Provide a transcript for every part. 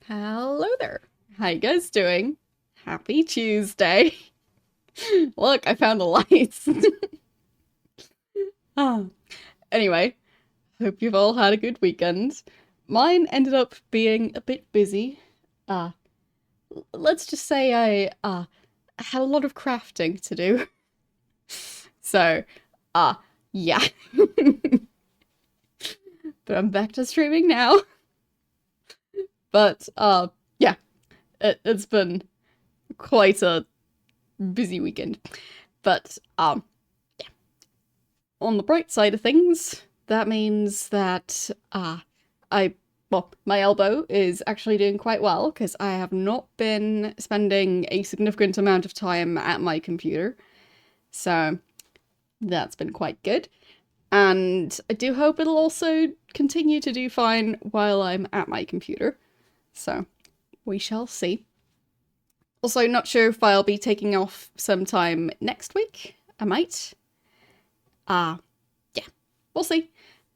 Hello there. How you guys doing? Happy Tuesday. Look, I found the lights. Ah. Anyway, hope you've all had a good weekend. Mine ended up being a bit busy. Uh, let's just say I had a lot of crafting to do. So, yeah. But I'm back to streaming now. But, yeah, it's been quite a busy weekend. But, yeah. On the bright side of things, that means that, my elbow is actually doing quite well, because I have not been spending a significant amount of time at my computer. So, that's been quite good. And I do hope it'll also continue to do fine while I'm at my computer. So, we shall see. Also, not sure if I'll be taking off sometime next week. I might. Yeah, we'll see.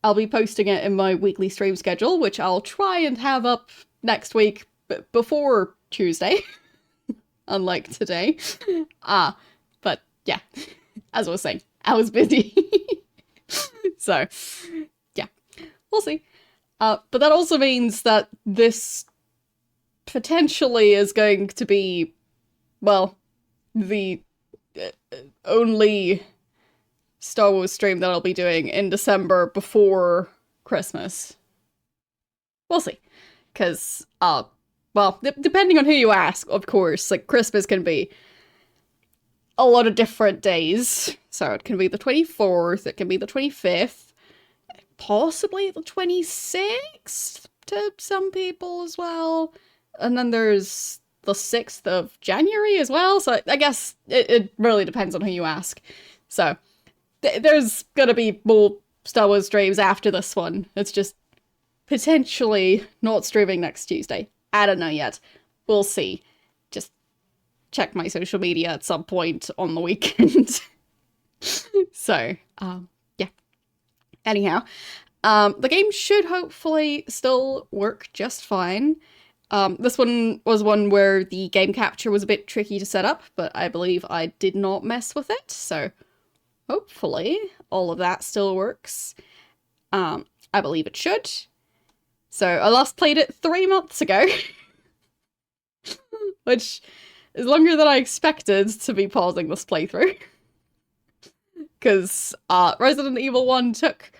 I'll be posting it in my weekly stream schedule, which I'll try and have up next week before Tuesday. Unlike today. But yeah, as I was saying, I was busy. So, yeah, we'll see. But that also means that this potentially is going to be, well, the only Star Wars stream that I'll be doing in December before Christmas. We'll see. Because, depending on who you ask, of course, like, Christmas can be a lot of different days. So it can be the 24th, it can be the 25th, possibly the 26th to some people as well. And then there's the 6th of January as well, so I guess it really depends on who you ask. So, there's gonna be more Star Wars streams after this one. It's just potentially not streaming next Tuesday. I don't know yet. We'll see. Just check my social media at some point on the weekend. So, yeah. Anyhow, the game should hopefully still work just fine. This one was one where the game capture was a bit tricky to set up, but I believe I did not mess with it, so hopefully all of that still works. I believe it should. So I last played it 3 months ago, which is longer than I expected to be pausing this playthrough. Because Resident Evil 1 took,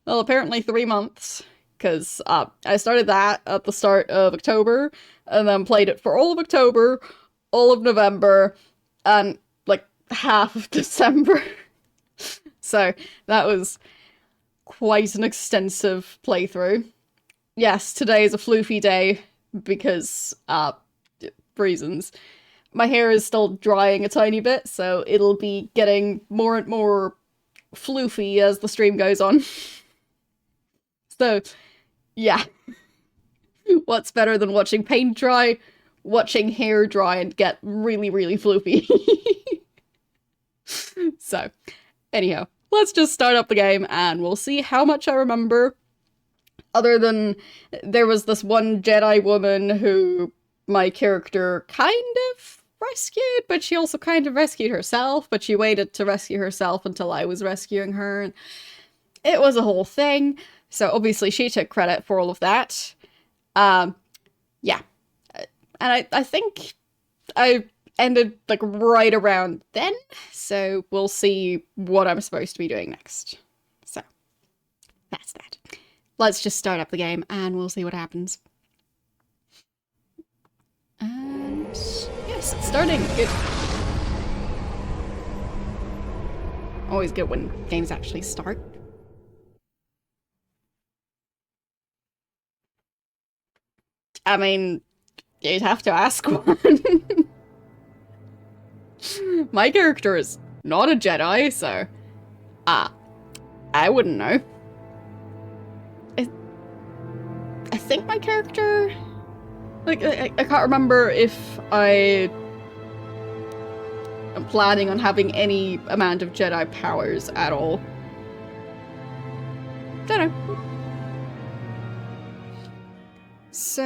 well, apparently 3 months. Because I started that at the start of October, and then played it for all of October, all of November, and, like, half of December. So, that was quite an extensive playthrough. Yes, today is a floofy day, because, reasons. My hair is still drying a tiny bit, so it'll be getting more and more floofy as the stream goes on. So, yeah. What's better than watching paint dry? Watching hair dry and get really, really floofy. So, anyhow, let's just start up the game and we'll see how much I remember. Other than there was this one Jedi woman who my character kind of rescued, but she also kind of rescued herself, but she waited to rescue herself until I was rescuing her. It was a whole thing. So obviously she took credit for all of that. Yeah. And I think I ended, like, right around then. So we'll see what I'm supposed to be doing next. So, that's that. Let's just start up the game and we'll see what happens. And yes, it's starting. Good. Always good when games actually start. I mean, you'd have to ask one. My character is not a Jedi, so I wouldn't know. I think my character, like, I can't remember if I am planning on having any amount of Jedi powers at all. Don't know. So,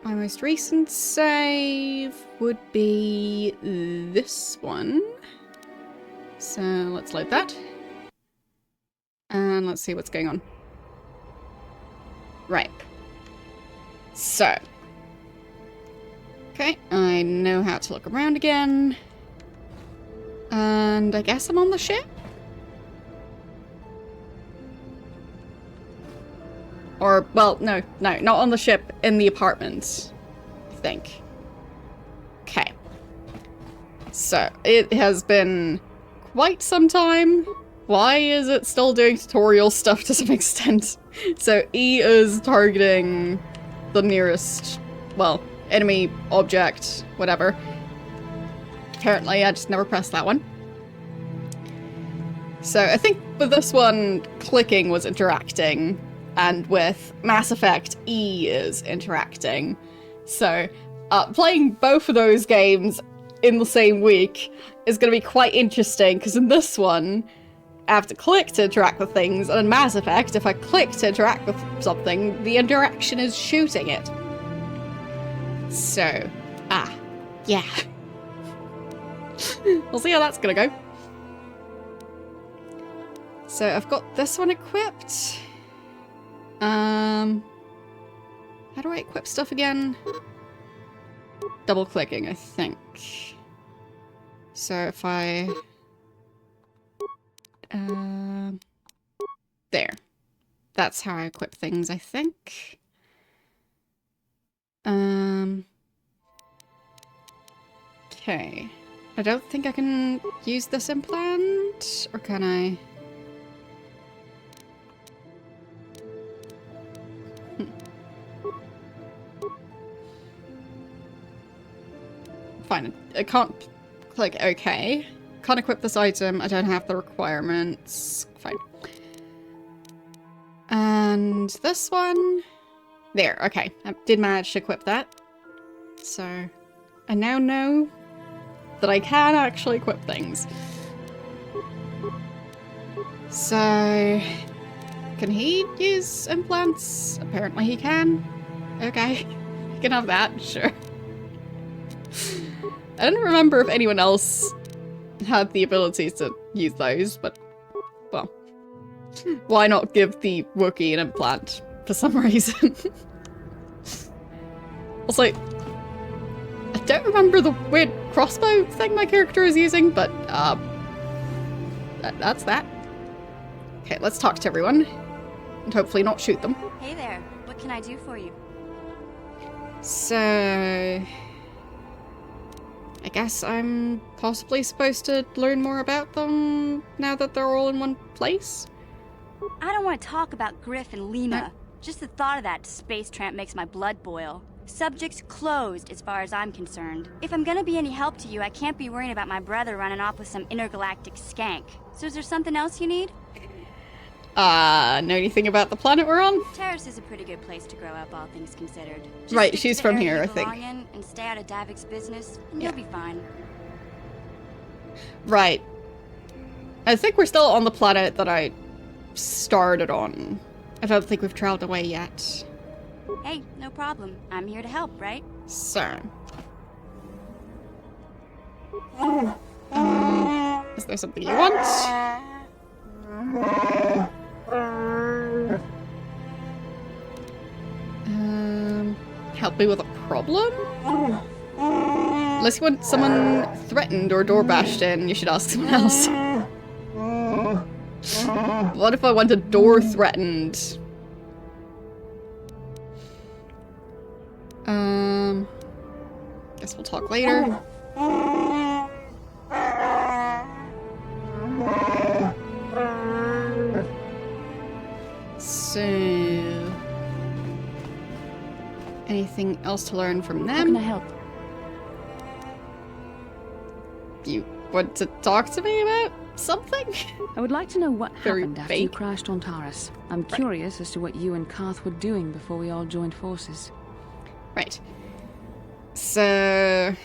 my most recent save would be this one. So let's load that. And let's see what's going on. Right. So. Okay, I know how to look around again. And I guess I'm on the ship? Or, well, no, not on the ship, in the apartment, I think. Okay. So, it has been quite some time. Why is it still doing tutorial stuff to some extent? So, E is targeting the nearest, well, enemy object, whatever. Apparently, I just never pressed that one. So, I think with this one, clicking was interacting. And with Mass Effect, E is interacting. So, playing both of those games in the same week is going to be quite interesting, because in this one, I have to click to interact with things, and in Mass Effect, if I click to interact with something, the interaction is shooting it. So, yeah. We'll see how that's going to go. So, I've got this one equipped. How do I equip stuff again? Double clicking, I think. So if I... there. That's how I equip things, I think. Okay. I don't think I can use this implant, or can I? Fine, I can't click OK. Can't equip this item, I don't have the requirements. Fine. And this one? There, okay. I did manage to equip that. So, I now know that I can actually equip things. So, can he use implants? Apparently he can. Okay, he can have that, sure. I don't remember if anyone else had the ability to use those, but, well, why not give the Wookiee an implant for some reason? Also, I don't remember the weird crossbow thing my character is using, but, that's that. Okay, let's talk to everyone, and hopefully not shoot them. Hey there, what can I do for you? So... I guess I'm possibly supposed to learn more about them now that they're all in one place? I don't want to talk about Griff and Lima. Just the thought of that space tramp makes my blood boil. Subject closed as far as I'm concerned. If I'm gonna be any help to you, I can't be worrying about my brother running off with some intergalactic skank. So is there something else you need? Know anything about the planet we're on? Terrace is a pretty good place to grow up, all things considered. Just right, she's from here, I think. And stay out of Davik's business, and you'll be fine. Right. I think we're still on the planet that I started on. I don't think we've traveled away yet. Hey, no problem. I'm here to help, right? So. Is there something you want? Help me with a problem? Unless you want someone threatened or door bashed in, you should ask someone else. What if I want a door threatened? Guess we'll talk later. So... anything else to learn from them? How can I help? You want to talk to me about something? I would like to know what Very happened after you vague. crashed on Taurus. I'm curious as to what you and Karth were doing before we all joined forces. Right. So...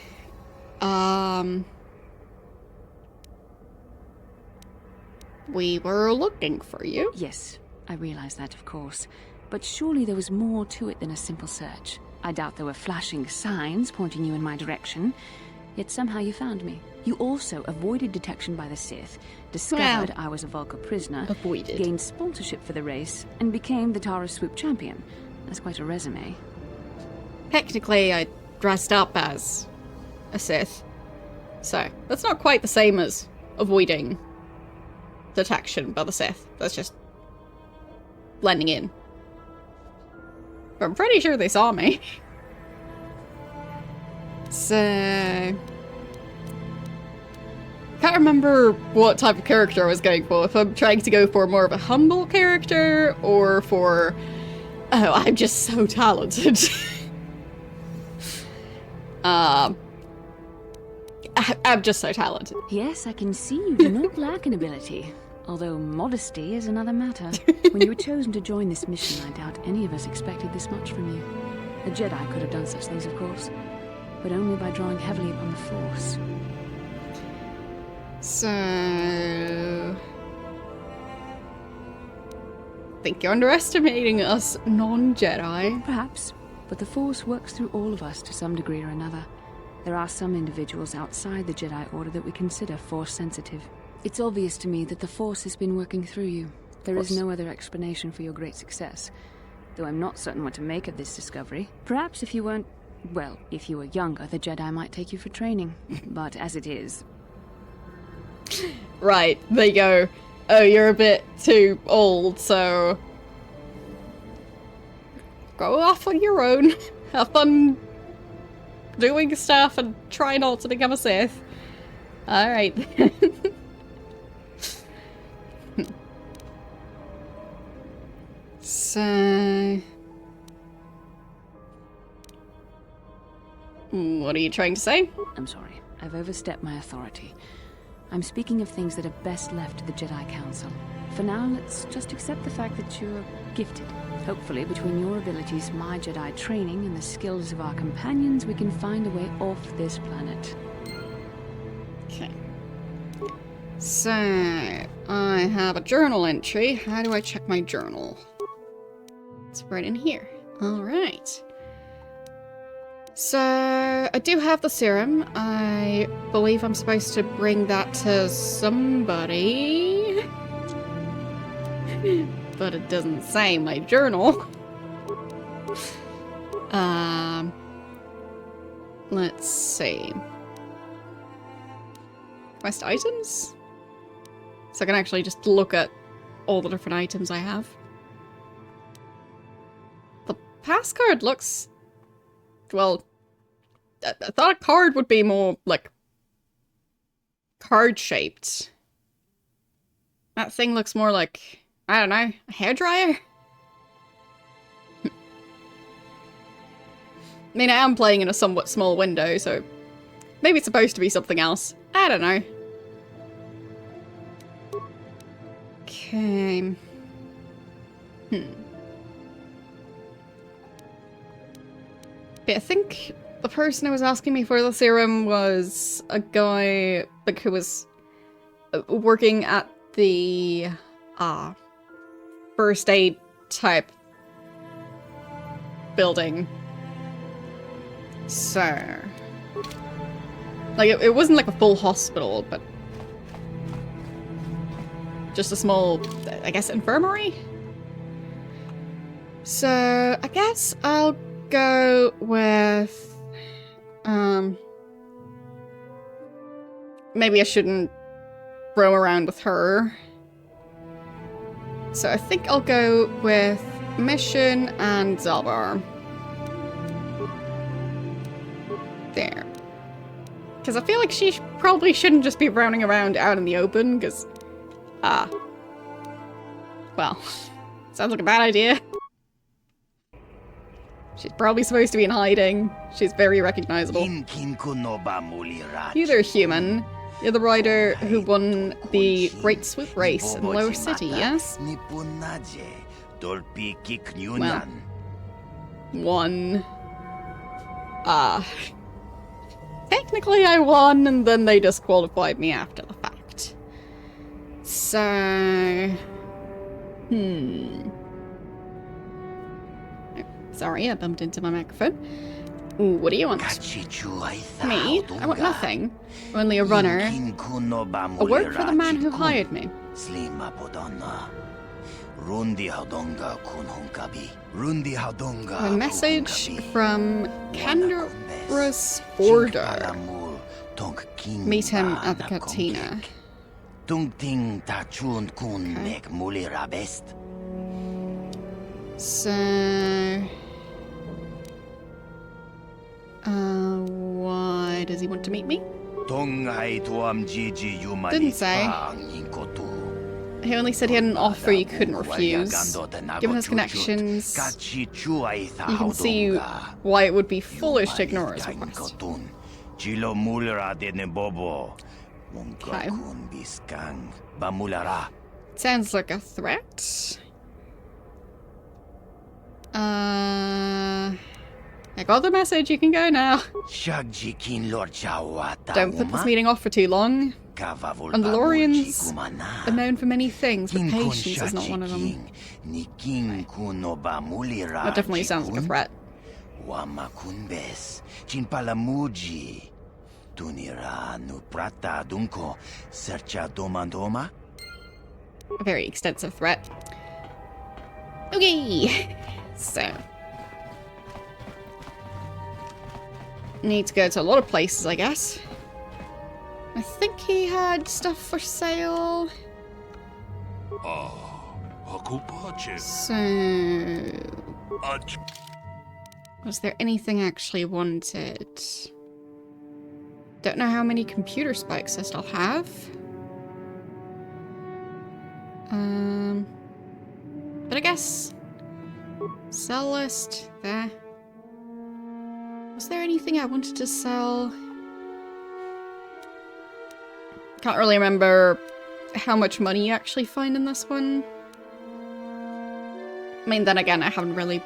we were looking for you. Yes, I realize that, of course. But surely there was more to it than a simple search. I doubt there were flashing signs pointing you in my direction, yet somehow you found me. You also avoided detection by the Sith, discovered I was a Vulca prisoner, gained sponsorship for the race, and became the Tara Swoop champion. That's quite a resume. Technically, I dressed up as a Sith, so that's not quite the same as avoiding detection by the Sith. That's just blending in. But I'm pretty sure they saw me. So... can't remember what type of character I was going for. If I'm trying to go for more of a humble character, or for... oh, I'm just so talented. I'm just so talented. Yes, I can see you do not lack an ability. Although modesty is another matter. When you were chosen to join this mission, I doubt any of us expected this much from you. A Jedi could have done such things, of course, but only by drawing heavily upon the Force. So... I think you're underestimating us non-Jedi. Perhaps, but the Force works through all of us to some degree or another. There are some individuals outside the Jedi Order that we consider Force-sensitive. It's obvious to me that the Force has been working through you. There is no other explanation for your great success. Though I'm not certain what to make of this discovery. Perhaps if you weren't... well, if you were younger, the Jedi might take you for training. But as it is... right, there you go. Oh, you're a bit too old, so... go off on your own. Have fun doing stuff and try not to become a Sith. Alright. So... what are you trying to say? I'm sorry. I've overstepped my authority. I'm speaking of things that are best left to the Jedi Council. For now, let's just accept the fact that you're gifted. Hopefully, between your abilities, my Jedi training, and the skills of our companions, we can find a way off this planet. Okay. So, I have a journal entry. How do I check my journal? It's right in here. Alright. So, I do have the serum. I believe I'm supposed to bring that to somebody. But it doesn't say in my journal. Let's see. Quest items? So I can actually just look at all the different items I have. The pass card looks... well, I thought a card would be more, like, card-shaped. That thing looks more like, I don't know, a hairdryer? I mean, I am playing in a somewhat small window, so maybe it's supposed to be something else. I don't know. Okay. But I think the person who was asking me for the serum was a guy, like, who was working at the first aid type building. So, like, it wasn't like a full hospital, but just a small, I guess, infirmary? So, I guess I'll go with, maybe I shouldn't roam around with her. So I think I'll go with Mission and Zalbar. There. Because I feel like she probably shouldn't just be roaming around out in the open, because, well, sounds like a bad idea. She's probably supposed to be in hiding. She's very recognizable. You there, human. You're the rider who won the Great Swoop race in the lower city, yes? Well, won. Technically I won, and then they disqualified me after the fact. So... Sorry, I bumped into my microphone. Ooh, what do you want? Me? I want nothing. Only a runner. A work for the man who hired me. A message from Canderous Order. Meet him at the cantina. Okay. So... why does he want to meet me? Didn't say. He only said he had an offer you couldn't refuse. Given his connections, you can see why it would be foolish to ignore his request. Okay. Sounds like a threat. I got the message, you can go now. Don't put this meeting off for too long. Mandalorians are known for many things, but patience is not one of them. That definitely sounds like a threat. A very extensive threat. Okay, so need to go to a lot of places, I guess. I think he had stuff for sale. So, was there anything I actually wanted? Don't know how many computer spikes I still have. But I guess sell list there. Was there anything I wanted to sell? Can't really remember how much money you actually find in this one. I mean, then again, I haven't really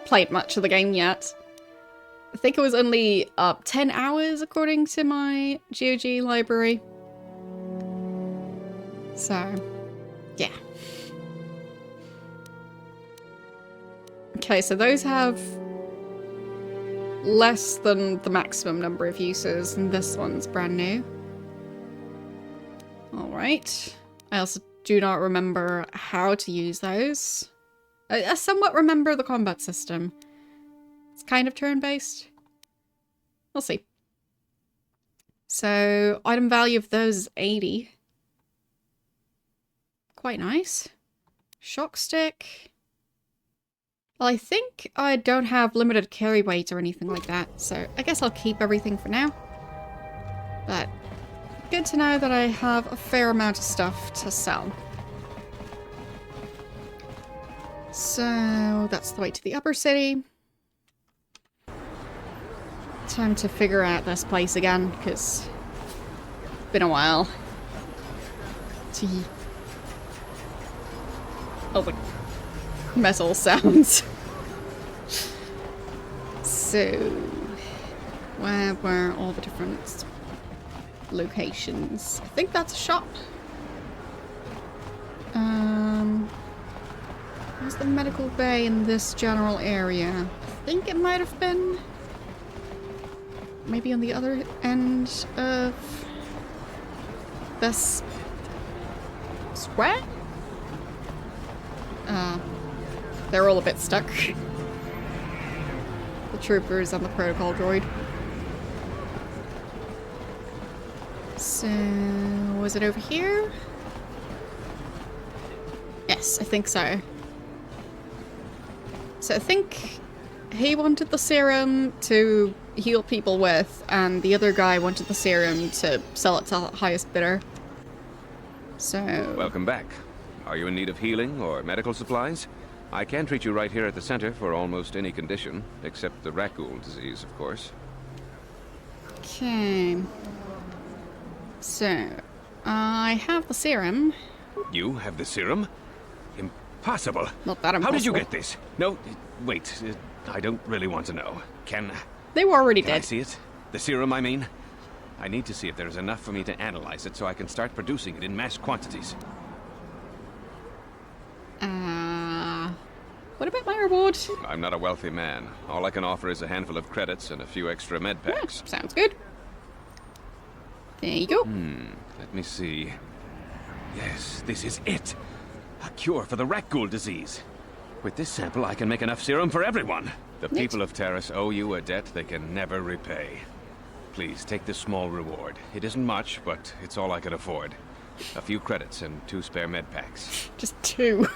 played much of the game yet. I think it was only 10 hours according to my GOG library. So, yeah. Okay, so those have less than the maximum number of uses, and this one's brand new. Alright. I also do not remember how to use those. I somewhat remember the combat system. It's kind of turn-based. We'll see. So, item value of those is 80. Quite nice. Shock stick. Well, I think I don't have limited carry weight or anything like that, so I guess I'll keep everything for now. But good to know that I have a fair amount of stuff to sell. So that's the way to the upper city. Time to figure out this place again, because it's been a while. Gee. Oh, the metal sounds. So, where were all the different locations? I think that's a shop. Where's the medical bay in this general area? I think it might have been maybe on the other end of this square? They're all a bit stuck. The troopers and the protocol droid. So, was it over here? Yes, I think so. So I think he wanted the serum to heal people with, and the other guy wanted the serum to sell it to the highest bidder. So... Welcome back. Are you in need of healing or medical supplies? I can treat you right here at the center for almost any condition, except the raccoon disease, of course. Okay. So, I have the serum. You have the serum? Impossible. Not that impossible. How did you get this? No, wait. I don't really want to know. They were already Can dead. I see it? The serum, I mean? I need to see if there's enough for me to analyze it so I can start producing it in mass quantities. What about my reward. I'm not a wealthy man. All I can offer is a handful of credits and a few extra med packs. Sounds good. There you go. Let me see. Yes, this is it. A cure for the rat ghoul disease. With this sample, I can make enough serum for everyone. The people of Terrace owe you a debt they can never repay. Please, take this small reward. It isn't much, but it's all I can afford. A few credits and 2 spare med packs. Just 2.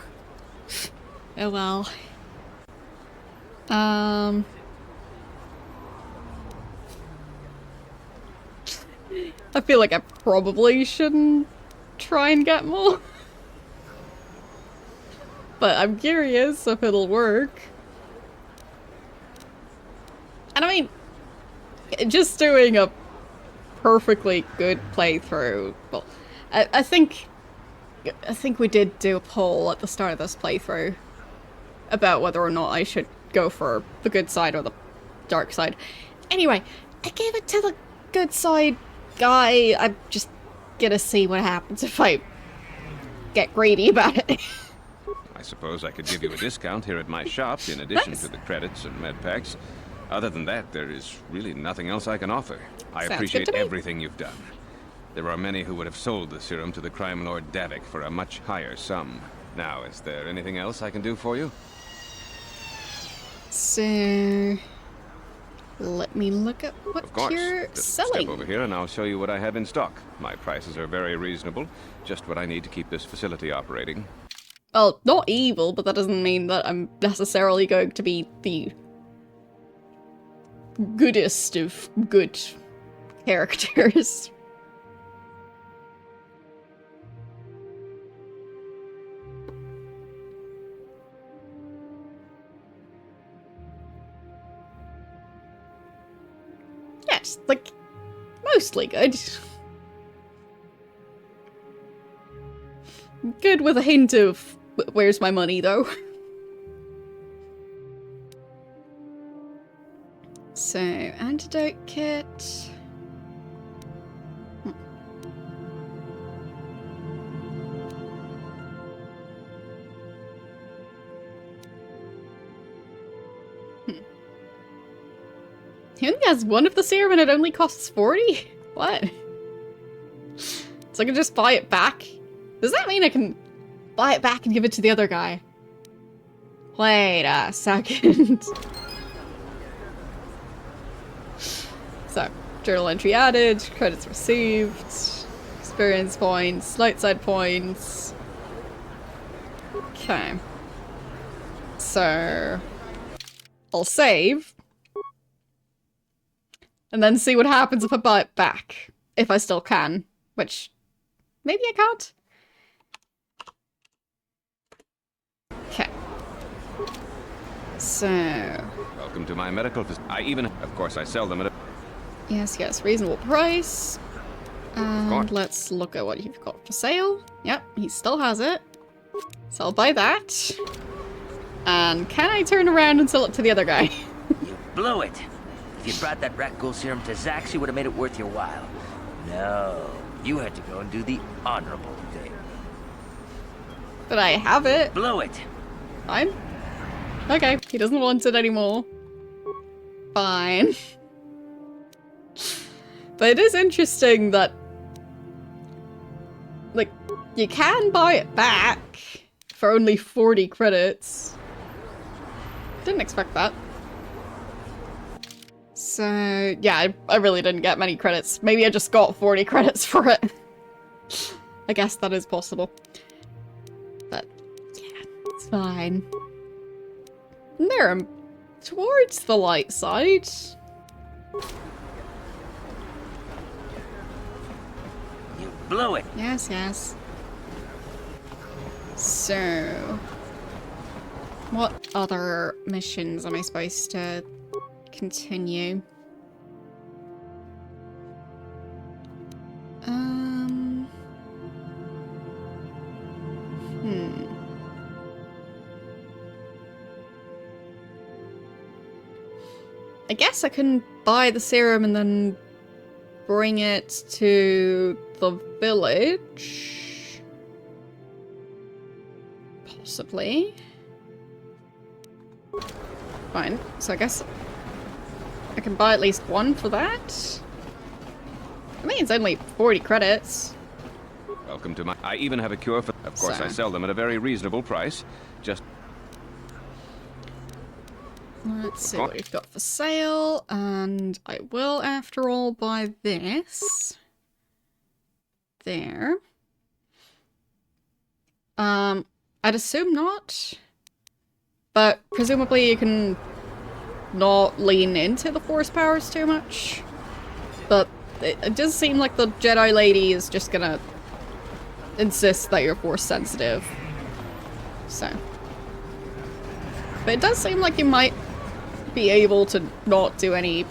Oh well. I feel like I probably shouldn't try and get more. But I'm curious if it'll work. And I mean, just doing a perfectly good playthrough. Well, I think we did do a poll at the start of this playthrough about whether or not I should go for the good side or the dark side. Anyway, I gave it to the good side guy. I'm just gonna see what happens if I get greedy about it. I suppose I could give you a discount here at my shop in addition to the credits and med packs. Other than that, there is really nothing else I can offer. I Sounds appreciate good to me. everything you've done. There are many who would have sold the serum to the crime lord Davik for a much higher sum. Now, is there anything else I can do for you? So, let me look at what Of course. you're Just selling. step over here and I'll show you what I have in stock. My prices are very reasonable. Just what I need to keep this facility operating. Well, not evil, but that doesn't mean that I'm necessarily going to be the goodest of good characters. Yes, like, mostly good. Good with a hint of, where's my money, though? So, antidote kit. He only has one of the serum and it only costs 40? What? So I can just buy it back? Does that mean I can buy it back and give it to the other guy? Wait a second. So, journal entry added, credits received, experience points, light side points. Okay. So, I'll save. And then see what happens if I buy it back. If I still can. Which, maybe I can't? Okay. So... Welcome to my medical facility. Of course, I sell them at a... Yes, reasonable price. And course. let's look at what you've got for sale. Yep, he still has it. So I'll buy that. And can I turn around and sell it to the other guy? You blew it. If you brought that rat ghoul serum to Zax, you would have made it worth your while. No, you had to go and do the honorable thing. But I have it. Blew it. Fine. Okay, he doesn't want it anymore. Fine. But it is interesting that, like, you can buy it back for only 40 credits. Didn't expect that. So, yeah, I really didn't get many credits. Maybe I just got 40 credits for it. I guess that is possible. But, yeah, it's fine. There, I'm towards the light side. You blew it. Yes. So, what other missions am I supposed to continue? I guess I can buy the serum and then bring it to the village. Possibly. Fine. So I guess I can buy at least one for that. I think it's only 40 credits. Welcome to my... I even have a cure for... Of course, So. I sell them at a very reasonable price. Just... Let's see what we've got for sale, and I will, after all, buy this. There. I'd assume not. But presumably you can not lean into the Force powers too much. But it does seem like the Jedi lady is just gonna insist that you're Force sensitive. So. But it does seem like you might be able to not do any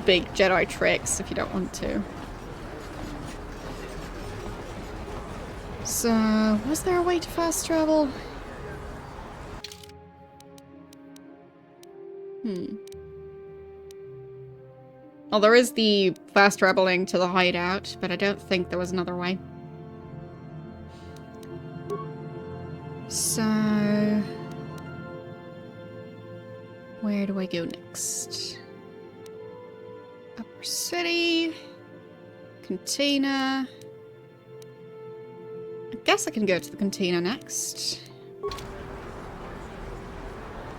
big Jedi tricks if you don't want to. So, was there a way to fast travel? Well, there is the fast traveling to the hideout, but I don't think there was another way. So... where do I go next? Upper City... Cantina... I guess I can go to the cantina next.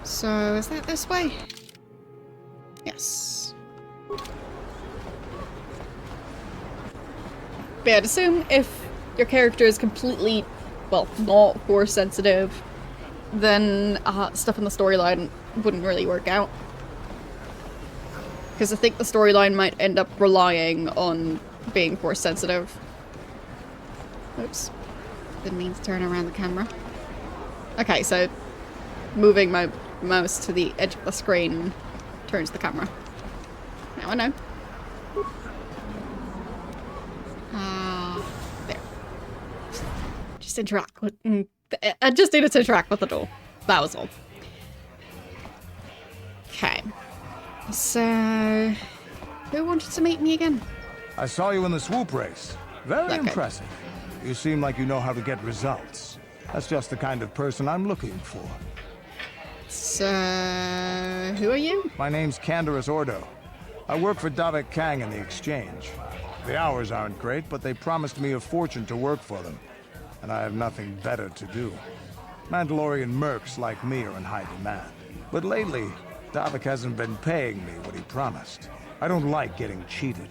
So, is that this way? Yes. But I'd assume if your character is completely, well, not Force sensitive, then stuff in the storyline wouldn't really work out. Because I think the storyline might end up relying on being Force sensitive. Oops. Didn't mean to turn around the camera. Okay, so moving my mouse to the edge of the screen turns the camera. Now I know. There. Just interact with... I just needed to interact with the door. That was all. Okay. So... who wanted to meet me again? I saw you in the swoop race. Very Okay. impressive. You seem like you know how to get results. That's just the kind of person I'm looking for. So... who are you? My name's Canderous Ordo. I work for Davik Kang in the Exchange. The hours aren't great, but they promised me a fortune to work for them. And I have nothing better to do. Mandalorian mercs like me are in high demand. But lately, Davik hasn't been paying me what he promised. I don't like getting cheated.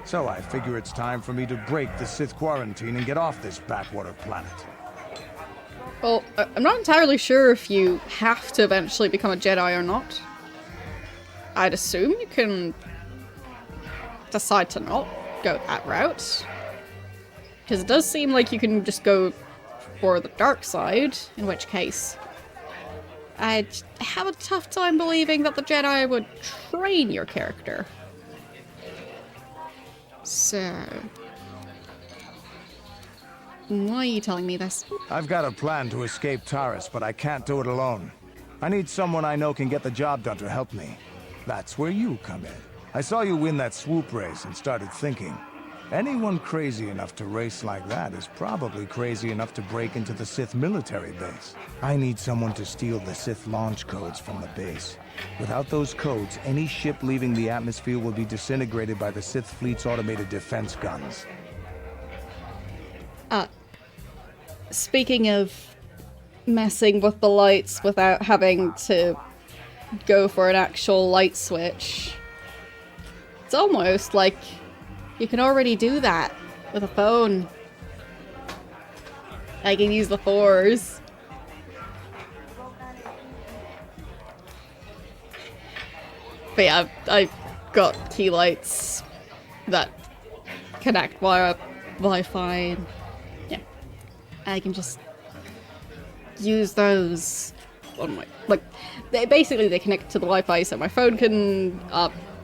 So I figure it's time for me to break the Sith quarantine and get off this backwater planet. Well, I'm not entirely sure if you have to eventually become a Jedi or not. I'd assume you can decide to not go that route. Because it does seem like you can just go for the dark side, in which case I'd have a tough time believing that the Jedi would train your character. So... why are you telling me this? I've got a plan to escape Taris, but I can't do it alone. I need someone I know can get the job done to help me. That's where you come in. I saw you win that swoop race and started thinking, anyone crazy enough to race like that is probably crazy enough to break into the Sith military base. I need someone to steal the Sith launch codes from the base. Without those codes, any ship leaving the atmosphere will be disintegrated by the Sith fleet's automated defense guns. Speaking of messing with the lights without having to go for an actual light switch, it's almost like you can already do that with a phone. I can use the Force. But yeah, I've got key lights that connect via Wi-Fi. And yeah, I can just use those on my, like, they connect to the Wi-Fi, so my phone can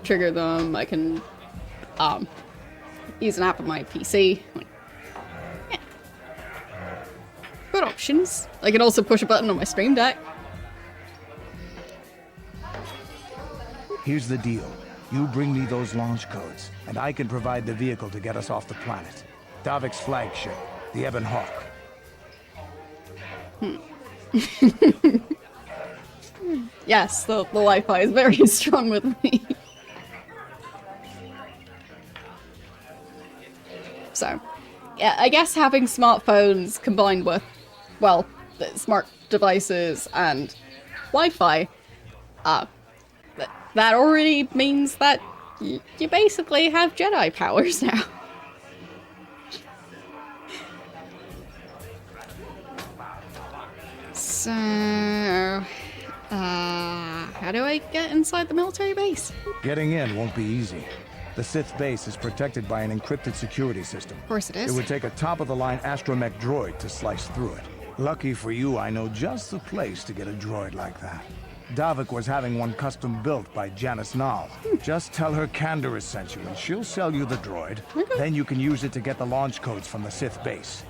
trigger them. I can use an app on my PC. Like, yeah, good options. I can also push a button on my Stream Deck. Here's the deal. You bring me those launch codes, and I can provide the vehicle to get us off the planet. Davik's flagship, the Ebon Hawk. Yes, the Wi-Fi is very strong with me. So, yeah, I guess having smartphones combined with, well, the smart devices and Wi-Fi, that already means that you basically have Jedi powers now. So, how do I get inside the military base? Getting in won't be easy. The Sith base is protected by an encrypted security system. Of course it is. It would take a top-of-the-line astromech droid to slice through it. Lucky for you, I know just the place to get a droid like that. Davik was having one custom built by Janice Nall. Just tell her Canderous sent you and she'll sell you the droid. Okay. Then you can use it to get the launch codes from the Sith base.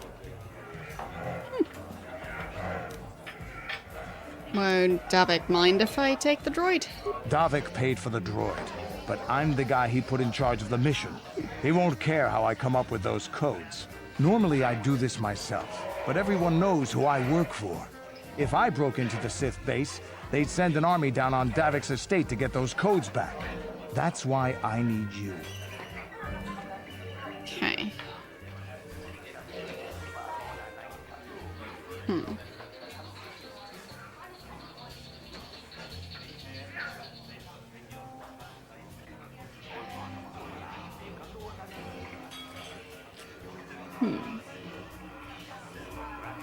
Won't Davik mind if I take the droid? Davik paid for the droid, but I'm the guy he put in charge of the mission. He won't care how I come up with those codes. Normally I do this myself, but everyone knows who I work for. If I broke into the Sith base, they'd send an army down on Davik's estate to get those codes back. That's why I need you. Okay.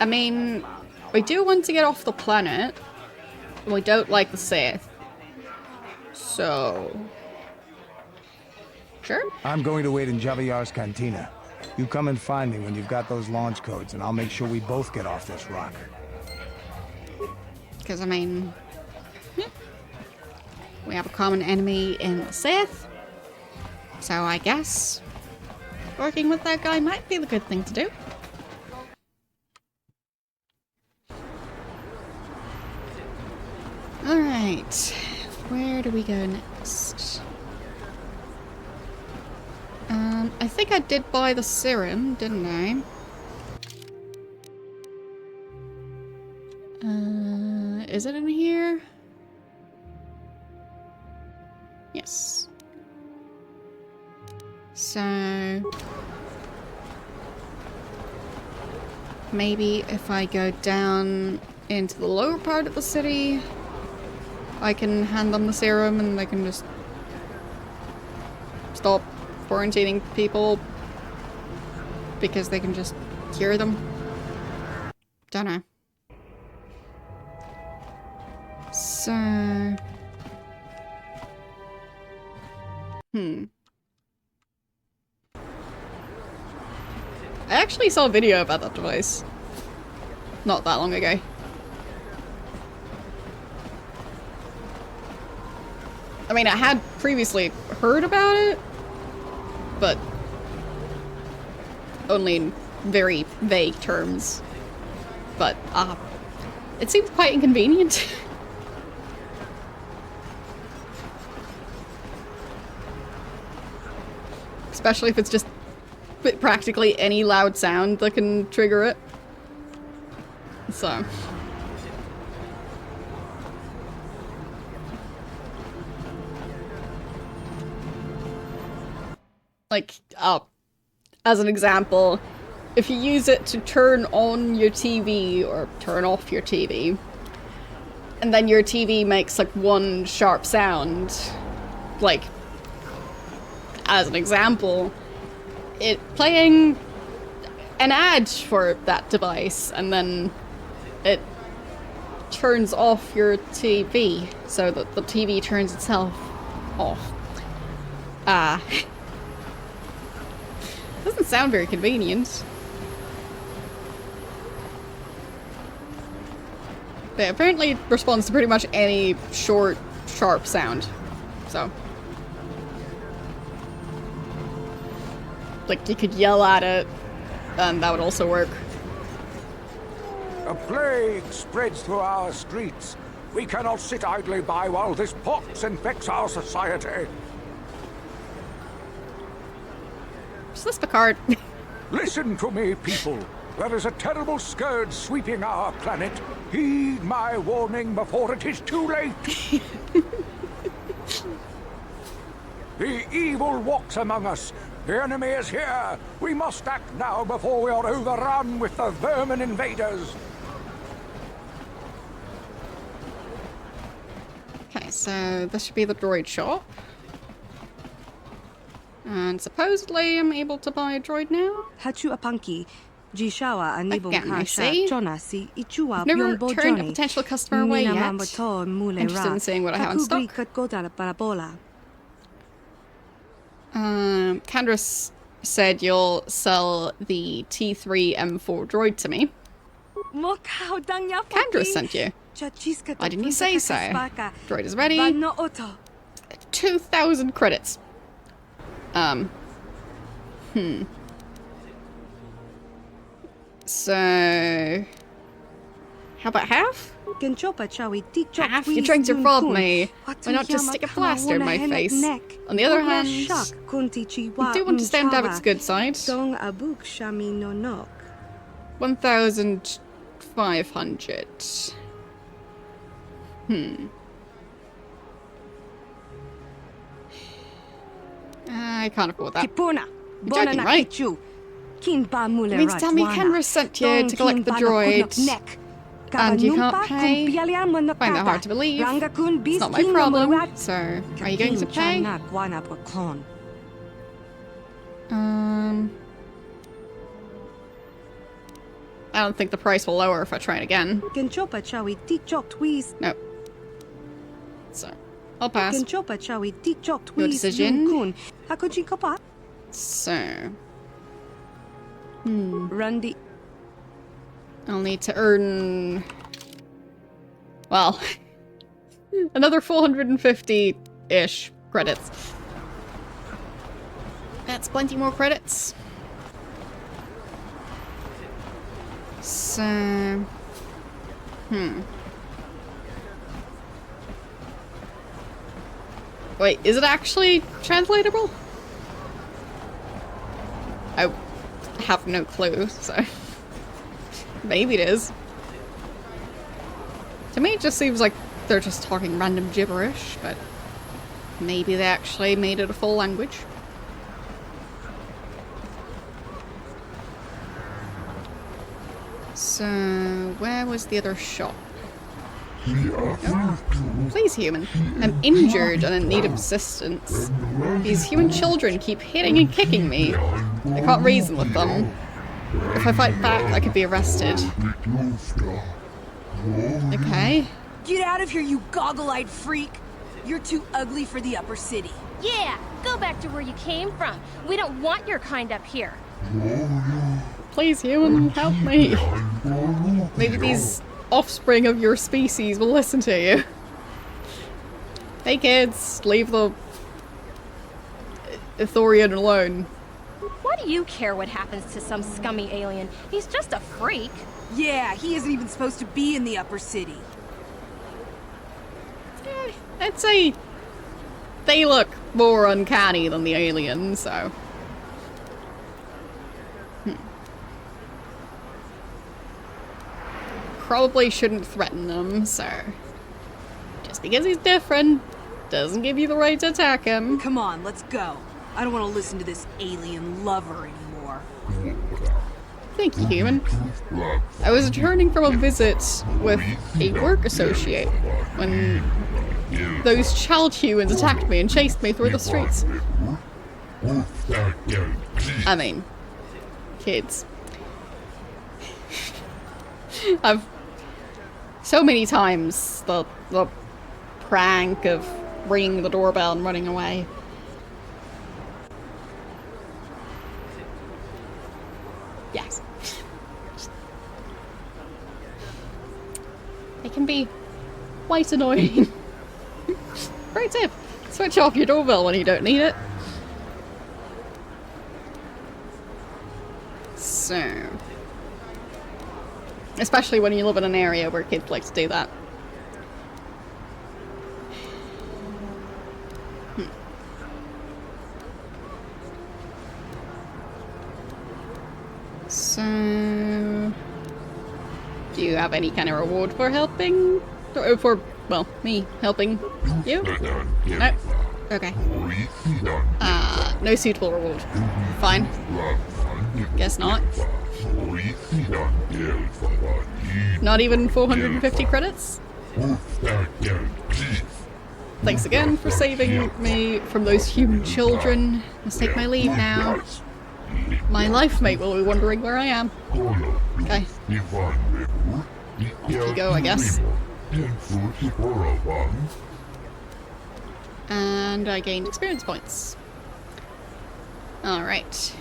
I mean, we do want to get off the planet. We don't like the Sith. So... Sure? I'm going to wait in Javier's cantina. You come and find me when you've got those launch codes, and I'll make sure we both get off this rock. Because, I mean... we have a common enemy in the Sith. So I guess... working with that guy might be the good thing to do. Alright, where do we go next? I think I did buy the serum, didn't I? Is it in here? Yes. So... maybe if I go down into the lower part of the city, I can hand them the serum and they can just stop quarantining people because they can just cure them. Don't know. So... I actually saw a video about that device not that long ago. I mean, I had previously heard about it, but only in very vague terms. But, it seems quite inconvenient. Especially if it's just practically any loud sound that can trigger it. So... like, as an example, if you use it to turn on your TV or turn off your TV, and then your TV makes like one sharp sound, like, as an example, it playing an ad for that device, and then it turns off your TV, so that the TV turns itself off. Doesn't sound very convenient. But apparently it responds to pretty much any short, sharp sound. So. Like, you could yell at it, and that would also work. A plague spreads through our streets. We cannot sit idly by while this pox infects our society. Is this Picard? Listen to me, people. There is a terrible scourge sweeping our planet. Heed my warning before it is too late. The evil walks among us. The enemy is here. We must act now before we are overrun with the vermin invaders. Okay, so this should be the droid shop. And supposedly I'm able to buy a droid now. Hachu apanki, Jishawa anibong Again, I kasha, see. Chonasi, Ichua, Never Byongbo turned a Johnny. potential customer away yet. Interested Interested in seeing what I have in stock. Candrass said you'll sell the T3 M4 droid to me. Candrass sent you. Why didn't you say so? Droid is ready. 2,000 credits. So... How about half? Half? You're trying to rob me. Why not just stick a blaster in my face? On the other hand, you do understand David's good side. 1,500. I can't afford that. You're joking, right? You mean to tell me Kenra sent you to collect the droid, and you can't pay? Find that hard to believe. It's not my problem, so are you going to pay? I don't think the price will lower if I try it again. Nope. So, I'll pass. Your decision. So... I'll need to earn... Well... another 450-ish credits. That's plenty more credits. So... Wait, is it actually translatable? I have no clue, so... Maybe it is. To me it just seems like they're just talking random gibberish, but... Maybe they actually made it a full language. So... where was the other shop? Oh. Please, human. I'm injured and in need of assistance. These human children keep hitting and kicking me. I can't reason with them. If I fight back, I could be arrested. Okay. Get out of here, you goggle-eyed freak! You're too ugly for the upper city. Yeah, go back to where you came from. We don't want your kind up here. Please, human, help me. Maybe these offspring of your species will listen to you. Hey kids, leave the Ithorian alone. Why do you care what happens to some scummy alien? He's just a freak. Yeah, he isn't even supposed to be in the upper city. I'd say they look more uncanny than the aliens, so... Probably shouldn't threaten them, so... Just because he's different doesn't give you the right to attack him. Come on, let's go. I don't want to listen to this alien lover anymore. Thank you, human. I was returning from a visit with a work associate when those child humans attacked me and chased me through the streets. I mean, kids. I've so many times the prank of ringing the doorbell and running away. Yes. They can be quite annoying. Great tip. Switch off your doorbell when you don't need it. So... Especially when you live in an area where kids like to do that. So... Do you have any kind of reward for helping? For, well, me helping you? No. Okay. No suitable reward. Fine. Guess not. Not even 450 credits? Thanks again for saving me from those human children. Must take my leave now. My life mate will be wondering where I am. Okay. Off you go, I guess. And I gained experience points. Alright.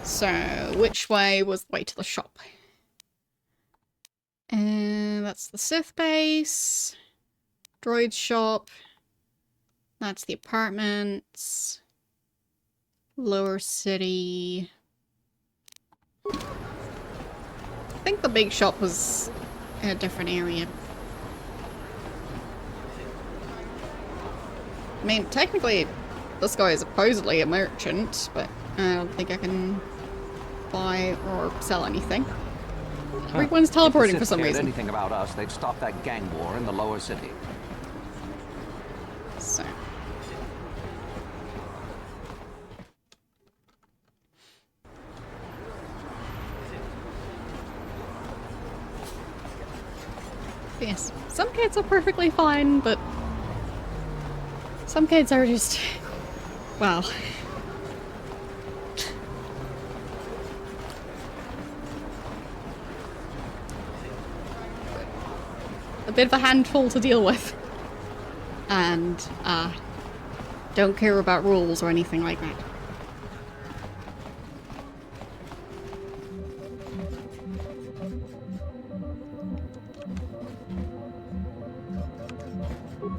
So, which way was the way to the shop? And that's the Sith base. Droid shop. That's the apartments. Lower city. I think the big shop was in a different area. I mean, technically, this guy is supposedly a merchant, but I don't think I can buy or sell anything. Everyone's teleporting for some reason. Anything about us, they'd stop that gang war in the lower city. So. Yes, some kids are perfectly fine, but some kids are just, well. A bit of a handful to deal with. And, don't care about rules or anything like that.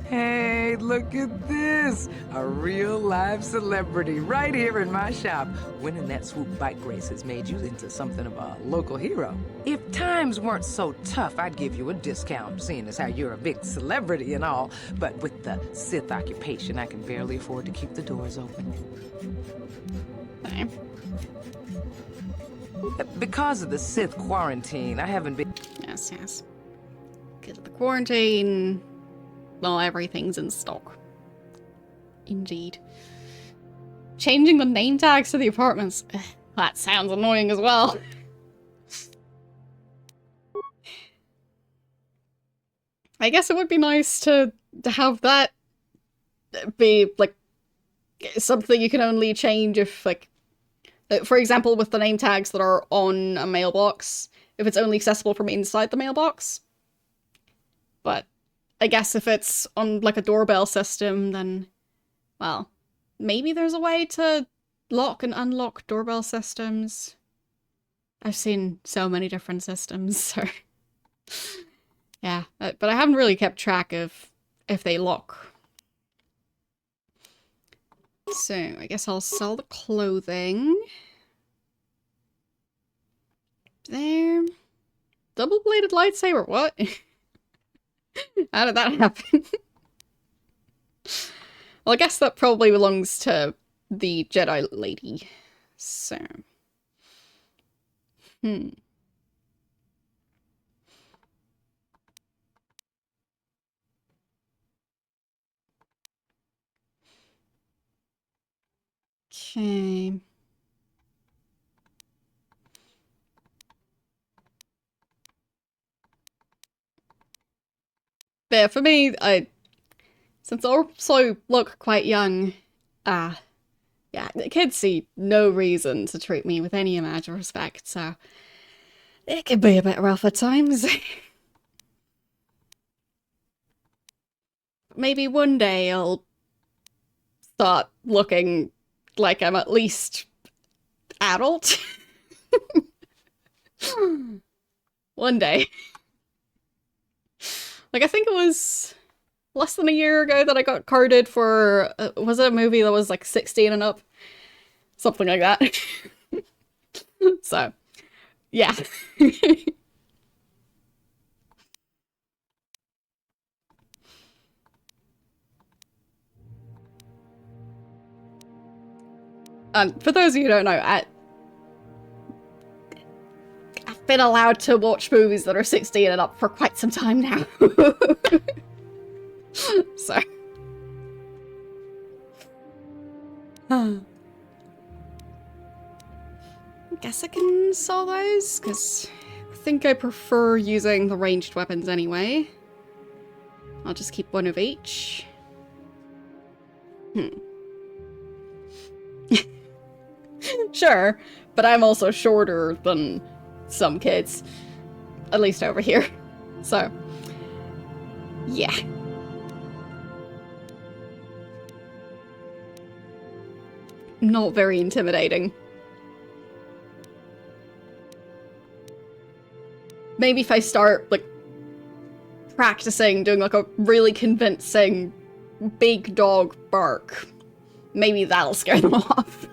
Hey, look at this! A real live celebrity right here in my shop. Winning that swoop bike race has made you into something of a local hero. If times weren't so tough, I'd give you a discount, seeing as how you're a big celebrity and all. But with the Sith occupation, I can barely afford to keep the doors open. Okay. Because of the Sith quarantine, I haven't been... Yes, yes. Because of the quarantine... Well, everything's in stock. Indeed. Changing the name tags to the apartments. Ugh, that sounds annoying as well. I guess it would be nice to have that be, like, something you can only change if, like, for example, with the name tags that are on a mailbox, if it's only accessible from inside the mailbox. But I guess if it's on, like, a doorbell system, then, well, maybe there's a way to lock and unlock doorbell systems. I've seen so many different systems, so... yeah, but I haven't really kept track of if they lock. So, I guess I'll sell the clothing. There. Double-bladed lightsaber, what? How did that happen? Well, I guess that probably belongs to the Jedi lady. So. Okay. But yeah, for me, since I also look quite young, yeah, the kids see no reason to treat me with any amount of respect, so it can be a bit rough at times. Maybe one day I'll start looking like I'm at least adult. One day. Like, I think it was less than a year ago that I got carded for, was it a movie that was like 16 and up? Something like that. So, yeah. And for those of you who don't know, been allowed to watch movies that are 16 and up for quite some time now. So. I guess I can sell those, because I think I prefer using the ranged weapons anyway. I'll just keep one of each. Sure, but I'm also shorter than some kids. At least over here. So, yeah. Not very intimidating. Maybe if I start, like, practicing doing, like, a really convincing big dog bark, maybe that'll scare them off.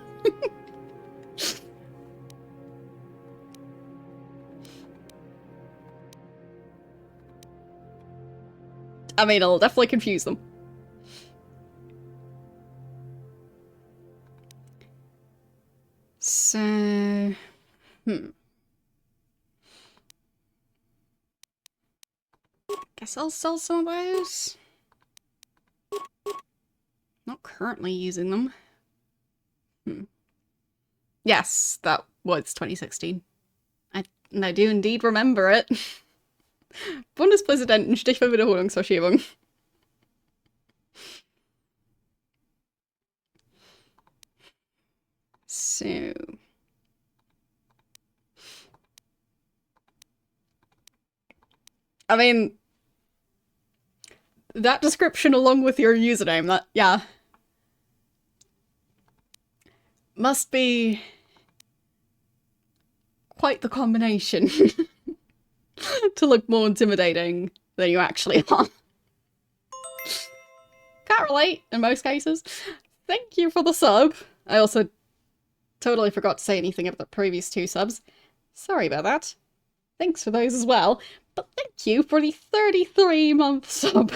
I mean, it'll definitely confuse them. So... Guess I'll sell some of those. Not currently using them. Yes, that was 2016. I do indeed remember it. Bundespräsidenten, Stichwahl-Wiederholungsverschiebung. So... I mean... that description along with your username, that, yeah. Must be... quite the combination. To look more intimidating than you actually are. Can't relate, in most cases. Thank you for the sub. I also totally forgot to say anything about the previous 2 subs. Sorry about that. Thanks for those as well. But thank you for the 33-month sub.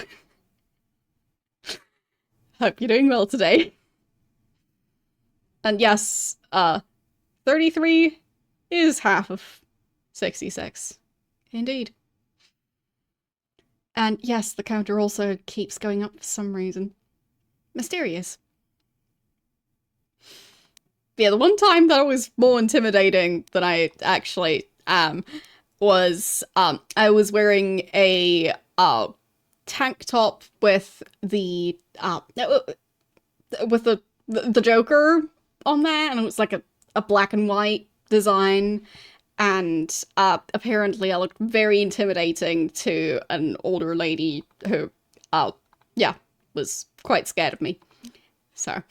Hope you're doing well today. And yes, 33 is half of 66. Indeed. And yes, the counter also keeps going up for some reason. Mysterious. Yeah, the one time that was more intimidating than I actually am was I was wearing a tank top with the Joker on there, and it was like a black and white design, and apparently I looked very intimidating to an older lady who yeah, was quite scared of me. So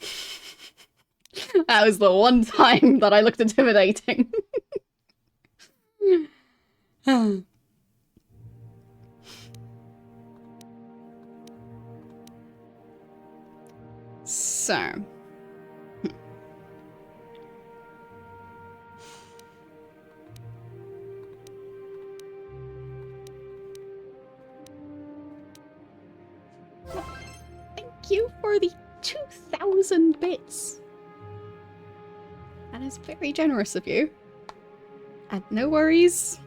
that was the one time that I looked intimidating. So. Thank you for the 2,000 bits. That is very generous of you. And no worries.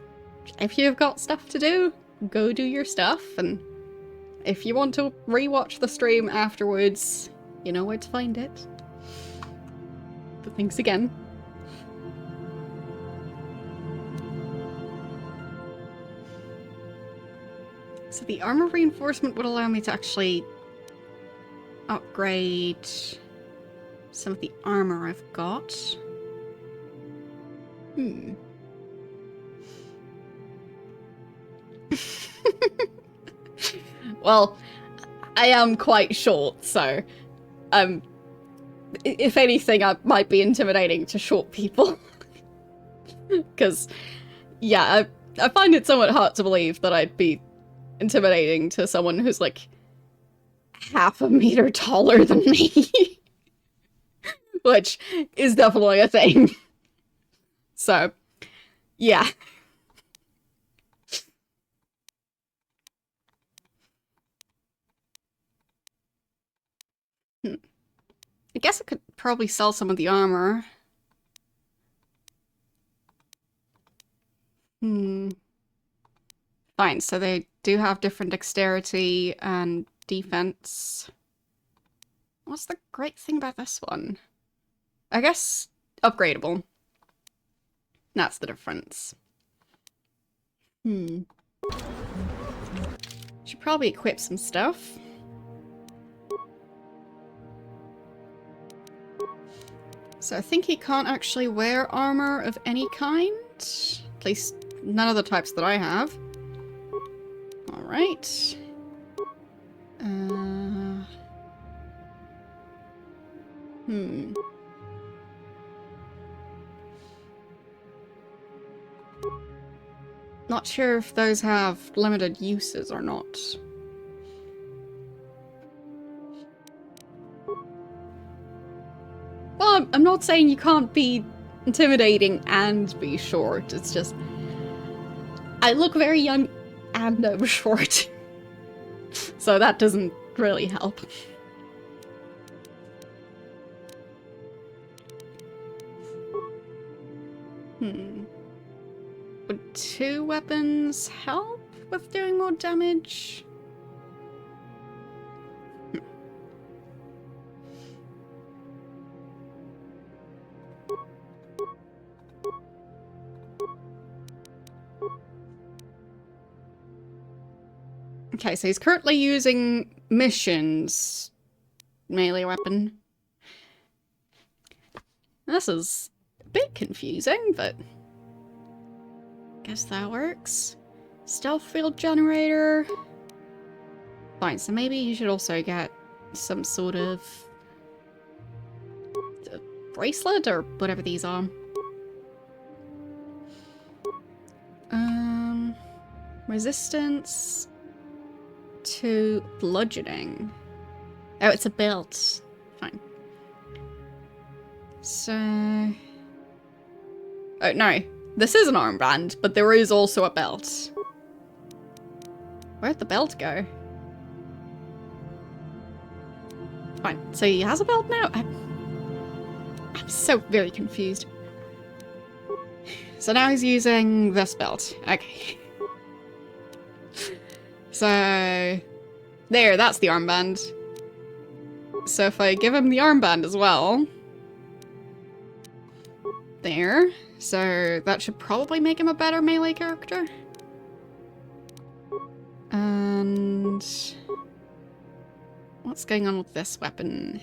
If you've got stuff to do, go do your stuff, and if you want to rewatch the stream afterwards, you know where to find it. But thanks again. So the armor reinforcement would allow me to actually upgrade some of the armor I've got. Well, I am quite short, so if anything, I might be intimidating to short people. Because, yeah, I find it somewhat hard to believe that I'd be intimidating to someone who's like half a meter taller than me. Which is definitely a thing. So, yeah. I guess I could probably sell some of the armor. Fine, so they do have different dexterity and defense. What's the great thing about this one? I guess upgradable. That's the difference. Should probably equip some stuff. So I think he can't actually wear armor of any kind. At least none of the types that I have. Alright. Not sure if those have limited uses or not. Well, I'm not saying you can't be intimidating and be short. It's just... I look very young and I'm short. So that doesn't really help. Would 2 weapons help with doing more damage? Okay, so he's currently using missions melee weapon. This is a bit confusing, but guess that works. Stealth field generator. Fine, so maybe you should also get some sort of bracelet or whatever these are. Resistance to bludgeoning. Oh, it's a belt. Fine. So... oh, no. This is an armband, but there is also a belt. Where'd the belt go? Fine. So he has a belt now? I'm so very confused. So now he's using this belt. Okay. So... there, that's the armband. So if I give him the armband as well... there. So that should probably make him a better melee character. And... what's going on with this weapon?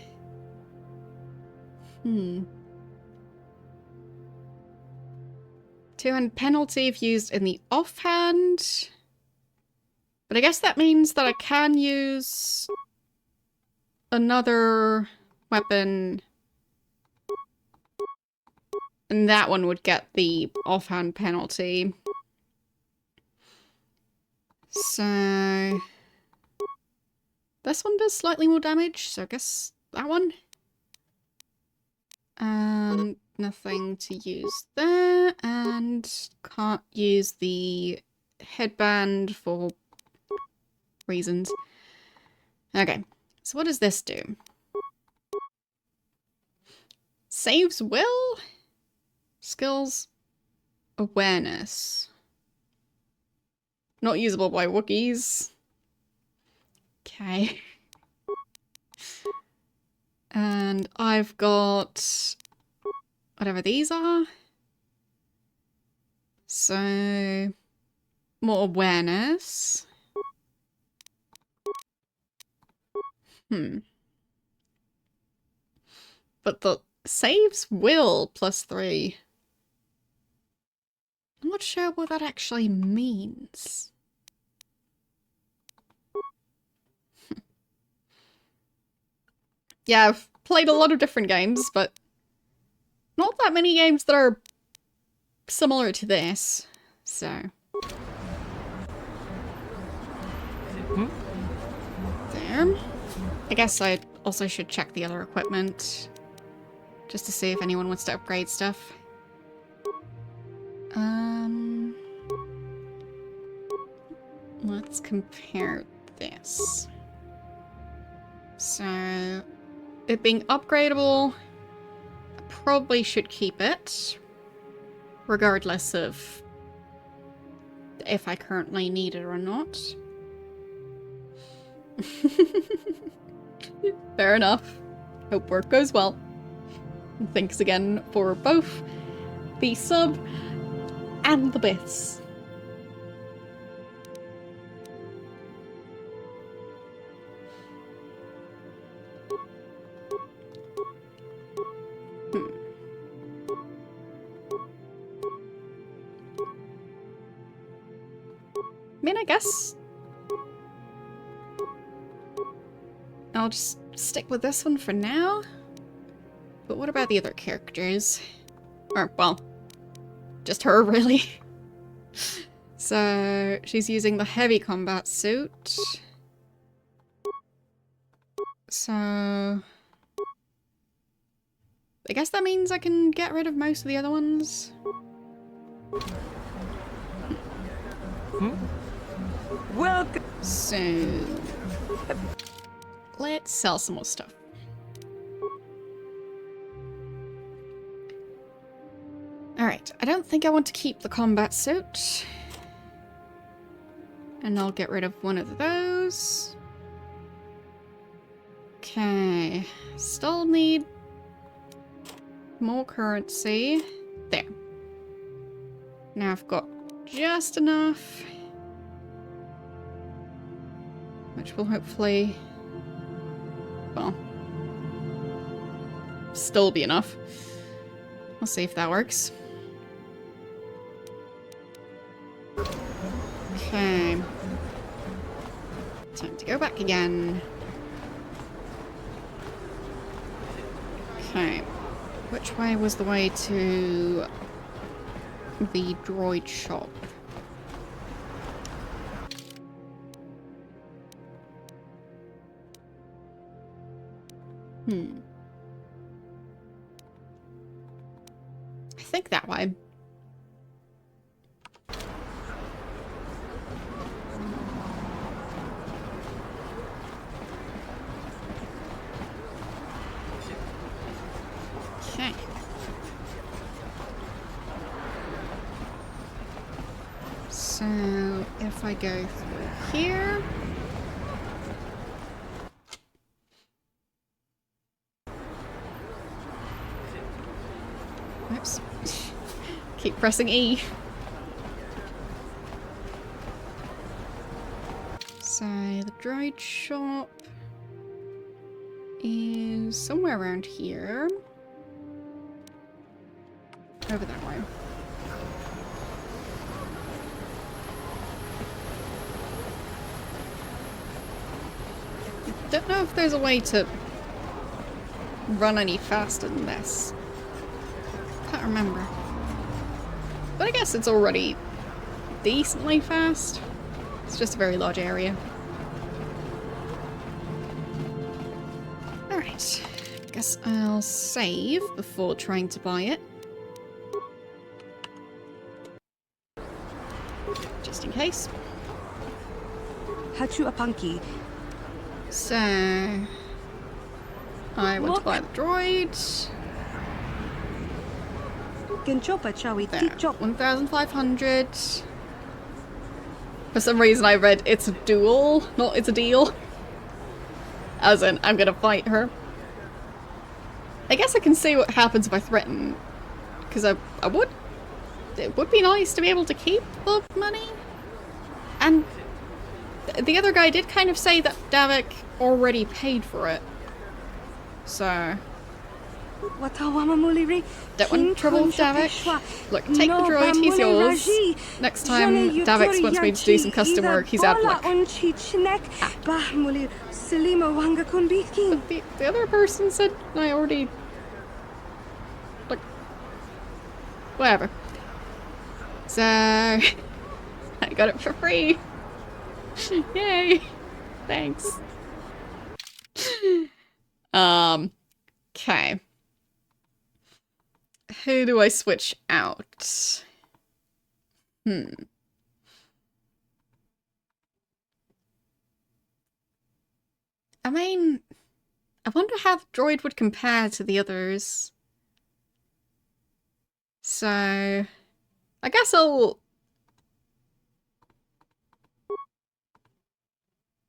Two-hand penalty if used in the offhand. But I guess that means that I can use another weapon. And that one would get the offhand penalty. So... this one does slightly more damage, so I guess that one. And nothing to use there. And can't use the headband for reasons. Okay, so what does this do? Saves will? Skills. Awareness. Not usable by Wookiees. Okay. And I've got whatever these are. So more awareness. But the saves will +3. I'm not sure what that actually means. Yeah, I've played a lot of different games, but not that many games that are similar to this, so... there. I guess I also should check the other equipment, just to see if anyone wants to upgrade stuff. Let's compare this. So, it being upgradable, I probably should keep it, regardless of if I currently need it or not. Fair enough. Hope work goes well. Thanks again for both the sub and the bits. I mean, I guess I'll just stick with this one for now. But what about the other characters? Or, well, just her, really. So, she's using the heavy combat suit. So, I guess that means I can get rid of most of the other ones. Welcome. So, let's sell some more stuff. Alright, I don't think I want to keep the combat suit. And I'll get rid of one of those. Okay, still need more currency. There. Now I've got just enough. Which will hopefully, well, still be enough. We'll see if that works. Okay. Time to go back again. Okay. Which way was the way to the droid shop? I think that way. Okay. So, if I go through here... Oops. Keep pressing E. So, the droid shop is somewhere around here. Over that way. Don't know if there's a way to run any faster than this. Can't remember. But I guess it's already decently fast. It's just a very large area. Alright. Guess I'll save before trying to buy it. Just in case. Hachu Apanki. So... I want to buy the droid. There. 1,500. For some reason I read it's a duel, not it's a deal. As in, I'm gonna fight her. I guess I can see what happens if I threaten. Because I would... It would be nice to be able to keep the money. And the other guy did kind of say that Davik already paid for it. So... Don't want trouble with Davik. Look, take the droid, he's yours. Next time Davik wants me to do some custom work, he's out of luck. Ah. But the other person said I already... Like... Whatever. So... I got it for free. Yay! Thanks. Okay. Who do I switch out? I mean, I wonder how the droid would compare to the others. So, I guess I'll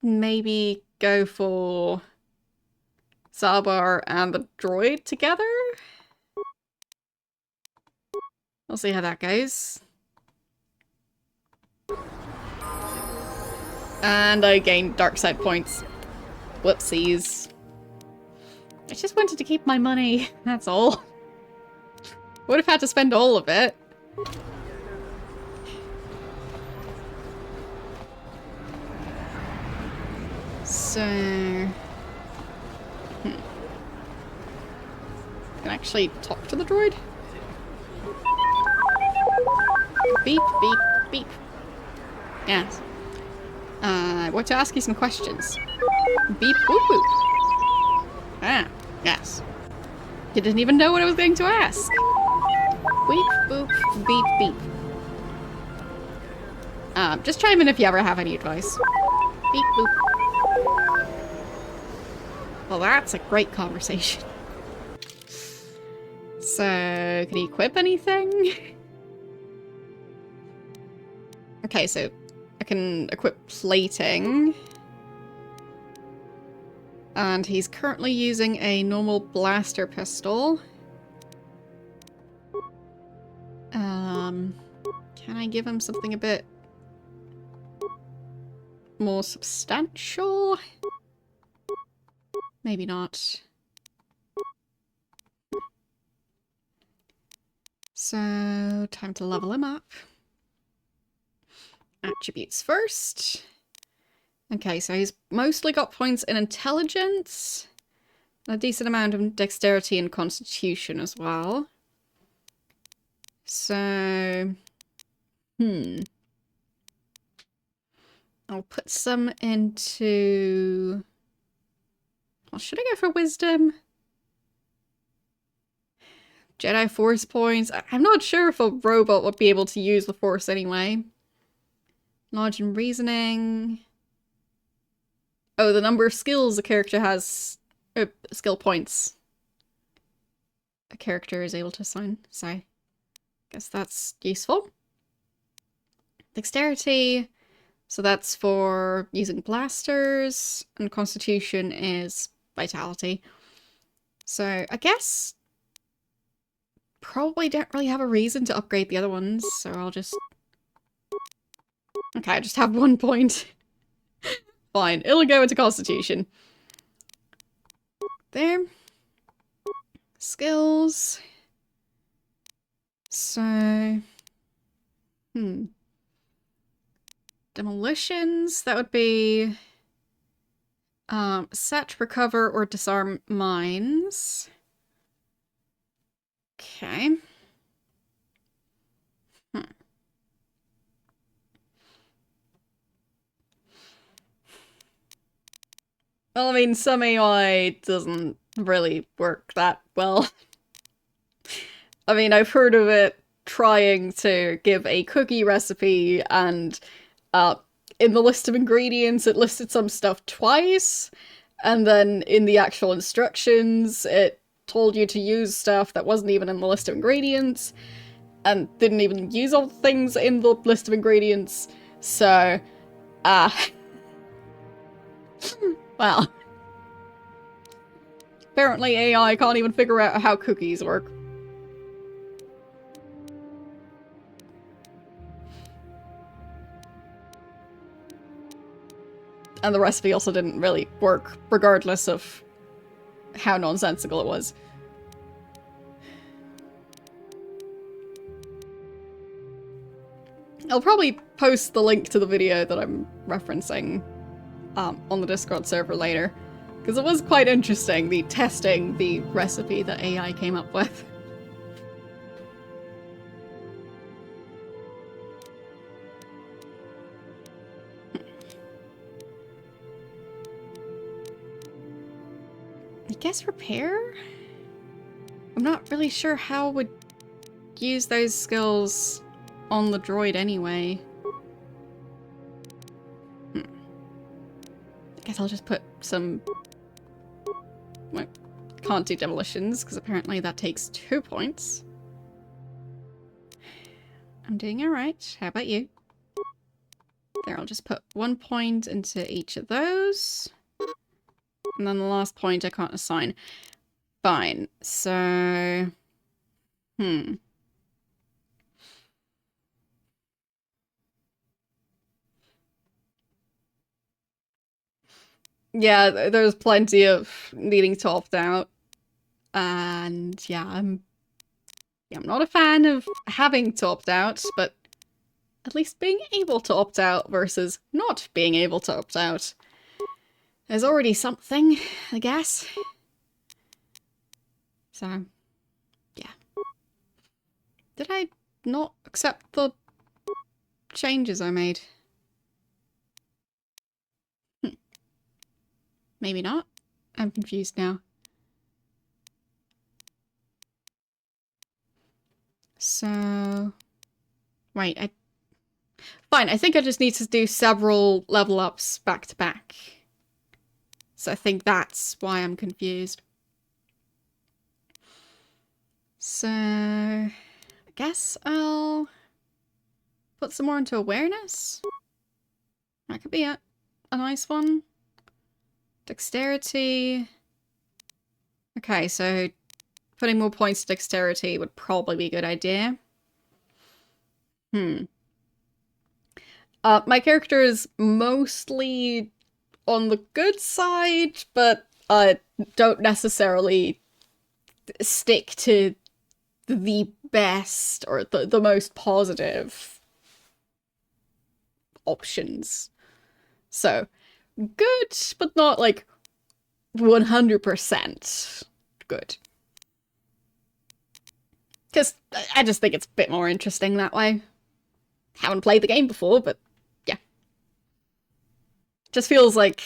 maybe go for Zabar and the droid together? We'll see how that goes. And I gained dark side points. Whoopsies. I just wanted to keep my money, that's all. Would have had to spend all of it. So... Can I actually talk to the droid? Beep, beep, beep. Yes. I want to ask you some questions. Beep, boop, boop. Ah, yes. You didn't even know what I was going to ask. Beep, boop, beep, beep. Just chime in if you ever have any advice. Beep, boop. Well, that's a great conversation. So, can he equip anything? Okay, so I can equip plating. And he's currently using a normal blaster pistol. Can I give him something a bit more substantial? Maybe not. So, time to level him up. Attributes first. Okay, so he's mostly got points in intelligence. A decent amount of dexterity and constitution as well. So... I'll put some into... Well, should I go for wisdom? Jedi Force points. I'm not sure if a robot would be able to use the Force anyway. Knowledge and reasoning. Oh, the number of skills a character has... skill points a character is able to assign. So, I guess that's useful. Dexterity. So that's for using blasters. And constitution is vitality. So, I guess... Probably don't really have a reason to upgrade the other ones, so I'll just... Okay, I just have 1 point. Fine, it'll go into Constitution. There. Skills. So... Demolitions, that would be... set, recover, or disarm mines. Okay. Well, I mean, some AI doesn't really work that well. I mean, I've heard of it trying to give a cookie recipe and in the list of ingredients it listed some stuff twice, and then in the actual instructions it told you to use stuff that wasn't even in the list of ingredients, and didn't even use all the things in the list of ingredients, so, well. Apparently AI can't even figure out how cookies work. And the recipe also didn't really work, regardless of how nonsensical it was. I'll probably post the link to the video that I'm referencing on the Discord server later, because it was quite interesting, testing the recipe that AI came up with. I guess repair? I'm not really sure how I would use those skills on the droid anyway. I guess I'll just put some... Well, can't do demolitions, because apparently that takes 2 points. I'm doing alright. How about you? There, I'll just put 1 point into each of those. And then the last point I can't assign. Fine. So... Yeah, there's plenty of needing to opt out. And yeah, I'm not a fan of having to opt out, but at least being able to opt out versus not being able to opt out is already something, I guess. So, yeah. Did I not accept the changes I made? Maybe not. I'm confused now. So... Right, Fine, I think I just need to do several level ups back to back. So I think that's why I'm confused. So... I guess I'll... put some more into awareness? That could be a nice one. Dexterity... Okay, so putting more points to dexterity would probably be a good idea. My character is mostly on the good side, but don't necessarily stick to the best or the most positive options. So, good, but not like 100% good. Because I just think it's a bit more interesting that way. Haven't played the game before, but yeah. Just feels like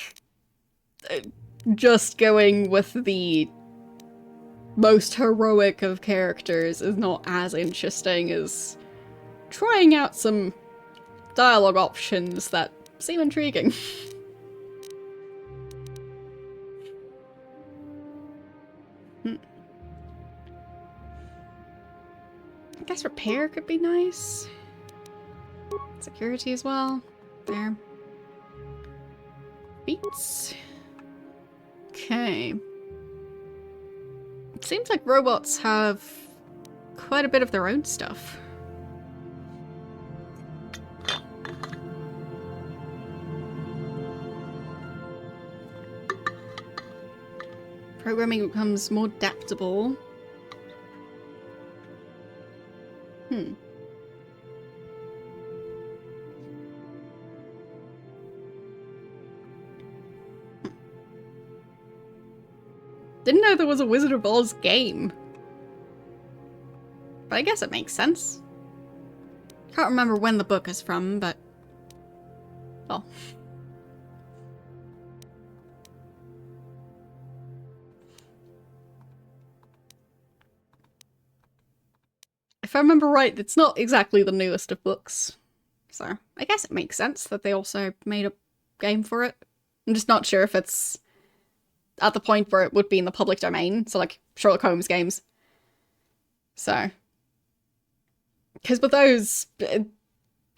just going with the most heroic of characters is not as interesting as trying out some dialogue options that seem intriguing. I guess repair could be nice. Security as well. There. Beats. Okay. It seems like robots have quite a bit of their own stuff. Programming becomes more adaptable. Didn't know there was a Wizard of Oz game. But I guess it makes sense. Can't remember when the book is from, but... well. If I remember right, it's not exactly the newest of books. So, I guess it makes sense that they also made a game for it. I'm just not sure if it's at the point where it would be in the public domain, so like Sherlock Holmes games. So, because with those,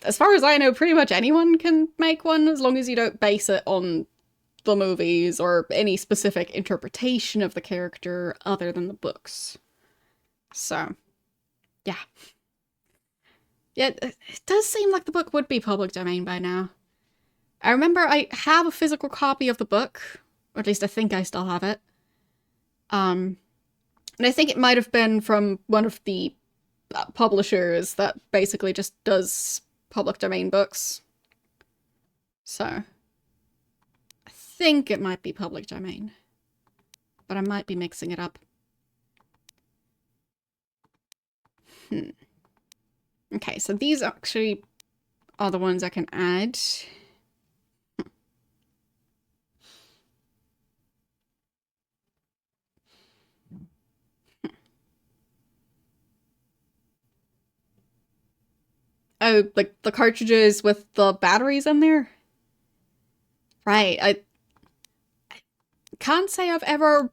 as far as I know, pretty much anyone can make one as long as you don't base it on the movies or any specific interpretation of the character other than the books. So, yeah. Yeah, it does seem like the book would be public domain by now. I remember I have a physical copy of the book, or at least I think I still have it. And I think it might have been from one of the publishers that basically just does public domain books. So, I think it might be public domain. But I might be mixing it up. Okay, so these actually are the ones I can add. Oh, like the cartridges with the batteries in there? Right, I can't say I've ever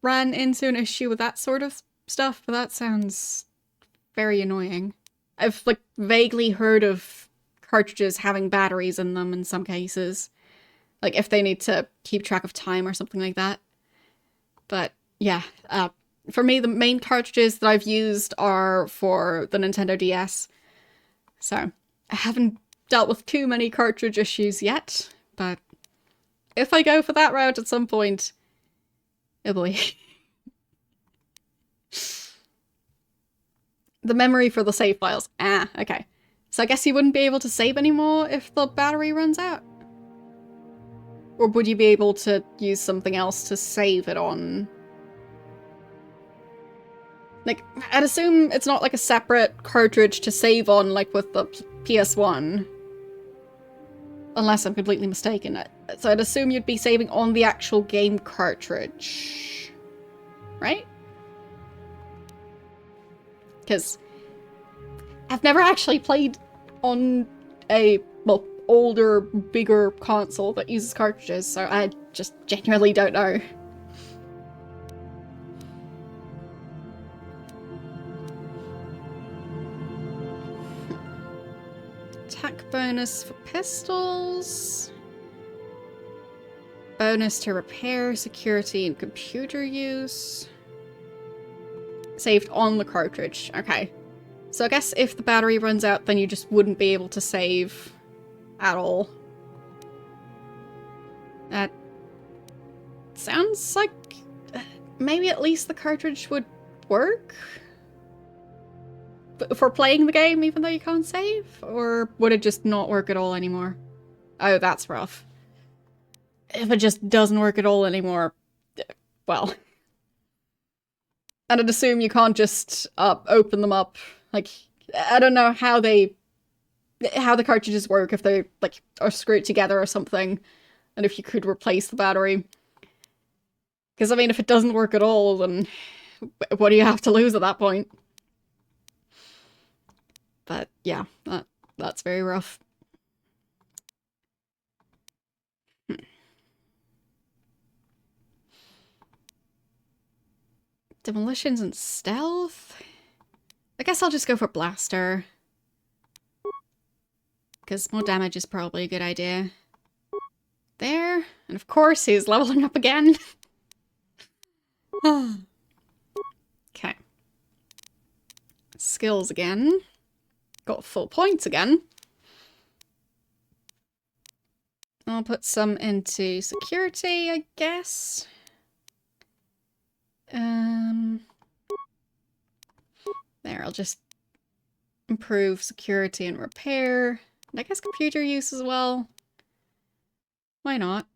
ran into an issue with that sort of stuff, but that sounds very annoying. I've, like, vaguely heard of cartridges having batteries in them in some cases. Like if they need to keep track of time or something like that. But yeah, for me, the main cartridges that I've used are for the Nintendo DS. So I haven't dealt with too many cartridge issues yet, but if I go for that route at some point, oh boy. The memory for the save files. Ah, okay. So I guess you wouldn't be able to save anymore if the battery runs out? Or would you be able to use something else to save it on? Like, I'd assume it's not like a separate cartridge to save on like with the PS1. Unless I'm completely mistaken. So I'd assume you'd be saving on the actual game cartridge. Right? Because I've never actually played on a, well, older, bigger console that uses cartridges, so I just genuinely don't know. Attack bonus for pistols. Bonus to repair, security, and computer use. Saved on the cartridge. Okay. So I guess if the battery runs out, then you just wouldn't be able to save at all. That sounds like maybe at least the cartridge would work for playing the game even though you can't save? Or would it just not work at all anymore? Oh, that's rough. If it just doesn't work at all anymore, well... And I'd assume you can't just open them up. Like, I don't know how the cartridges work, if they like are screwed together or something, and if you could replace the battery. Because I mean, if it doesn't work at all, then what do you have to lose at that point? But yeah, that's very rough. Demolitions and stealth? I guess I'll just go for blaster. Because more damage is probably a good idea. There. And of course he's leveling up again. Okay. Skills again. Got full points again. I'll put some into security, I guess. There, I'll just improve security and repair. And I guess computer use as well. Why not?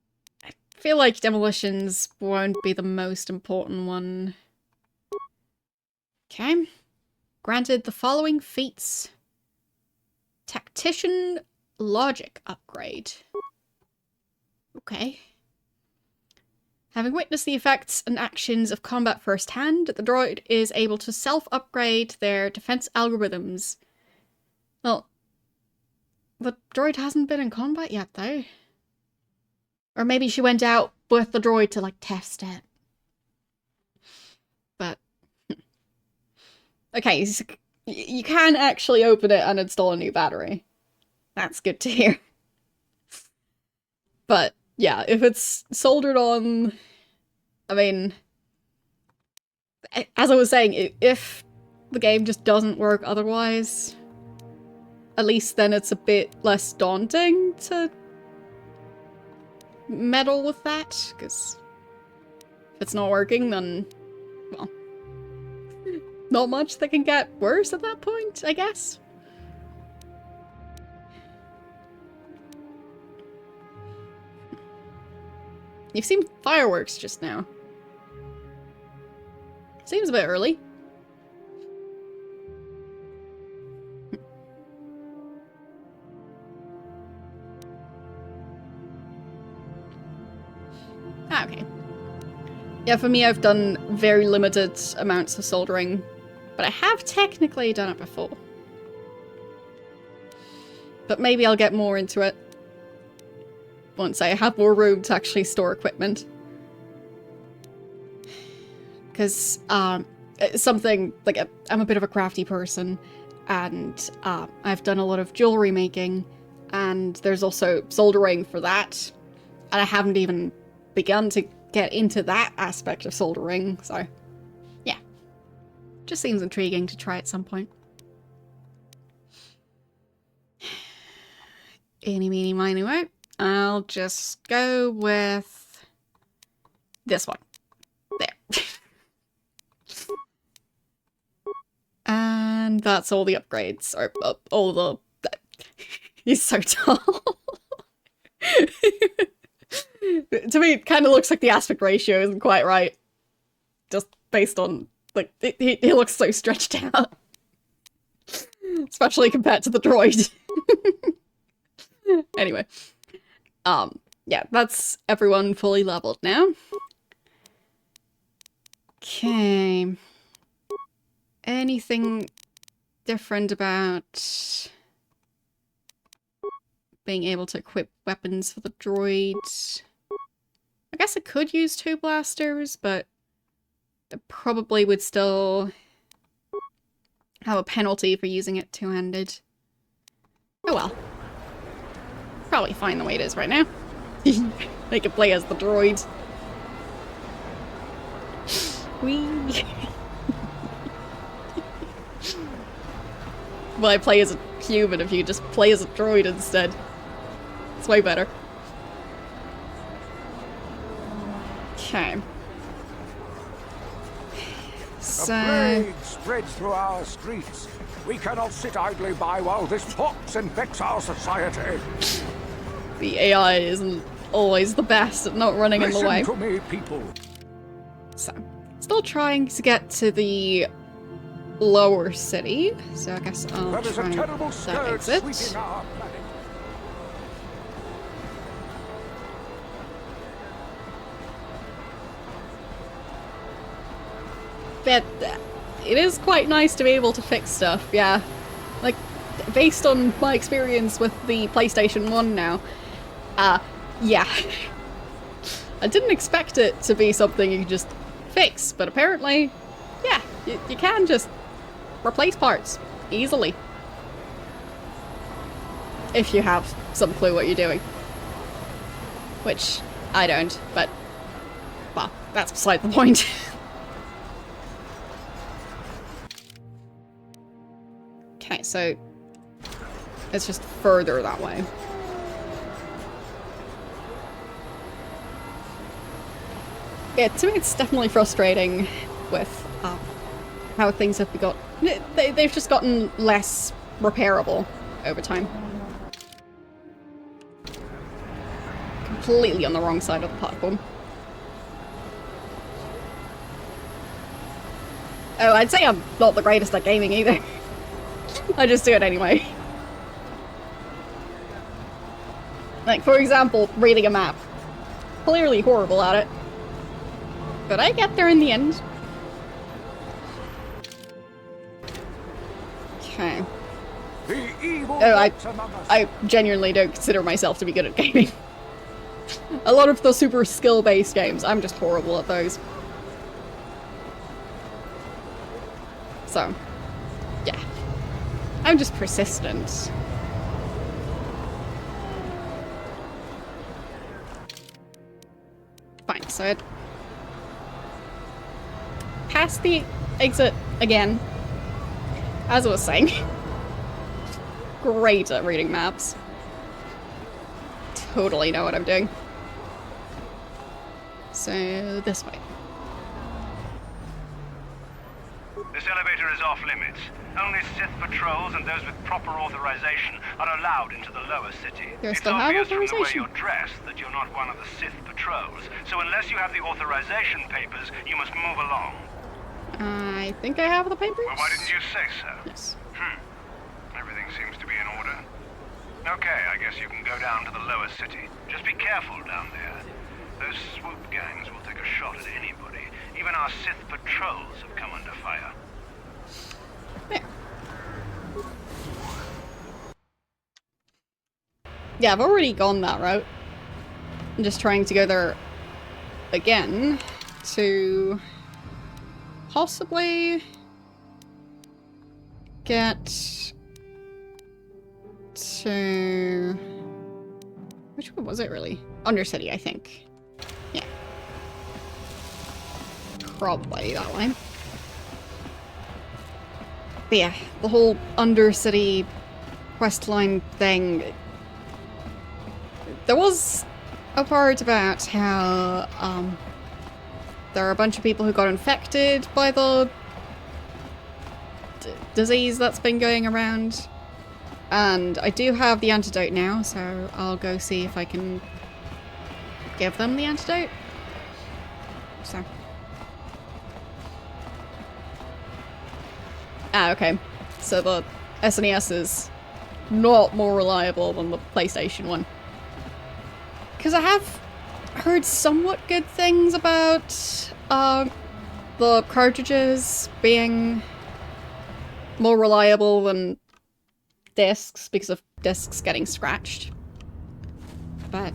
I feel like demolitions won't be the most important one. Okay. Granted the following feats. Tactician logic upgrade. Okay. Having witnessed the effects and actions of combat firsthand, the droid is able to self-upgrade their defense algorithms. Well, the droid hasn't been in combat yet, though. Or maybe she went out with the droid to, like, test it. But... okay, so you can actually open it and install a new battery. That's good to hear. But... yeah, if it's soldered on, I mean, as I was saying, if the game just doesn't work otherwise, at least then it's a bit less daunting to meddle with that, because if it's not working, then, well, not much that can get worse at that point, I guess. You've seen fireworks just now. Seems a bit early. Ah, okay. Yeah, for me, I've done very limited amounts of soldering, but I have technically done it before. But maybe I'll get more into it once I have more room to actually store equipment. Because, something, like, I'm a bit of a crafty person, and I've done a lot of jewelry making, And there's also soldering for that. And I haven't even begun to get into that aspect of soldering, so yeah. Just seems intriguing to try at some point. Eeny, meeny, miny, moe. I'll just go with this one. There. And that's all the upgrades. Or all the... He's so tall. To me, it kind of looks like the aspect ratio isn't quite right. Just based on, like, he looks so stretched out. Especially compared to the droid. Anyway. Yeah, that's everyone fully leveled now. Okay. Anything different about being able to equip weapons for the droid? I guess I could use 2 blasters, but it probably would still have a penalty for using it two-handed. Oh well. Probably fine the way it is right now. They can play as the droid. Whee! Why play as a human if you just play as a droid instead? It's way better. Okay. So... A plague spreads through our streets. We cannot sit idly by while this pox infects our society. The AI isn't always the best at not running in the way. Listen to me, people. So, still trying to get to the lower city, so I guess I'll There is a try terrible that scourge exit. sweeping our planet. But it is quite nice to be able to fix stuff, yeah. Like, based on my experience with the PlayStation 1 now, yeah. I didn't expect it to be something you could just fix, but apparently, yeah, you can just replace parts easily. If you have some clue what you're doing. Which, I don't, but, well, that's beside the point. Okay, so it's just further that way. Yeah, to me it's definitely frustrating with how things have got. They've just gotten less repairable over time. Completely on the wrong side of the platform. Oh, I'd say I'm not the greatest at gaming either. I just do it anyway. Like, for example, reading a map. Clearly horrible at it. But I get there in the end. Okay. Oh, I genuinely don't consider myself to be good at gaming. A lot of the super skill-based games, I'm just horrible at those. So, yeah. I'm just persistent. Fine, so I'd pass the exit again. As I was saying. Great at reading maps. Totally know what I'm doing. So, this way. This elevator is off limits. Only Sith patrols and those with proper authorization are allowed into the lower city. It's obvious from the way you're dressed that you're not one of the Sith patrols. So unless you have the authorization papers, you must move along. I think I have the papers? Well, why didn't you say so? Yes. Everything seems to be in order. Okay, I guess you can go down to the lower city. Just be careful down there. Those swoop gangs will take a shot at anybody. Even our Sith patrols have come under fire. There. Yeah, I've already gone that route. I'm just trying to go there again to possibly get to... Which one was it, really? Undercity, I think. Yeah. Probably that one. But yeah, the whole Undercity questline thing... There was a part about how, there are a bunch of people who got infected by the disease that's been going around. And I do have the antidote now, so I'll go see if I can give them the antidote. So. Ah, okay. So the SNES is not more reliable than the PlayStation one. Because I have heard somewhat good things about the cartridges being more reliable than discs because of discs getting scratched. But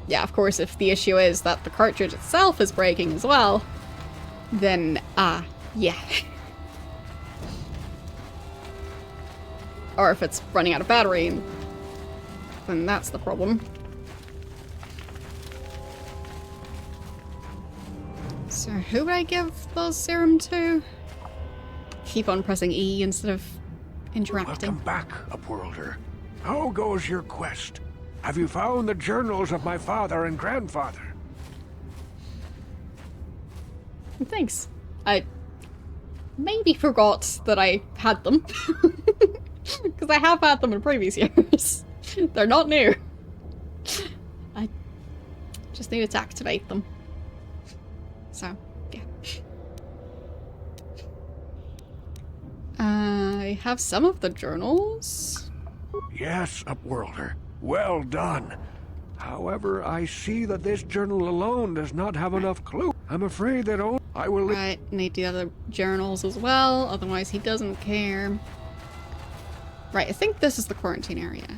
yeah, of course, if the issue is that the cartridge itself is breaking as well, then yeah. Or if it's running out of battery, then that's the problem. So who would I give the serum to? Keep on pressing E instead of interacting. Welcome back, Upworlder. How goes your quest? Have you found the journals of my father and grandfather? Thanks. I maybe forgot that I had them. Because I have had them in previous years. They're not new. I just needed to activate them. So, yeah. I have some of the journals. Yes, Upworlder. Well done. However, I see that this journal alone does not have enough clue. I'm afraid that I will... Right, need the other journals as well, otherwise he doesn't care. Right, I think this is the quarantine area.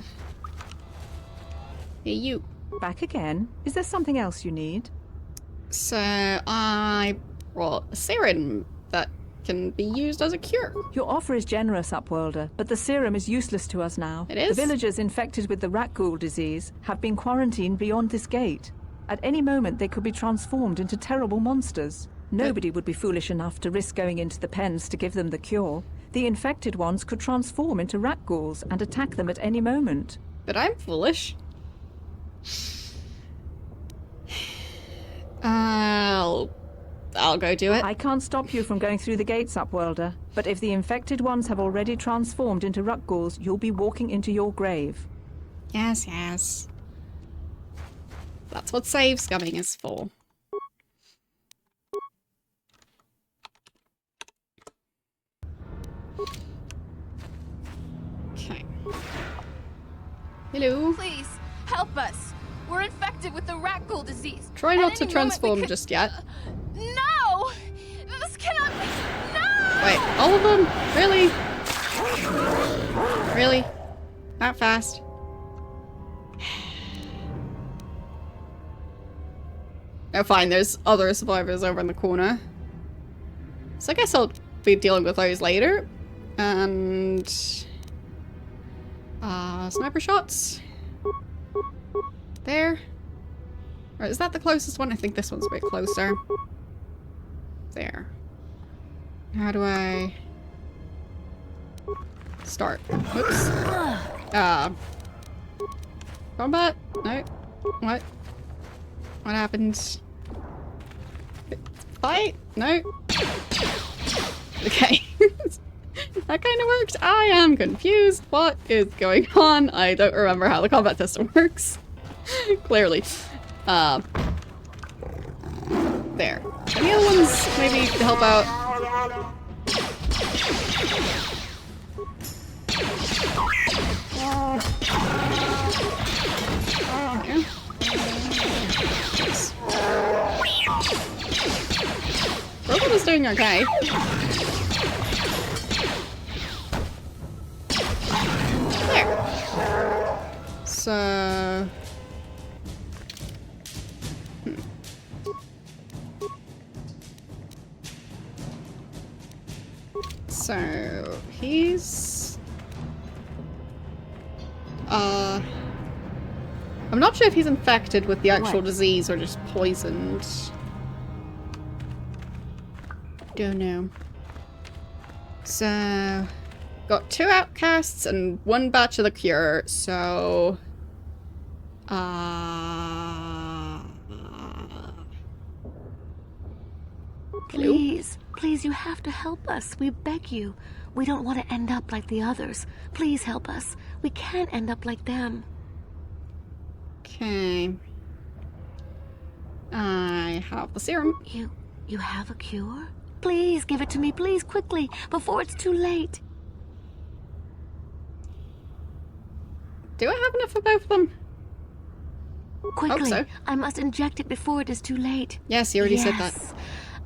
Hey, you. Back again? Is there something else you need? So, I brought a serum that can be used as a cure. Your offer is generous, Upworlder, but the serum is useless to us now. It is? The villagers infected with the rat ghoul disease have been quarantined beyond this gate. At any moment, they could be transformed into terrible monsters. Nobody would be foolish enough to risk going into the pens to give them the cure. The infected ones could transform into rat ghouls and attack them at any moment. But I'm foolish. I'll go do it. I can't stop you from going through the gates, Upworlder, but if the infected ones have already transformed into rat ghouls, you'll be walking into your grave. Yes, yes. That's what save scumming is for. Okay. Hello. Please, help us. We're infected with the rat ghoul disease. Try not to transform just yet. No! This cannot be... No! Wait, all of them? Really? Really? Not fast. Oh, fine, there's other survivors over in the corner. So I guess I'll be dealing with those later. And... sniper shots. There. Or is that the closest one? I think this one's a bit closer. There. How do I... start? Whoops. Combat? No. What? What happens? Fight? No. Okay. That kind of worked. I am confused. What is going on? I don't remember how the combat system works. Clearly. There. Any other ones maybe to help out? Okay. Robot is doing okay. There. So... So, he's... I'm not sure if he's infected with the actual disease or just poisoned. Don't know. So, got 2 outcasts and 1 batch of the cure, so... Please, please, you have to help us. We beg you. We don't want to end up like the others. Please help us. We can't end up like them. Okay. I have the serum. You have a cure? Please give it to me, please, quickly, before it's too late. Do I have enough for both of them? Quickly, Hope so. I must inject it before it is too late. Yes, you already said that.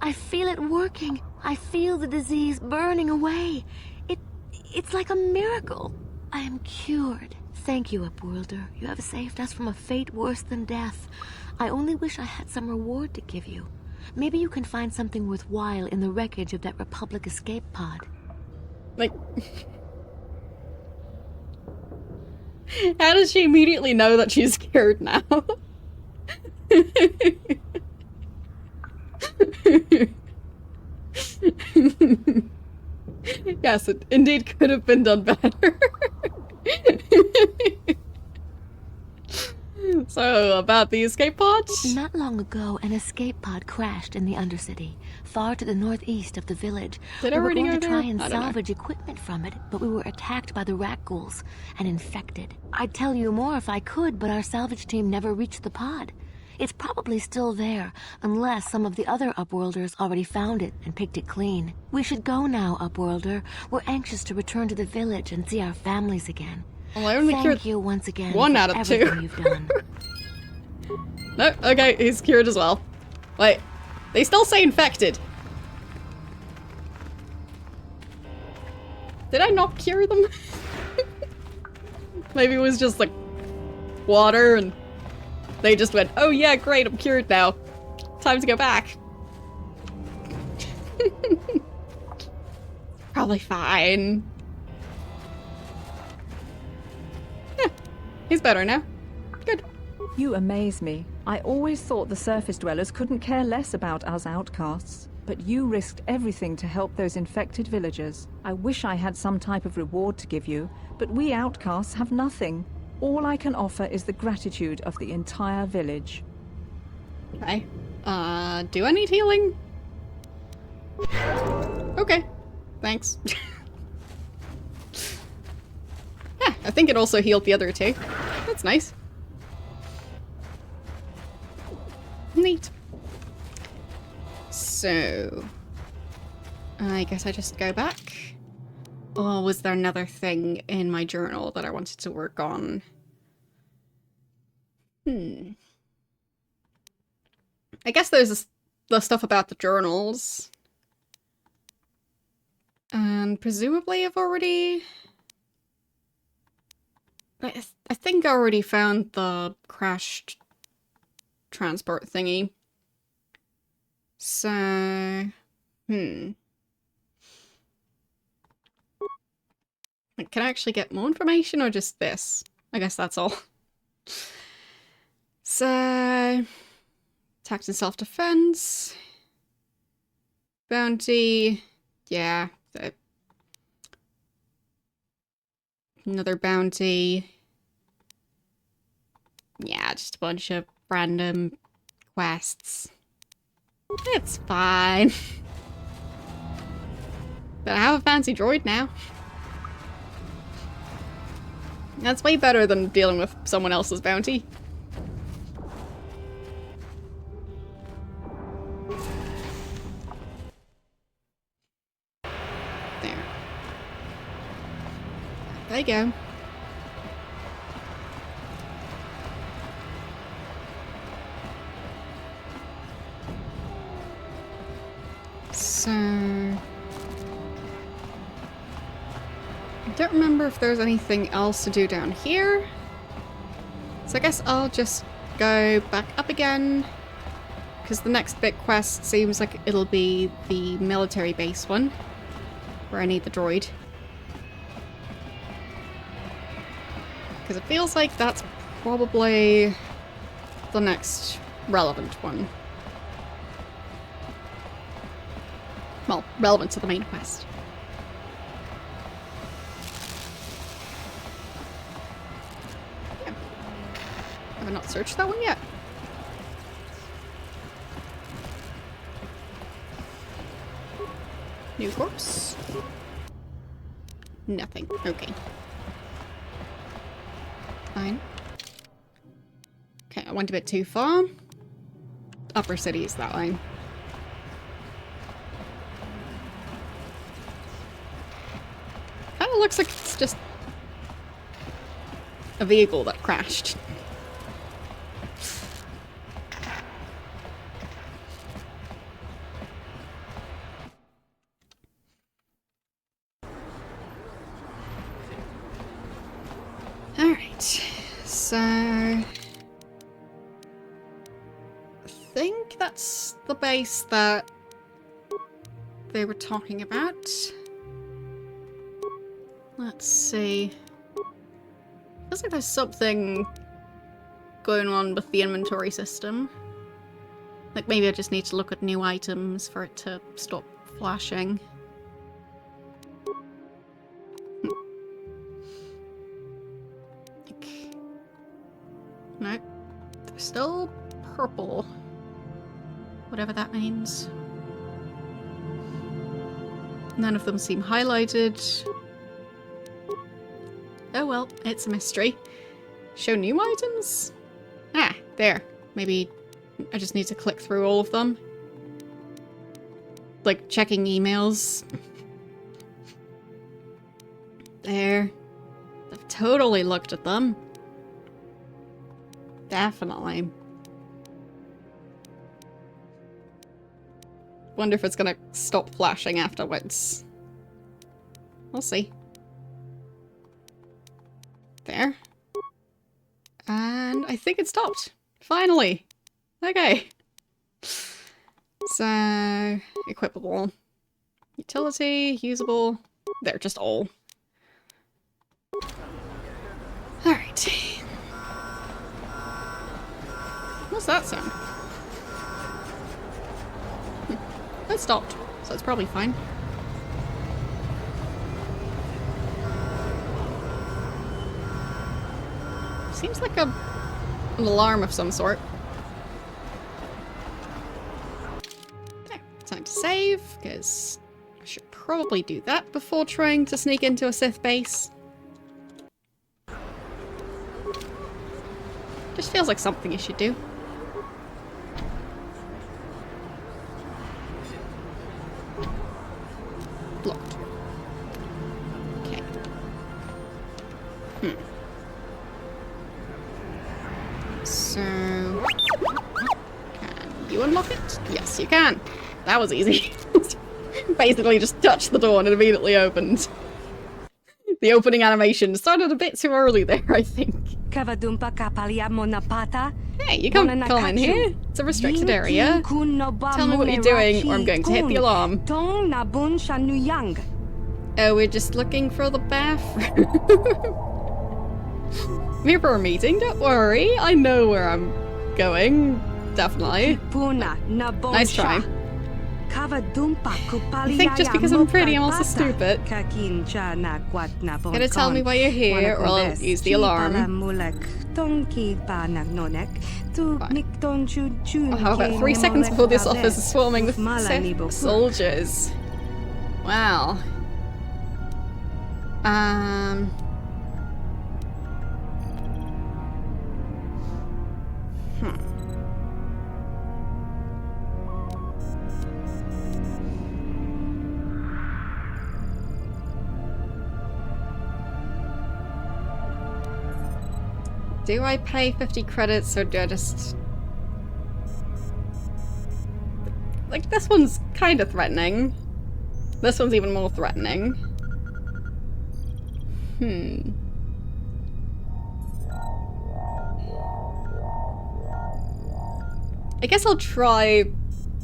I feel it working. I feel the disease burning away. It's like a miracle. I am cured. Thank you, Upworlder. You have saved us from a fate worse than death. I only wish I had some reward to give you. Maybe you can find something worthwhile in the wreckage of that Republic escape pod. Like... How does she immediately know that she's cured now? Yes, it indeed could have been done better. So, about the escape pods? Not long ago, an escape pod crashed in the Undercity, far to the northeast of the village. Did we were already going go to try there? and I don't know. salvage equipment from it, but we were attacked by the rat ghouls and infected. I'd tell you more if I could, but our salvage team never reached the pod. It's probably still there, unless some of the other Upworlders already found it and picked it clean. We should go now, Upworlder. We're anxious to return to the village and see our families again. Well, I only cured Thank you once again 1 for out of 2. everything you've done. No, okay, he's cured as well. Wait, they still say infected. Did I not cure them? Maybe it was just like water and they just went, oh yeah, great, I'm cured now. Time to go back. Probably fine. Yeah, he's better now. Good. You amaze me. I always thought the surface dwellers couldn't care less about us outcasts. But you risked everything to help those infected villagers. I wish I had some type of reward to give you, but we outcasts have nothing. All I can offer is the gratitude of the entire village. Okay. Do I need healing? Okay. Thanks. Yeah, I think it also healed the other 2. That's nice. Neat. So... I guess I just go back. Or was there another thing in my journal that I wanted to work on? I guess there's the stuff about the journals. And presumably I've already... I think I already found the crashed transport thingy. So... Can I actually get more information or just this? I guess that's all. So... Attacked in self-defense. Bounty. Yeah. Another bounty. Yeah, just a bunch of random quests. It's fine. But I have a fancy droid now. That's way better than dealing with someone else's bounty. There. There you go. So... I don't remember if there's anything else to do down here. So I guess I'll just go back up again. Because the next big quest seems like it'll be the military base one. Where I need the droid. Because it feels like that's probably the next relevant one. Well, relevant to the main quest. Yeah. Have I not searched that one yet? New corpse? Nothing. Okay. Fine. Okay, I went a bit too far. Upper City is that way. Kinda looks like it's just a vehicle that crashed. Alright, so I think that's the base that they were talking about. Let's see. Feels like there's something going on with the inventory system. Like maybe I just need to look at new items for it to stop flashing. No, they're still purple. Whatever that means. None of them seem highlighted. Oh well, it's a mystery. Show new items? Ah, there. Maybe I just need to click through all of them. Like checking emails. There. I've totally looked at them. Definitely. Wonder if it's gonna stop flashing afterwards. We'll see. There. And I think it stopped. Finally. Okay. So, equipable. Utility, usable. They're just all. Alright. What's that sound? That stopped, so it's probably fine. Seems like an alarm of some sort. There, time to save, because I should probably do that before trying to sneak into a Sith base. Just feels like something you should do. Locked. Okay. So... can you unlock it? Yes, you can. That was easy. Basically just touched the door and it immediately opened. The opening animation started a bit too early there, I think. Hey, you can't come in here. It's a restricted area. Tell me what you're doing or I'm going to hit the alarm. Oh, we're just looking for the bathroom. I'm here for a meeting, don't worry. I know where I'm going. Definitely. Nice try. You think just because I'm pretty I'm also stupid? Gonna tell me why you're here or I'll use the alarm. Oh, how about 3 seconds before this office is swarming with Sith soldiers? Wow. Do I pay 50 credits or do I just... Like, this one's kind of threatening. This one's even more threatening. I guess I'll try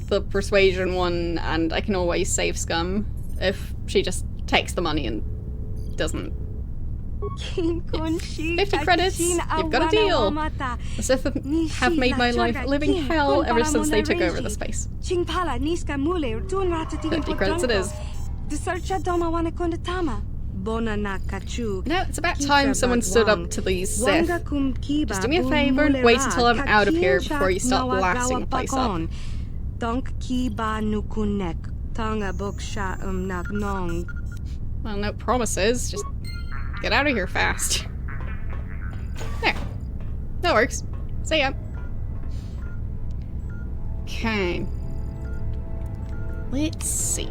the persuasion one and I can always save Scum if she just takes the money and doesn't 50 credits, you've got a deal. The Sith have made my life a living hell ever since they took over the space. 50 credits it is. Now it's about time someone stood up to these Sith. Just do me a favor and wait until I'm out of here before you start blasting the place up. Well, no promises, just get out of here fast. There. That works. See ya. Okay. Let's see.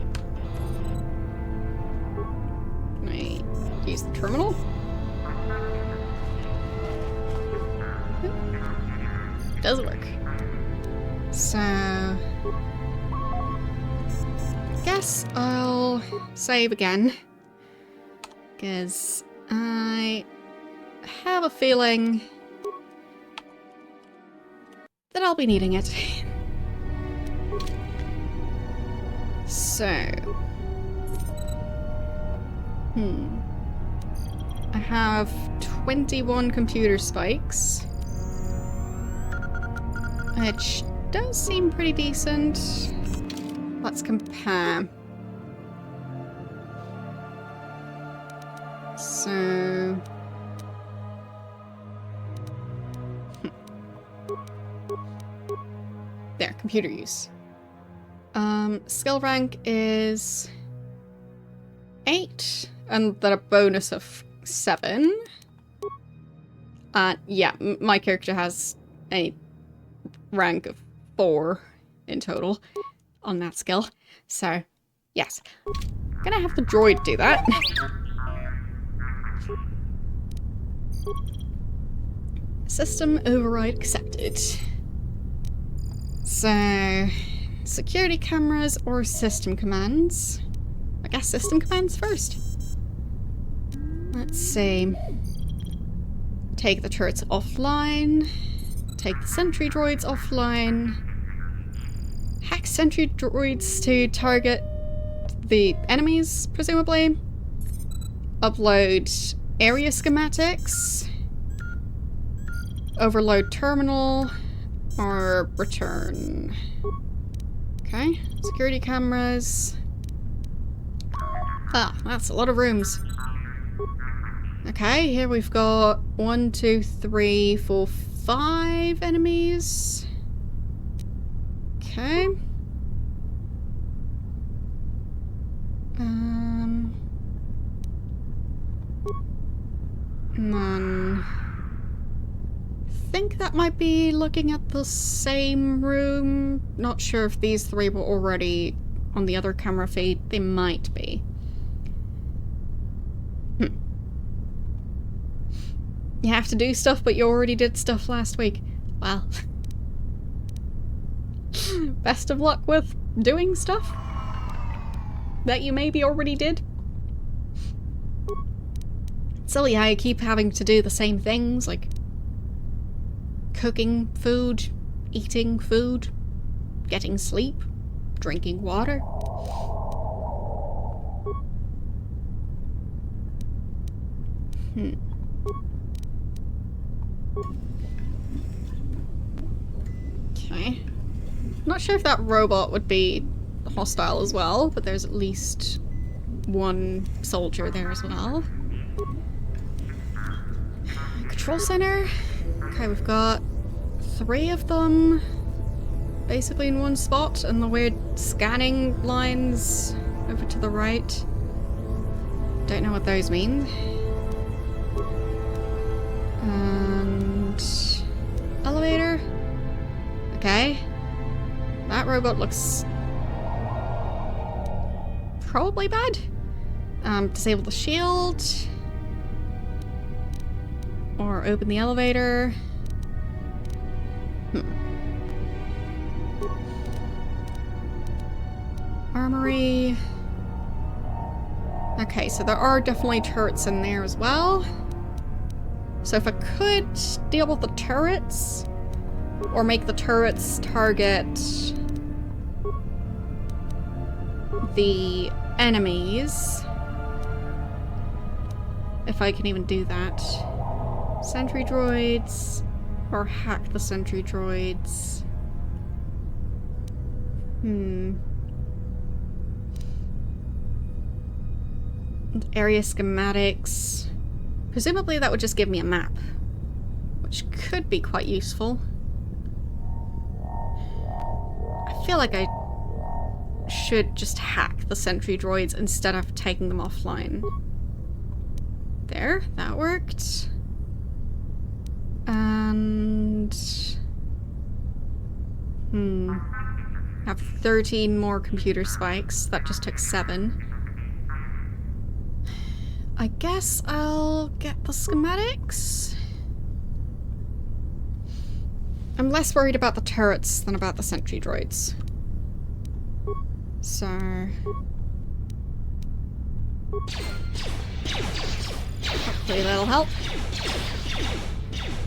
Can I use the terminal? It does work. So... guess I'll save again. Because I have a feeling that I'll be needing it. So... I have 21 computer spikes, which does seem pretty decent. Let's compare. So... there, computer use. Skill rank is 8, and then a bonus of 7. Yeah, my character has a rank of 4 in total on that skill. So, yes. Gonna have the droid do that. System override accepted. So, security cameras or system commands? I guess system commands first. Let's see. Take the turrets offline. Take the sentry droids offline. Hack sentry droids to target the enemies, presumably. Upload area schematics. Overload terminal. Or return. Okay. Security cameras. Ah, that's a lot of rooms. Okay, here we've got 1, 2, 3, 4, 5 enemies. Okay. And then I think that might be looking at the same room. Not sure if these 3 were already on the other camera feed. They might be. You have to do stuff, but you already did stuff last week. Well. Best of luck with doing stuff that you maybe already did. Silly how you keep having to do the same things, like cooking food, eating food, getting sleep, drinking water. Okay. Not sure if that robot would be hostile as well, but there's at least one soldier there as well. Control center. Okay, we've got 3 of them basically in one spot, and the weird scanning lines over to the right. Don't know what those mean. And elevator. Okay. That robot looks probably bad. Disable the shield. Or open the elevator. Armory. Okay, so there are definitely turrets in there as well. So if I could deal with the turrets, or make the turrets target the enemies, if I can even do that. Sentry droids, or hack the sentry droids. Area schematics. Presumably that would just give me a map, which could be quite useful. I feel like I should just hack the sentry droids instead of taking them offline. There, that worked. And... I have 13 more computer spikes. That just took 7. I guess I'll get the schematics. I'm less worried about the turrets than about the sentry droids. So... hopefully that'll help.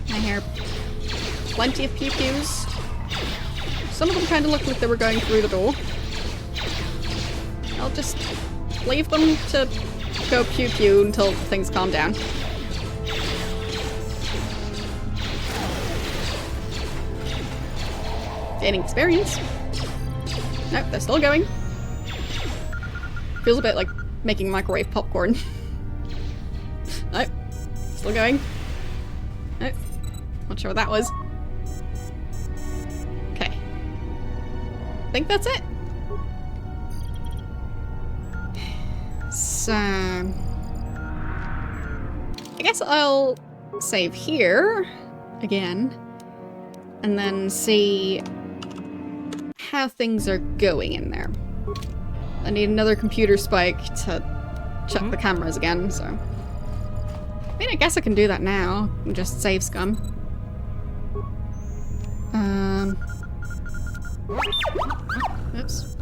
I hear plenty of pew-pews. Some of them kind of look like they were going through the door. I'll just leave them to go pew-pew until things calm down. Gaining experience. Nope, they're still going. Feels a bit like making microwave popcorn. Nope, still going. Nope, not sure what that was. Okay. I think that's it. So... I guess I'll save here again and then see how things are going in there. I need another computer spike to check the cameras again, so... I mean, I guess I can do that now and just save scum. Oops.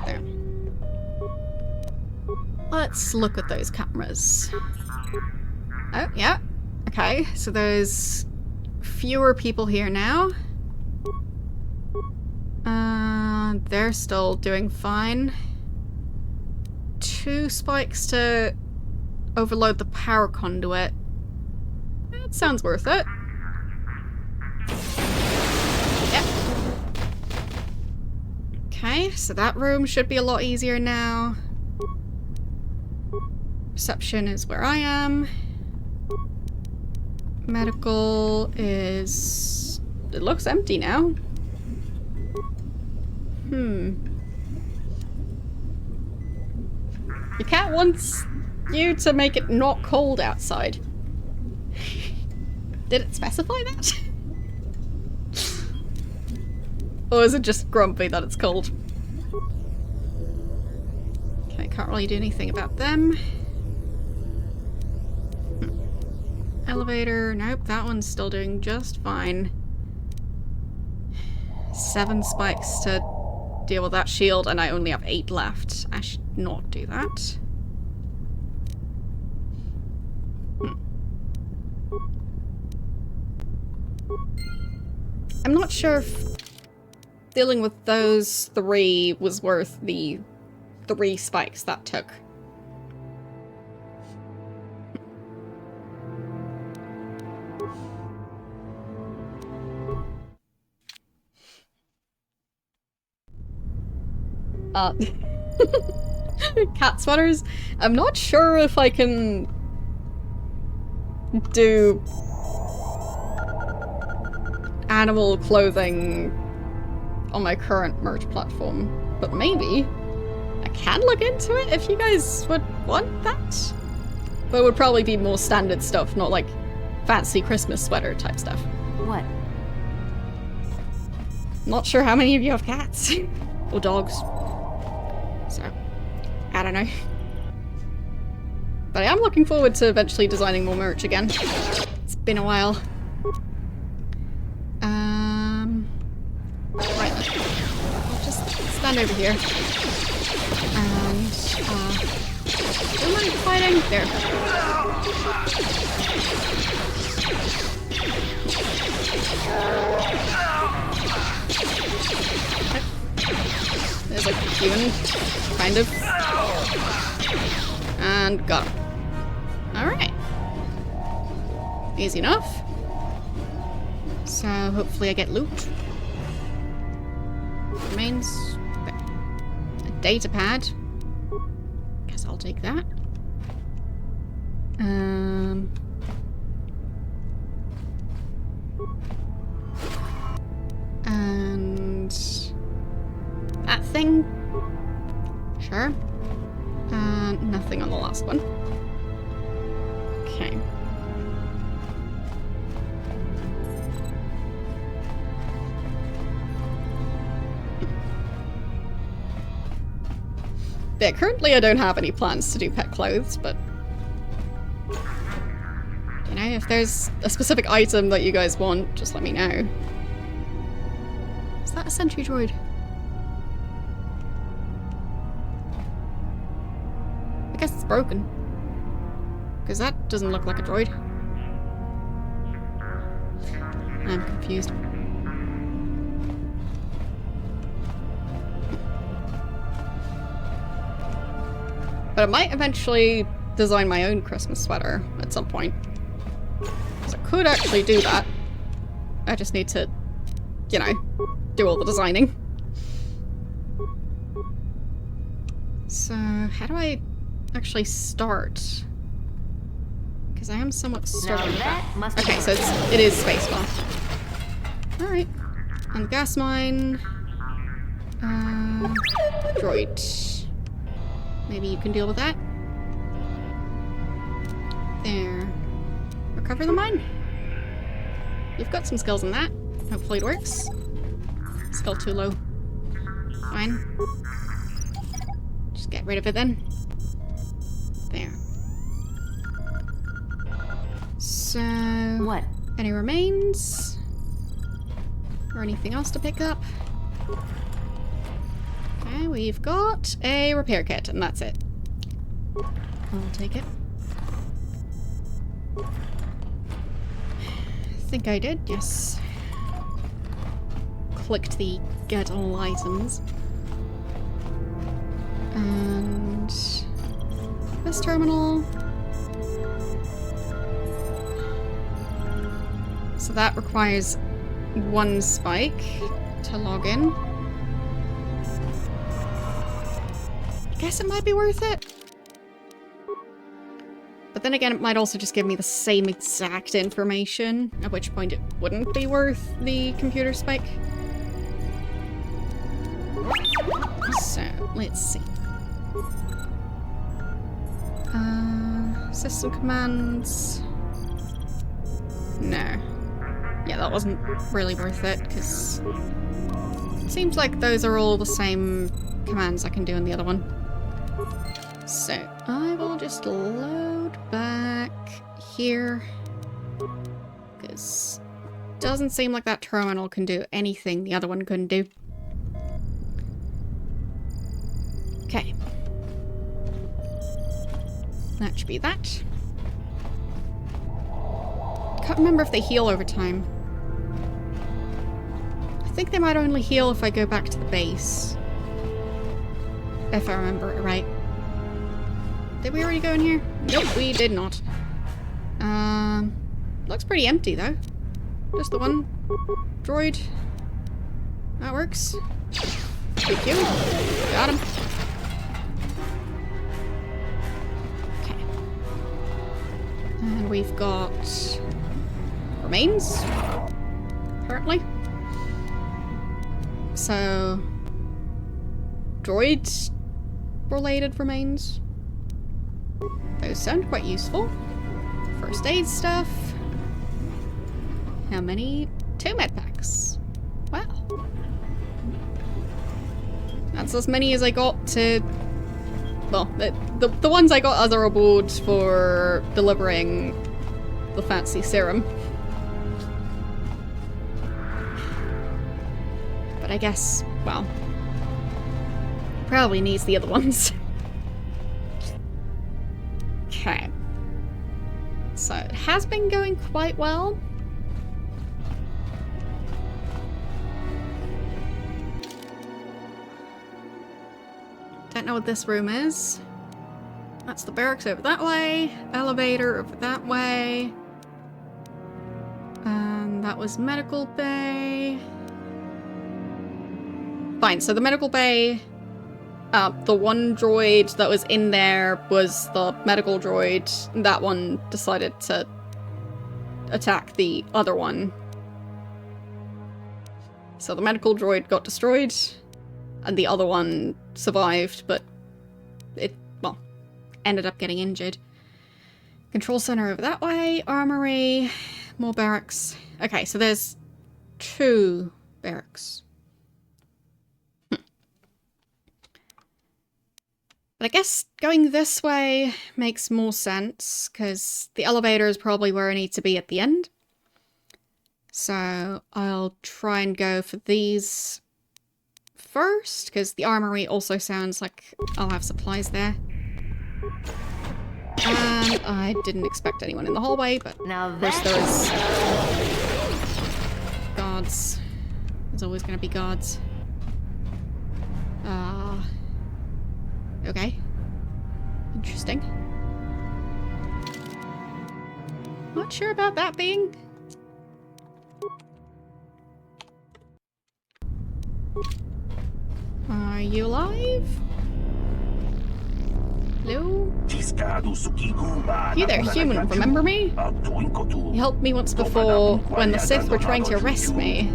There. Let's look at those cameras. Oh, yeah. Okay, so there's fewer people here now. They're still doing fine. 2 spikes to overload the power conduit. That sounds worth it. Yep. Okay, so that room should be a lot easier now. Reception is where I am. Medical is... it looks empty now. Your cat wants you to make it not cold outside. Did it specify that? Or is it just grumpy that it's cold? Okay, can't really do anything about them. Elevator, nope, that one's still doing just fine. 7 spikes to deal with that shield, and I only have 8 left. I should not do that. I'm not sure if dealing with those 3 was worth the 3 spikes that took. Cat sweaters? I'm not sure if I can do animal clothing on my current merch platform, but maybe I can look into it if you guys would want that. But it would probably be more standard stuff, not like fancy Christmas sweater type stuff. What? Not sure how many of you have cats or dogs. So, I don't know. But I am looking forward to eventually designing more merch again. It's been a while. Right then. I'll just stand over here. And, do I fighting? There. There's a human, kind of. And got him. Easy enough. So hopefully I get loot. Remains a data pad. Guess I'll take that. And that thing. Sure. And nothing on the last one. Okay. Yeah, currently I don't have any plans to do pet clothes, but you know, if there's a specific item that you guys want, just let me know. Is that a sentry droid? I guess it's broken. Because that doesn't look like a droid. I'm confused. But I might eventually design my own Christmas sweater at some point. So I could actually do that. I just need to, you know, do all the designing. So, how do I actually start? Because I am somewhat starting with that. Okay, so it is spacebar. Alright. And the gas mine. Droid. Maybe you can deal with that. There. Recover the mine. You've got some skills in that. Hopefully it works. Skill too low. Fine. Just get rid of it then. There. So... What? Any remains? Or anything else to pick up? Okay, we've got a repair kit, and that's it. I'll take it. I think I did, yes. Clicked the get all items. And this terminal. So that requires one spike to log in. Guess it might be worth it. But then again, it might also just give me the same exact information, at which point it wouldn't be worth the computer spike. So, let's see. System commands. No. Yeah, that wasn't really worth it, because it seems like those are all the same commands I can do in the other one. So, I will just load back here, because it doesn't seem like that terminal can do anything the other one couldn't do. Okay. That should be that. Can't remember if they heal over time. I think they might only heal if I go back to the base. If I remember it right. Did we already go in here? Nope, we did not. Looks pretty empty though. Just the one droid. That works. Thank you. Got him. Okay. And we've got remains, apparently. So, droid related remains. Those sound quite useful. First aid stuff. How many? 2 med packs. Wow. That's as many as I got to... Well, the ones I got as a reward for delivering the fancy serum. But I guess, well, probably needs the other ones. Okay. So it has been going quite well. Don't know what this room is. That's the barracks over that way. Elevator over that way. And that was medical bay. Fine, so the medical bay, the one droid that was in there was the medical droid. That one decided to attack the other one. So the medical droid got destroyed, and the other one survived, but it, well, ended up getting injured. Control center over that way, armory, more barracks. Okay, so there's 2 barracks. But I guess going this way makes more sense, because the elevator is probably where I need to be at the end. So I'll try and go for these first, because the armory also sounds like I'll have supplies there. And I didn't expect anyone in the hallway, but of course there is guards. There's always going to be guards. Okay. Interesting. Not sure about that being. Are you alive? Hello? You there, human, remember me? You helped me once before when the Sith were trying to arrest me.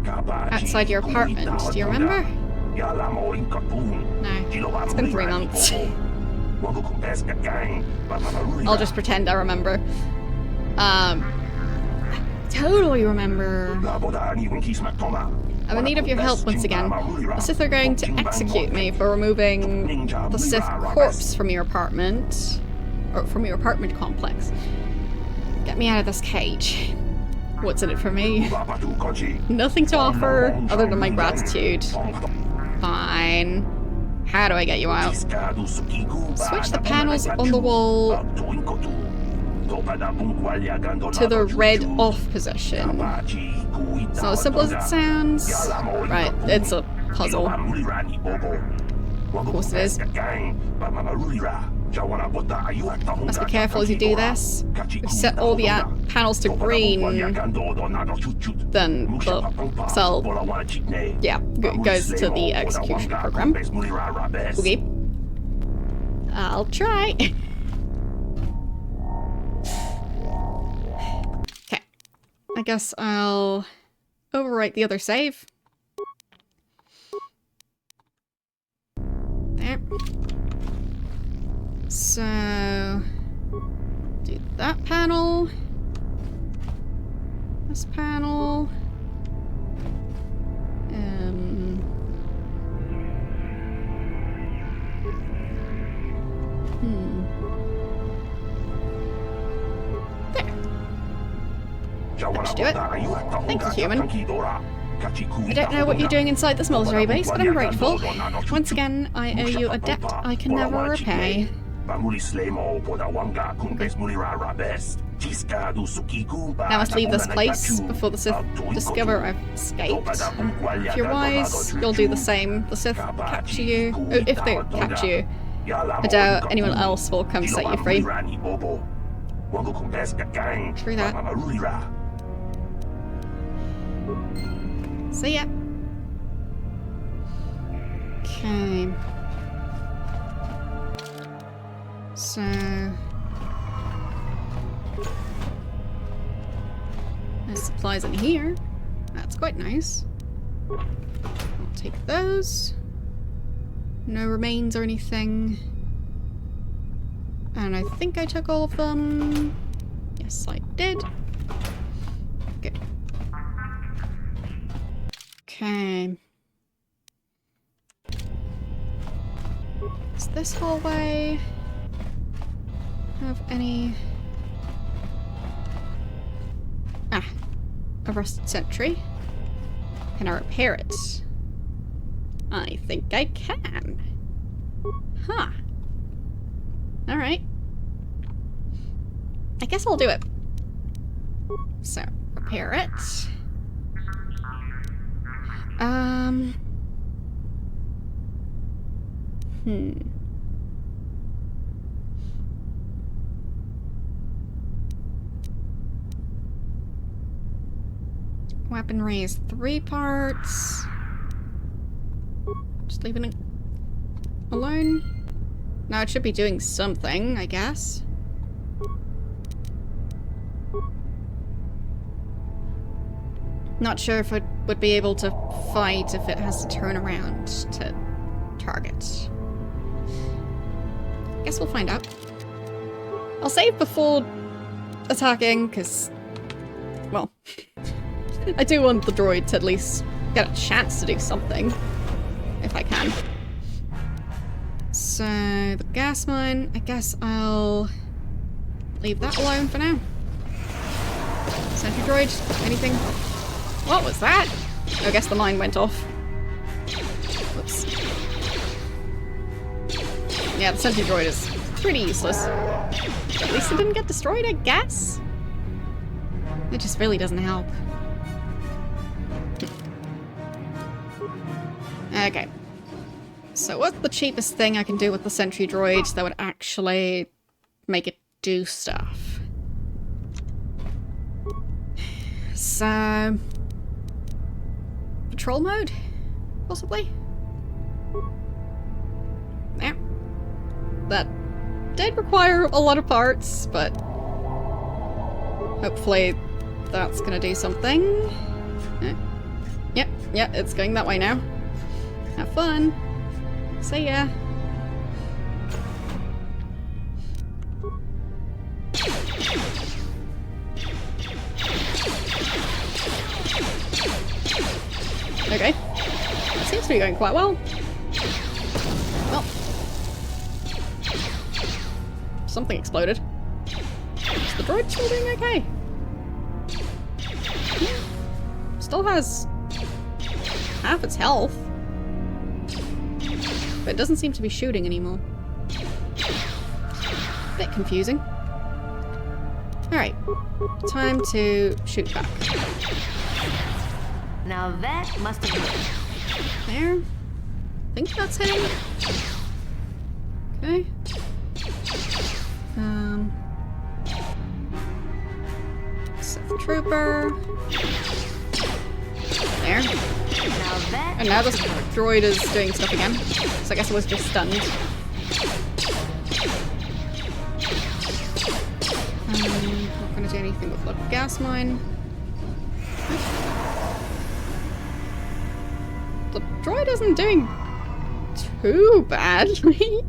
Outside your apartment, do you remember? No, it's been 3 months. I'll just pretend I remember. Totally remember. I'm in need of your help once again. The Sith are going to execute me for removing the Sith corpse from your apartment. Or from your apartment complex. Get me out of this cage. What's in it for me? Nothing to offer other than my gratitude. Fine. How do I get you out? Switch the panels on the wall to the red off position. It's not as simple as it sounds. Right, it's a puzzle. Of course it is. Must be careful as you do this. If you set all the panels to green, then the cell, yeah, goes to the execution program. Okay. I'll try. Okay. I guess I'll overwrite the other save. There. So, do that panel, this panel, there. That should do it. Thank you, human. I don't know what you're doing inside this military base, but I'm grateful. Once again, I owe you a debt I can never repay. Now I must leave this place before the Sith discover I've escaped. If you're wise, you'll do the same. The Sith capture you. If they capture you, I doubt anyone else will come set you free. True that. See ya. Okay. So... there's supplies in here. That's quite nice. I'll take those. No remains or anything. And I think I took all of them. Yes, I did. Good. Okay. Does this hallway have any... ah, a rusted sentry. Can I repair it? I think I can. Huh. Alright. I guess I'll do it. So, repair it. weaponry is 3 parts. Just leaving it alone. Now it should be doing something, I guess. Not sure if it would be able to fight if it has to turn around to target. Guess we'll find out. I'll save before attacking, because, well, I do want the droid to at least get a chance to do something, if I can. So, the gas mine, I guess I'll leave that alone for now. Sentry droid, anything? What was that? I guess the mine went off. Whoops. Yeah, the sentry droid is pretty useless. At least it didn't get destroyed, I guess? It just really doesn't help. Okay. So what's the cheapest thing I can do with the sentry droid that would actually make it do stuff? So... patrol mode? Possibly? Yeah. That did require a lot of parts, but hopefully that's gonna do something. Yep, it's going that way now. Have fun. See ya. Okay. That seems to be going quite well. Well. Something exploded. Is the droid still doing okay? Still has half its health. But it doesn't seem to be shooting anymore. Bit confusing. Alright. Time to shoot back. Now that must have worked. There. I think that's hitting. Okay. Sith Trooper. There. And now this droid is doing stuff again. So I guess it was just stunned. Not gonna do anything with the gas mine. The droid isn't doing too badly.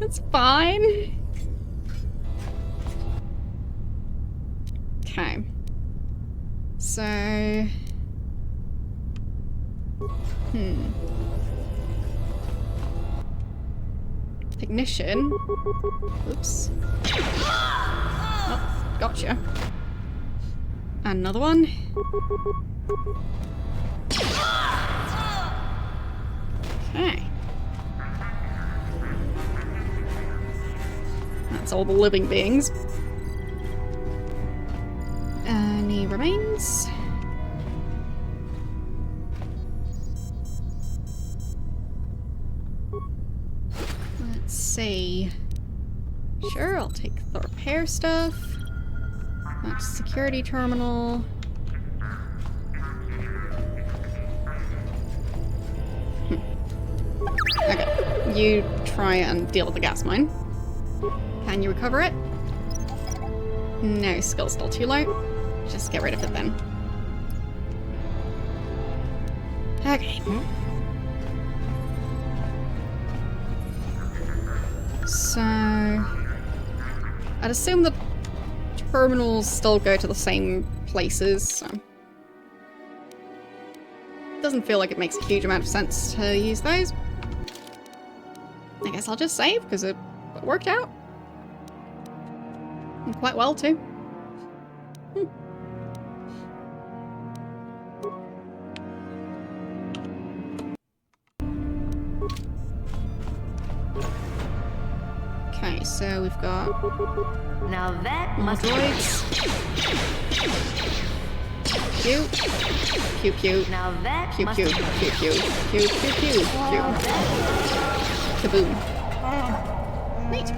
It's fine. Okay. So... Ignition. Oops. Oh, gotcha. Another one. Okay. That's all the living beings. Any remains? Let's see. Sure, I'll take the repair stuff. That's security terminal. Okay, you try and deal with the gas mine. Can you recover it? No, skill's still too low. Just get rid of it then. Okay. So... I'd assume the terminals still go to the same places, so... Doesn't feel like it makes a huge amount of sense to use those. I guess I'll just save, because it worked out. And quite well, too. Okay, so we've got... Now that more must droids. Pew. Pew pew. Now that Pew must pew. have Pew pew. Pew pew pew. Pew. Kaboom. Neat.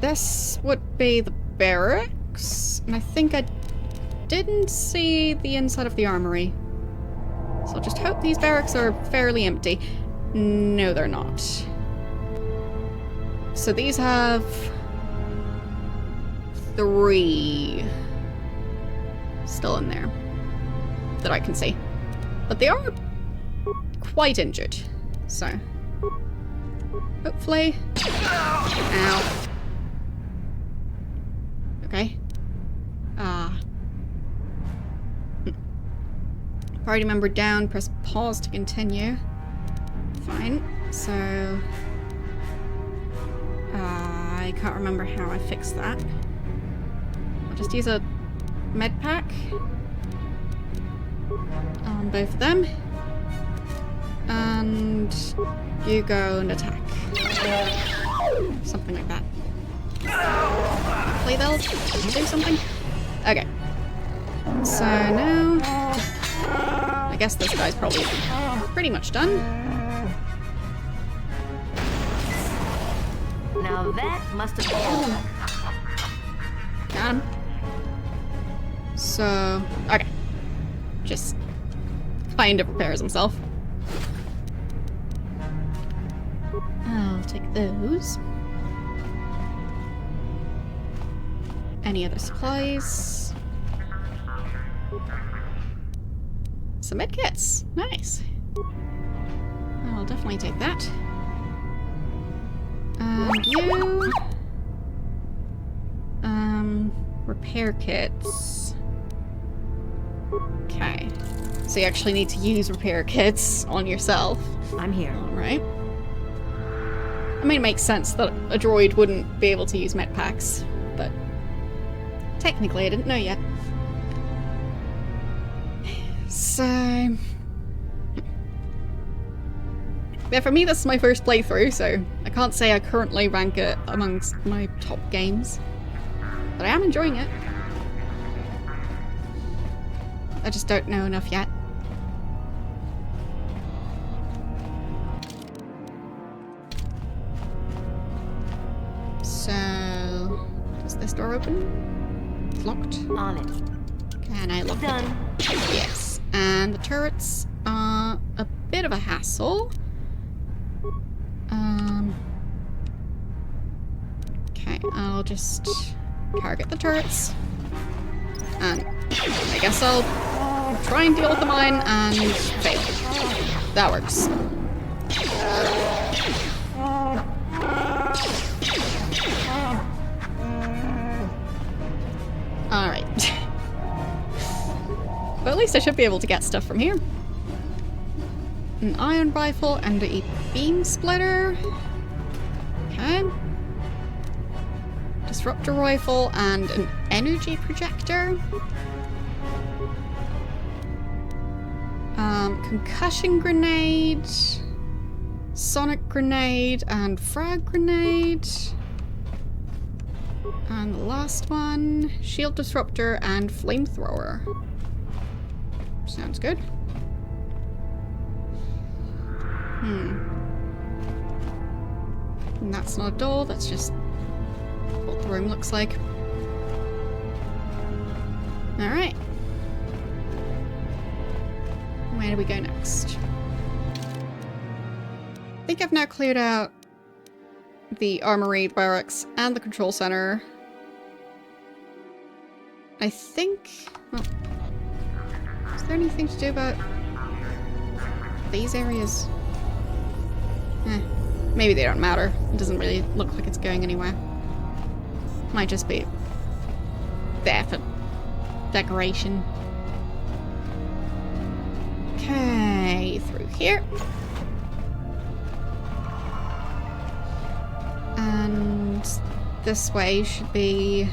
this would be the barracks, and I think I didn't see the inside of the armory. So I'll just hope these barracks are fairly empty. No, they're not. So these have 3 still in there that I can see. But they are quite injured, so hopefully... Ow. Okay. Party member down, press pause to continue. Fine. So... I can't remember how I fixed that. I'll just use a med pack on both of them. And you go and attack. Something like that. Hopefully they'll do something. Okay. So now... I guess this guy's probably pretty much done. Now that must have been... Got him. So... Okay. Just kind of repairs himself. I'll take those. Any other supplies? Some medkits. Nice. I'll definitely take that. And you... repair kits. Okay. So you actually need to use repair kits on yourself. I'm here. Alright. I mean, it makes sense that a droid wouldn't be able to use med packs, but technically I didn't know yet. So... yeah, for me this is my first playthrough, so I can't say I currently rank it amongst my top games. But I am enjoying it. I just don't know enough yet. So... does this door open? It's locked. On it. Can I lock Done. it? Yes. And the turrets are a bit of a hassle. Okay, I'll just target the turrets. And I guess I'll try and deal with the mine and fail. That works. Alright. But at least I should be able to get stuff from here. An iron rifle and a beam splitter. Okay. Disruptor rifle and an energy projector. Concussion grenade. Sonic grenade and frag grenade. And the last one, shield disruptor and flamethrower. Sounds good. And that's not a door, that's just what the room looks like. Alright. Where do we go next? I think I've now cleared out the armory, the barracks, and the control center. I think... well, is there anything to do about these areas? Maybe they don't matter. It doesn't really look like it's going anywhere. Might just be there for decoration. Okay, through here. And this way should be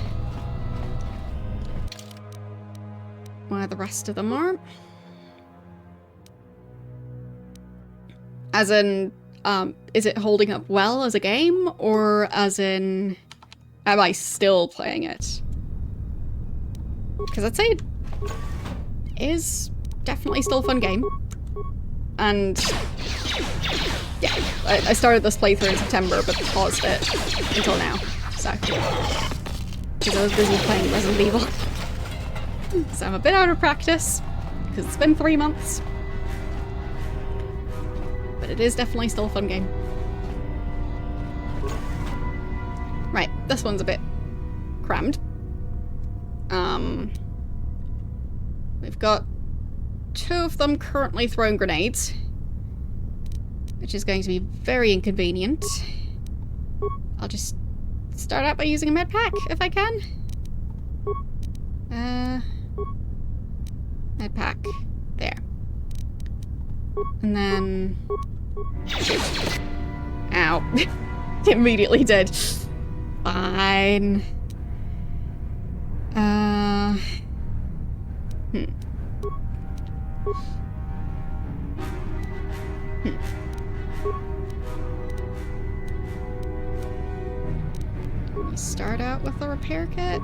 where the rest of them are. As in, is it holding up well as a game, or as in, am I still playing it? Because I'd say it is definitely still a fun game. And yeah, I started this playthrough in September, but paused it until now. So, because I was busy playing Resident Evil. So I'm a bit out of practice, because it's been 3 months. But it is definitely still a fun game. Right, this one's a bit crammed. We've got 2 of them currently throwing grenades, which is going to be very inconvenient. I'll just start out by using a med pack if I can. Med pack. There. And then... shoot. Ow. Immediately dead. Fine. We start out with the repair kit.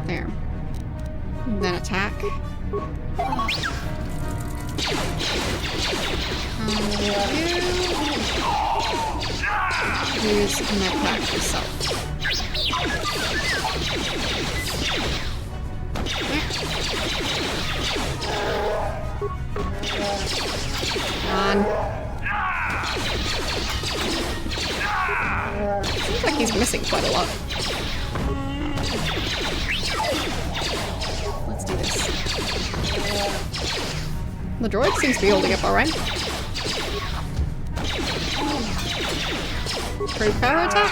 There. And then attack. Use a med pack yourself. On. Seems like he's missing quite a lot. Let's do this. The droid seems to be holding up alright. True power attack?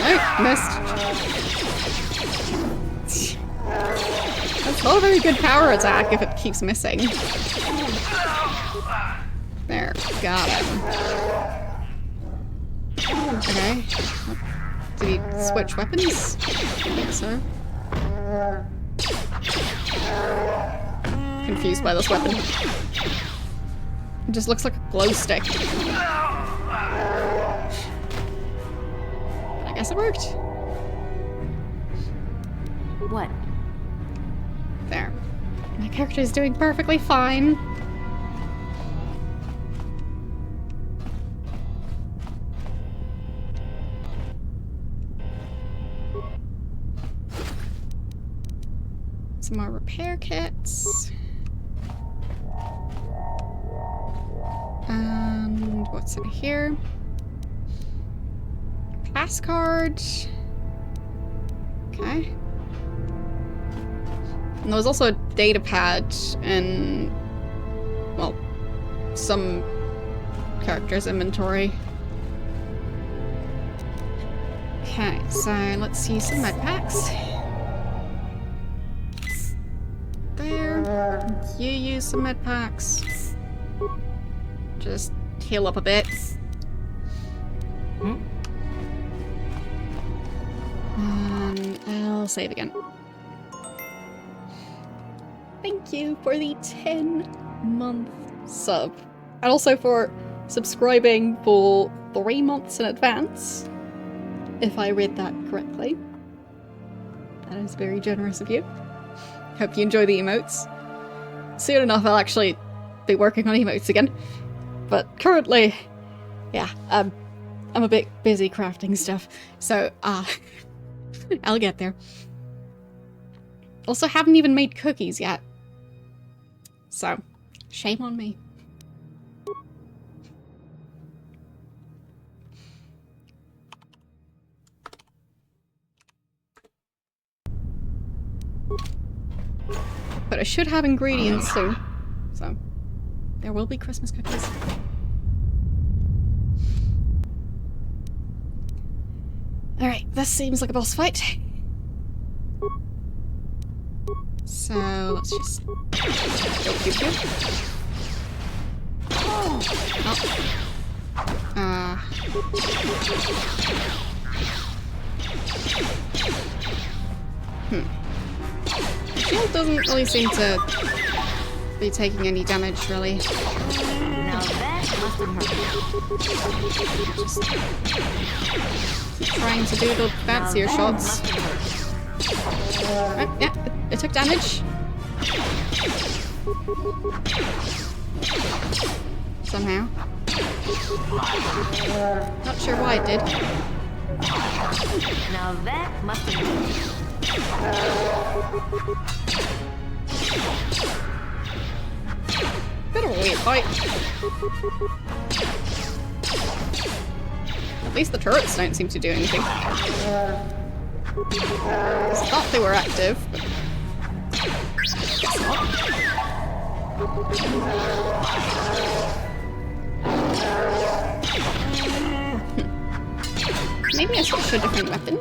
Oh, missed. That's not a very good power attack if it keeps missing. There, got him. Okay. Did he switch weapons? I think so. Confused by this weapon. It just looks like a glow stick. I guess it worked. What? There. My character is doing perfectly fine. Some more repair kits. And what's in here? Pass card. Okay. And there was also a data pad in, well, some character's inventory. Okay, so let's use some med packs. There. You use some med packs. Just heal up a bit. And I'll save again. Thank you for the 10-month sub. And also for subscribing for 3 months in advance. If I read that correctly. That is very generous of you. Hope you enjoy the emotes. Soon enough I'll actually be working on emotes again. But currently, yeah, I'm a bit busy crafting stuff. So, I'll get there. Also haven't even made cookies yet. So, shame on me. But I should have ingredients soon. So, there will be Christmas cookies. Alright, this seems like a boss fight. So, let's just... go pew pew. Oh. Shield doesn't really seem to be taking any damage, really. Now that must have hurt. Just keep trying to do the fancier shots. Right, yeah, it took damage. Somehow. Not sure why it did. Now that must have been... Bit of a weird fight. At least the turrets don't seem to do anything. I thought they were active, but... guess not. Maybe I switched to a different weapon?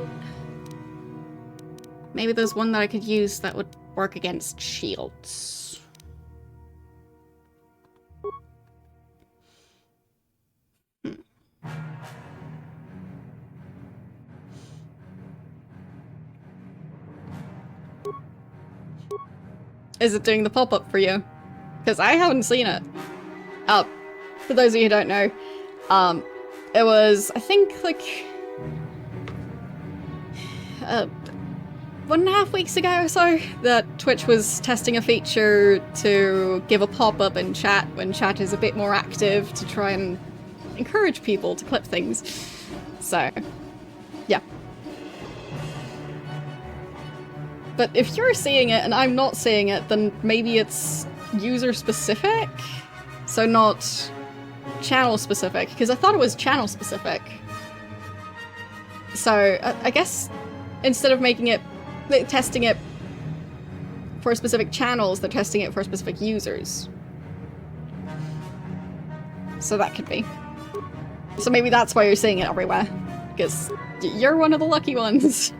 Maybe there's one that I could use that would work against shields. Is it doing the pop-up for you? Because I haven't seen it. For those of you who don't know, it was, I think, like... 1.5 weeks ago or so, that Twitch was testing a feature to give a pop-up in chat when chat is a bit more active to try and encourage people to clip things. So, yeah. But if you're seeing it and I'm not seeing it, then maybe it's user-specific? So not channel-specific, because I thought it was channel-specific. So, I guess instead of making it, testing it for specific channels, they're testing it for specific users. So that could be. So maybe that's why you're seeing it everywhere, because you're one of the lucky ones.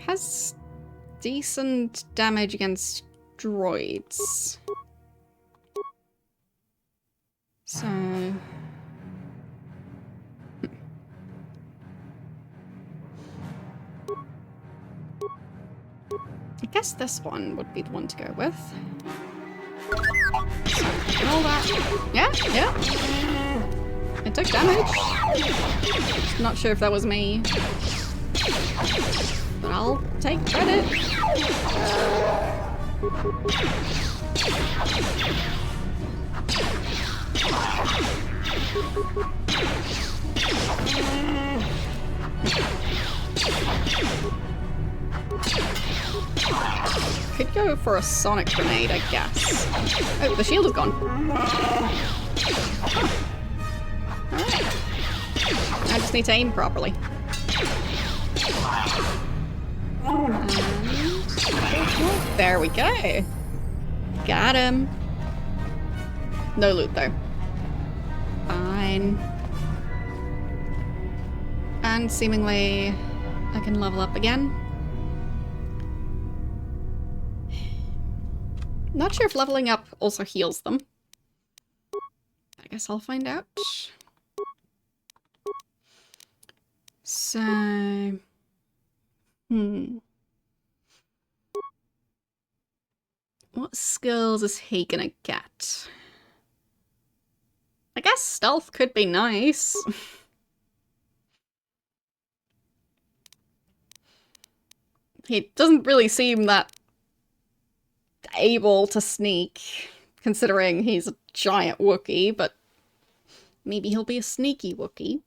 Has decent damage against droids. So... I guess this one would be the one to go with. And all that. Yeah, yeah. It took damage. Just not sure if that was me. But I'll take credit. Could go for a sonic grenade, I guess. Oh, the shield is gone. Alright. I just need to aim properly. And... there we go. Got him. No loot though. Fine. And seemingly I can level up again. Not sure if leveling up also heals them. I guess I'll find out. So... what skills is he gonna get? I guess stealth could be nice. He doesn't really seem that able to sneak, considering he's a giant Wookiee, but maybe he'll be a sneaky Wookiee.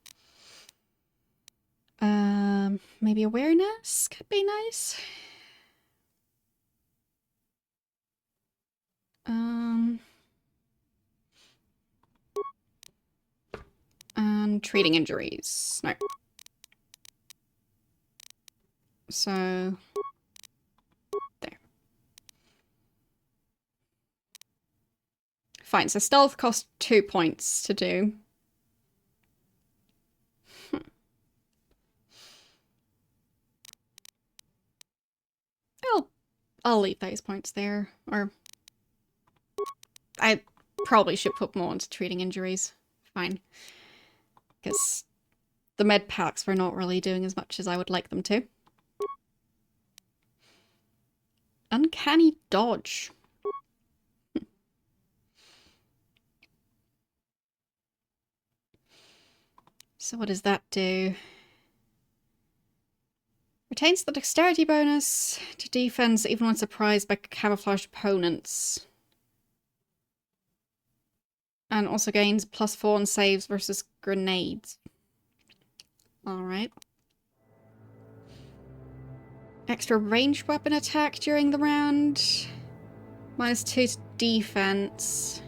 Maybe awareness could be nice. And treating injuries. No. So... there. Fine, so stealth costs 2 points to do. I'll leave those points there, or... I probably should put more into treating injuries. Fine. Because the med packs were not really doing as much as I would like them to. Uncanny dodge. So what does that do? Retains the dexterity bonus to defense even when surprised by camouflaged opponents. And also gains +4 on saves versus grenades. Alright. Extra ranged weapon attack during the round. -2 to defense.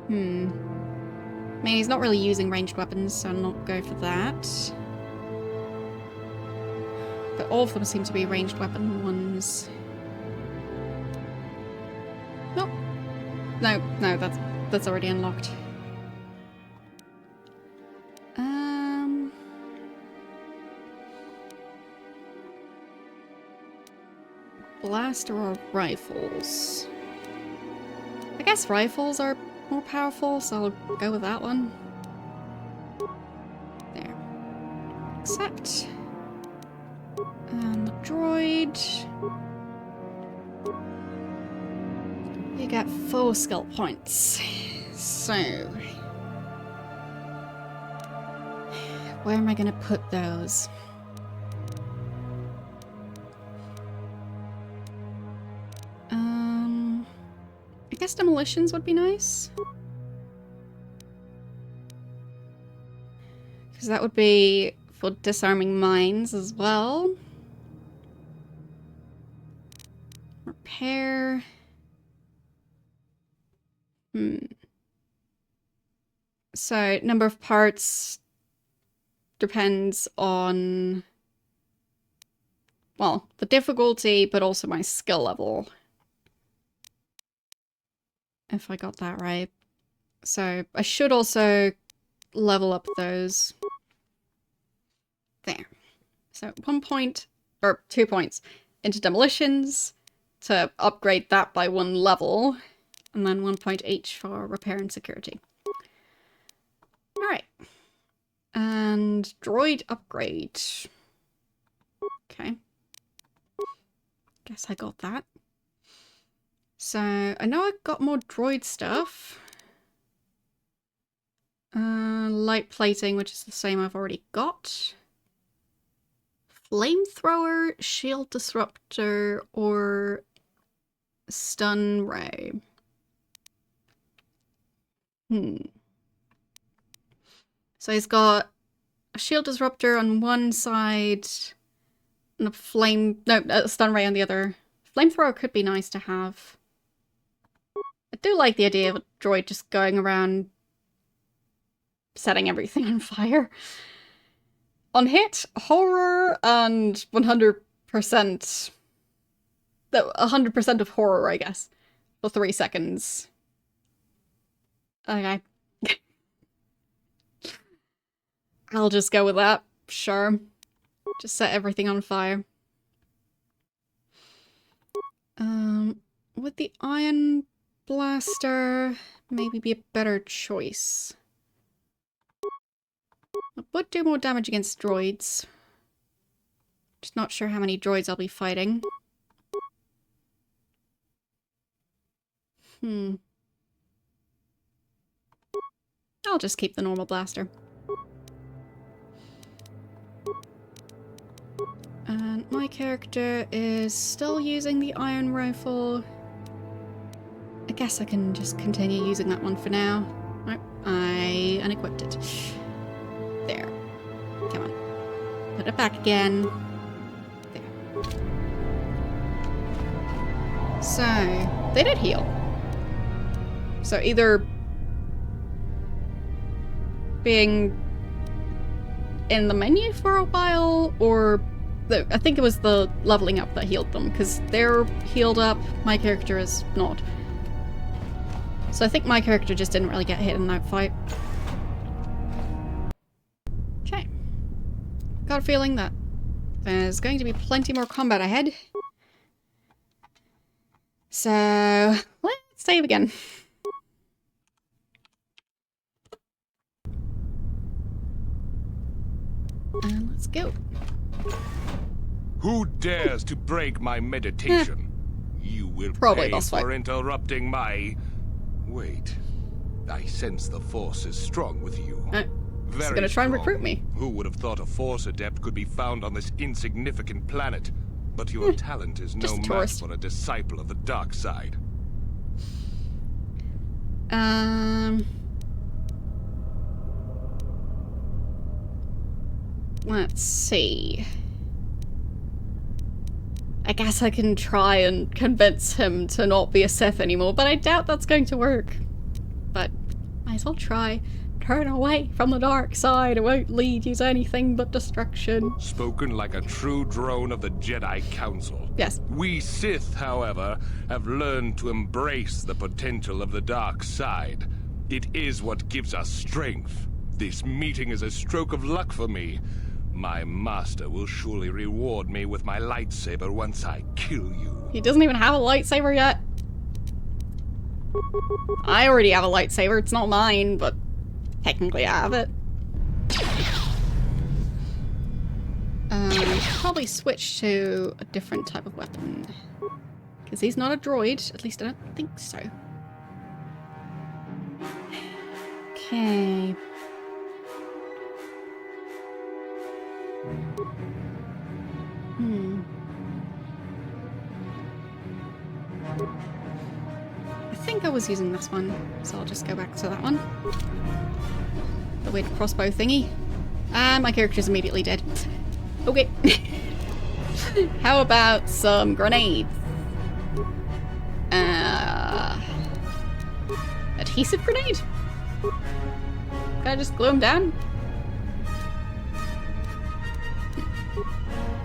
I mean, he's not really using ranged weapons, so I'll not go for that. But all of them seem to be ranged weapon ones. Nope. No, that's already unlocked. Blaster or rifles? I guess rifles are more powerful, so I'll go with that one. There. Accept. And the droid. You get 4 skill points. So, where am I gonna put those? I guess demolitions would be nice. Because that would be for disarming mines as well. Repair. So, number of parts depends on, well, the difficulty, but also my skill level. If I got that right. So, I should also level up those. There. So, 1 point, or 2 points into demolitions to upgrade that by 1 level. And then 1 point each for repair and security. Alright. And droid upgrade. Okay. Guess I got that. So, I know I got more droid stuff. Light plating, which is the same I've already got. Flamethrower, shield disruptor, or stun ray. So he's got a shield disruptor on one side and a stun ray on the other. Flamethrower could be nice to have. I do like the idea of a droid just going around setting everything on fire. On hit, horror and 100%... 100% of horror, I guess. For 3 seconds. Okay. I'll just go with that. Sure. Just set everything on fire. Would the iron blaster maybe be a better choice? It would do more damage against droids. Just not sure how many droids I'll be fighting. I'll just keep the normal blaster. And my character is still using the iron rifle. I guess I can just continue using that one for now. Nope, I unequipped it. There. Come on. Put it back again. There. So, they did heal. So either being in the menu for a while, or I think it was the leveling up that healed them, because they're healed up, my character is not. So I think my character just didn't really get hit in that fight. Okay. Got a feeling that there's going to be plenty more combat ahead. So, let's save again. And let's go. Who dares to break my meditation? You will Probably pay boss for fight. interrupting my... Wait. I sense the force is strong with you. He's gonna try and recruit me. Who would have thought a Force adept could be found on this insignificant planet? But your talent is no match for a disciple of the dark side. Let's see. I guess I can try and convince him to not be a Sith anymore, but I doubt that's going to work. But might as well try. Turn away from the dark side. It won't lead you to anything but destruction. Spoken like a true drone of the Jedi Council. Yes. We Sith, however, have learned to embrace the potential of the dark side. It is what gives us strength. This meeting is a stroke of luck for me. My master will surely reward me with my lightsaber once I kill you. He doesn't even have a lightsaber yet. I already have a lightsaber. It's not mine, but technically I have it. Probably switch to a different type of weapon. Because he's not a droid. At least I don't think so. Okay. I think I was using this one, so I'll just go back to that one. The weird crossbow thingy. And my character's immediately dead. Okay. How about some grenades? Adhesive grenade? Can I just glue them down?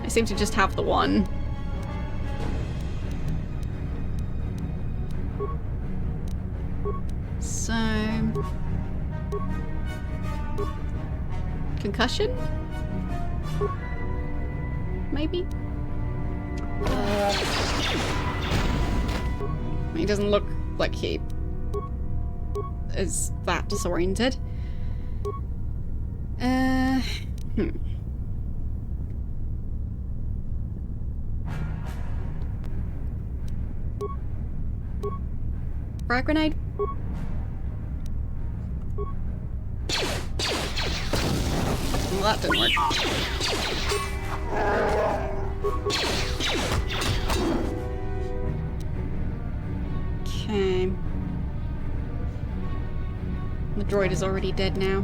I seem to just have the one. So... concussion? Maybe? He doesn't look like he is that disoriented. Frag grenade? Well, that didn't work. Okay. The droid is already dead now.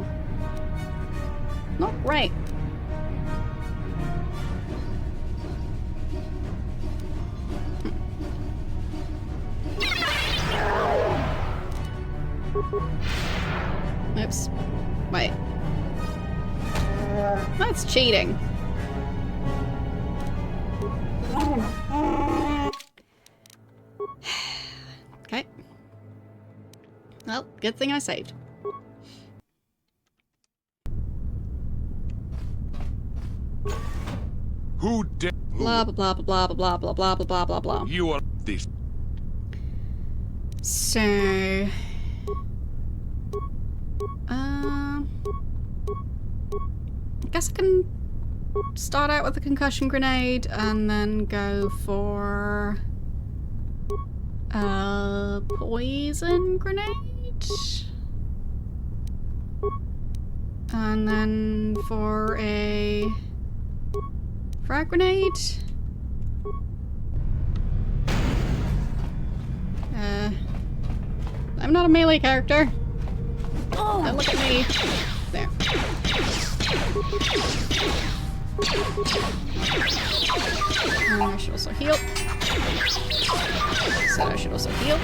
Not right. Oops. Wait. That's cheating. Okay. Well, good thing I saved. Who did? Blah blah blah blah blah blah blah blah blah blah blah. You are this. So, I guess I can start out with a concussion grenade and then go for a poison grenade, and then for a frag grenade. I'm not a melee character. Oh. Don't look at me. There. I should also heal. So I should also heal.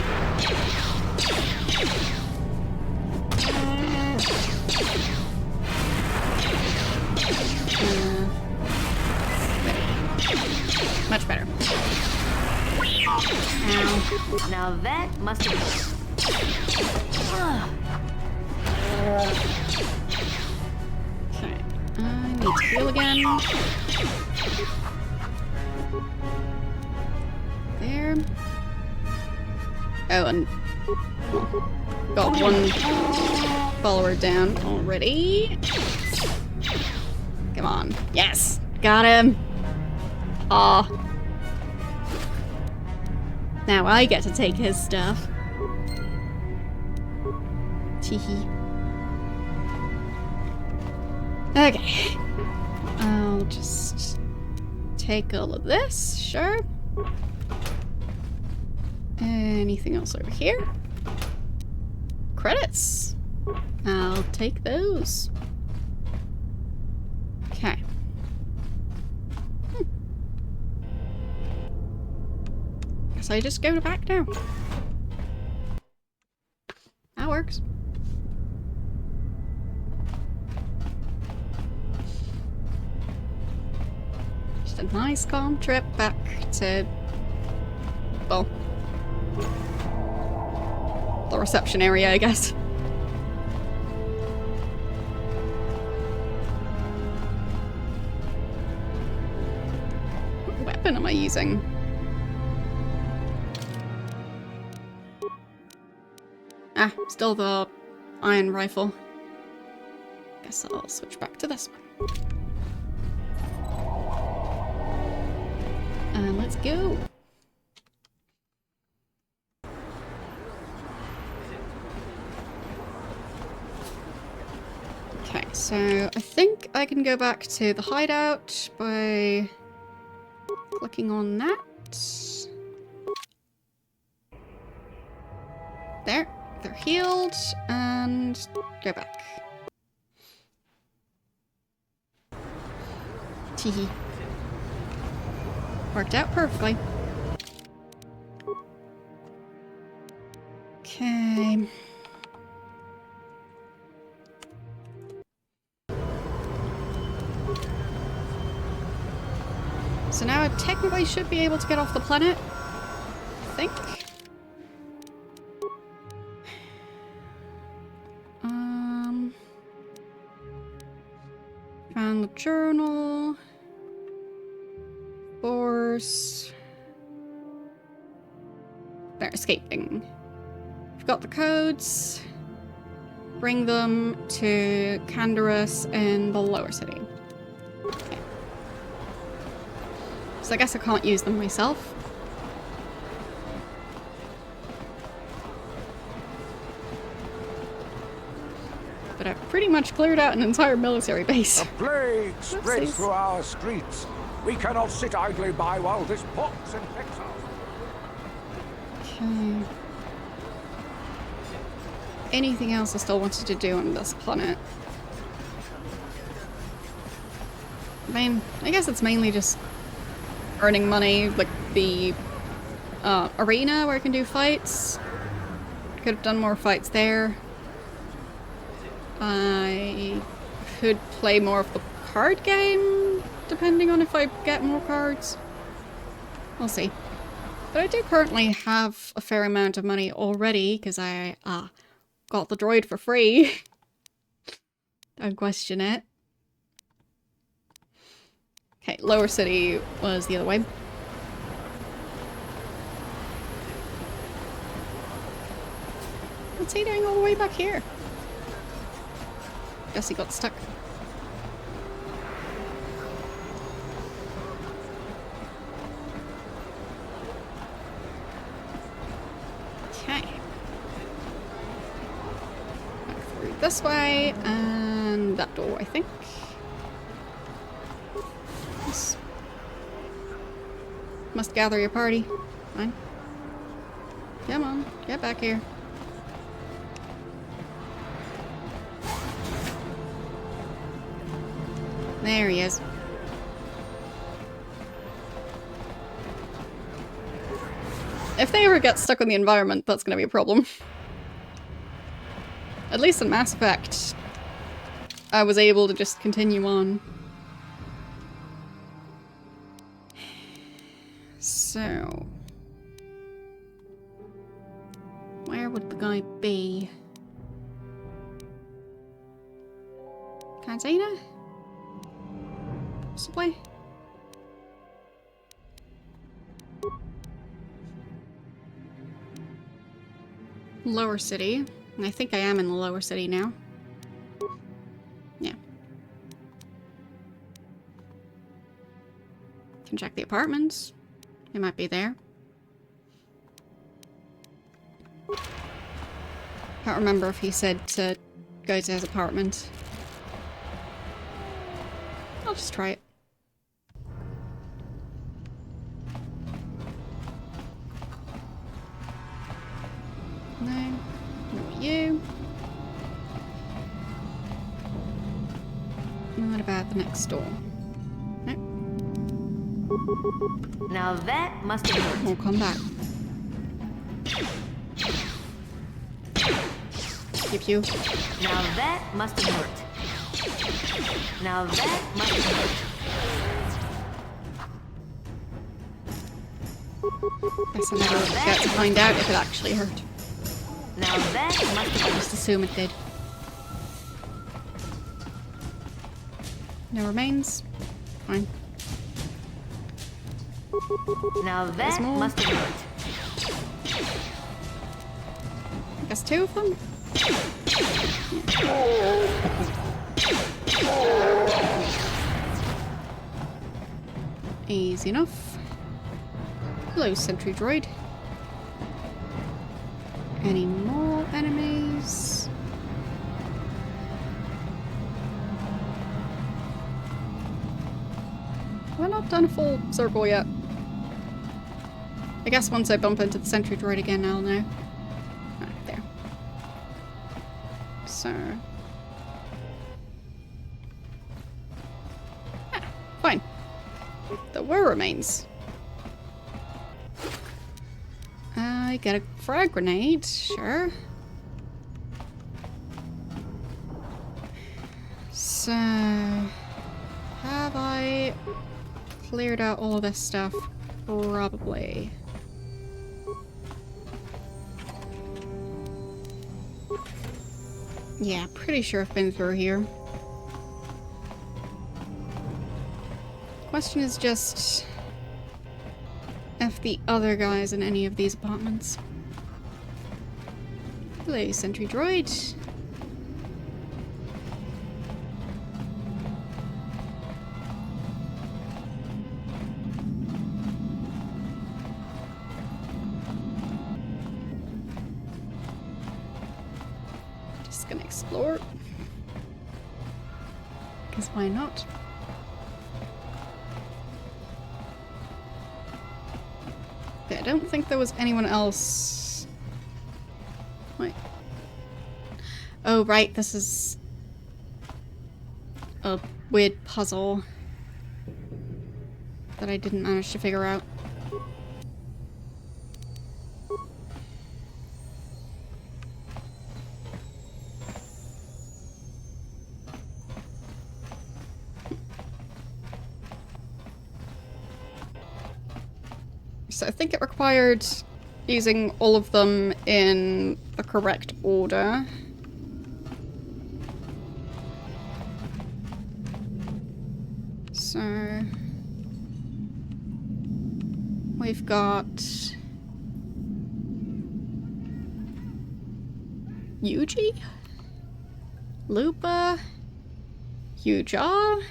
Much better. Now that must have... Okay, I need to heal again. There. Oh, and got one follower down already. Come on. Yes! Got him! Aw. Now I get to take his stuff. Teehee. Okay. I'll just take all of this, sure. Anything else over here? Credits. I'll take those. Okay. Guess I just go back now. That works. Just a nice calm trip back to, well, the reception area, I guess. What weapon am I using? Ah, still the iron rifle. Guess I'll switch back to this one. And let's go. Okay, so I think I can go back to the hideout by clicking on that. There. They're healed, and go back. Teehee. Worked out perfectly. Okay. So now I technically should be able to get off the planet, I think. Found the journal. Force. They're escaping. We've got the codes. Bring them to Canderous in the lower city. Okay. So I guess I can't use them myself. But I've pretty much cleared out an entire military base. A plague spreads through our streets. We cannot sit idly by while this pox infects us. Okay. Anything else I still wanted to do on this planet? I mean, I guess it's mainly just earning money, like the arena where I can do fights. Could have done more fights there. I could play more of the card game, depending on if I get more cards. We'll see. But I do currently have a fair amount of money already, because I got the droid for free. Don't question it. Okay, lower city was the other way. What's he doing all the way back here? Guess he got stuck. Okay. Back through this way, and that door, I think. Yes. Must gather your party. Fine. Come on, get back here. There he is. If they ever get stuck in the environment, that's gonna be a problem. At least in Mass Effect, I was able to just continue on. So... where would the guy be? Cantina? Possibly? Lower city. And I think I am in the lower city now. Yeah. Can check the apartments. It might be there. Can't remember if he said to go to his apartment. I'll just try it. No. Not you. What about the next door? Nope. Now that must have hurt. We'll come back. Keep you. Now that must have hurt. Now that must have hurt. Guess I never get to find out if it actually hurt. Now that must have hurt. Just assume it did. No remains. Fine. Now that must have hurt. I guess 2 of them? Easy enough. Hello, sentry droid. Any more enemies? We're not done a full circle yet. I guess once I bump into the sentry droid again, I'll know. Ah, there. So... ah, fine. There were remains. I get a frag grenade, sure. So... have I cleared out all of this stuff? Probably. Yeah, pretty sure I've been through here. Question is just if the other guy's in any of these apartments. Hello, sentry droid. Just gonna explore. Because why not? Okay, I don't think there was anyone else. Wait. Oh, right, this is a weird puzzle that I didn't manage to figure out. So I think it required using all of them in the correct order. So we've got Yuji, Lupa, Yuja,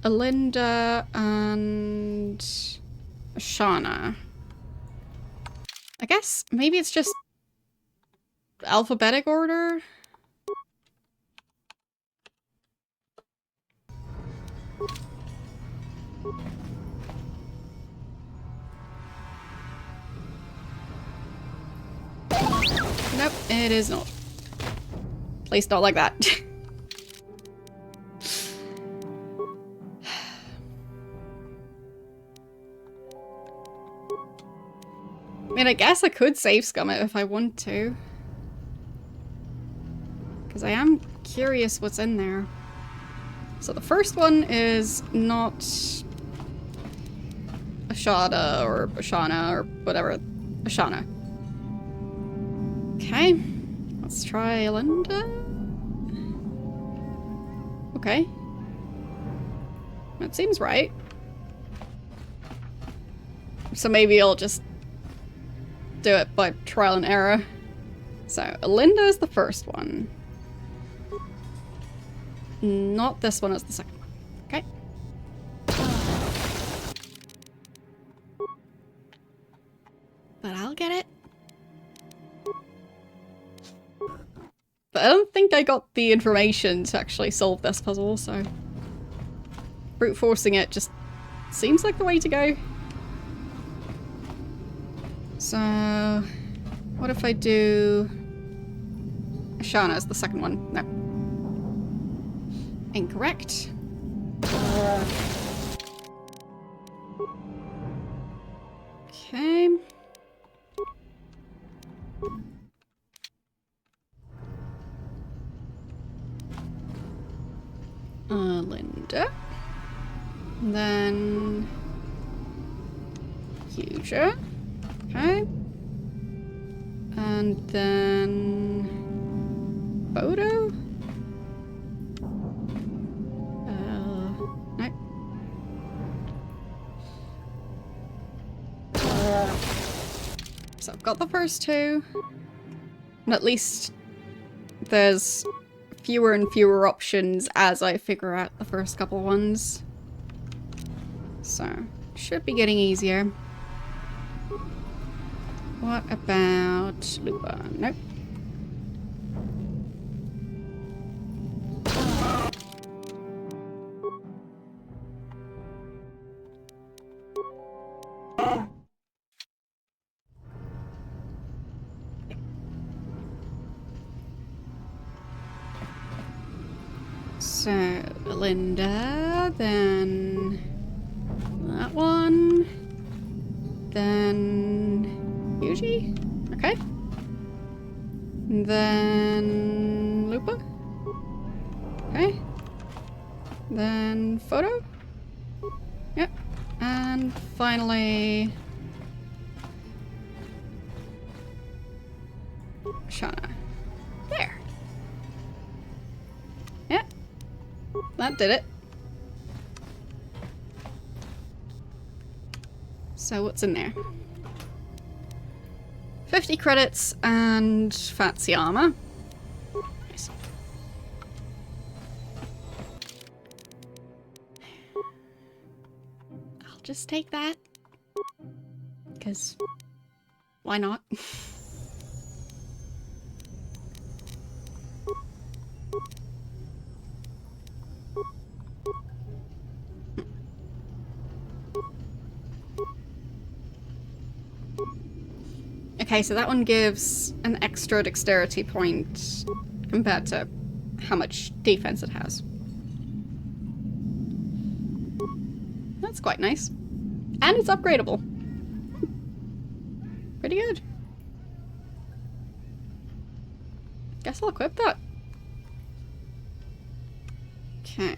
Alinda, and Shauna. I guess maybe it's just alphabetic order? Nope, it is not. Please not like that. I mean, I guess I could save scum it if I want to. Because I am curious what's in there. So the first one is not Ashada or Ashana or whatever. Ashana. Okay. Let's try Linda. Okay. That seems right. So maybe I'll just do it by trial and error. So, Alinda is the first one. Not this one is the second one. Okay. But I'll get it. But I don't think I got the information to actually solve this puzzle, so... brute forcing it just seems like the way to go. So, what if I do Ashana as the second one? No. Incorrect. Okay. Linda. And then Huja. Okay. And then Bodo? No. So I've got the first two. And at least there's fewer and fewer options as I figure out the first couple ones. So, should be getting easier. What about Lupa? Nope. So, Belinda, then that one, then Yuji, okay, then Lupa, okay, then Photo, yep, and finally Shauna. There. Yep. That did it. So what's in there? 50 credits and fancy armor. Nice. I'll just take that. Because why not? Okay, so that one gives an extra dexterity point compared to how much defense it has. That's quite nice. And it's upgradable. Pretty good. Guess I'll equip that. Okay.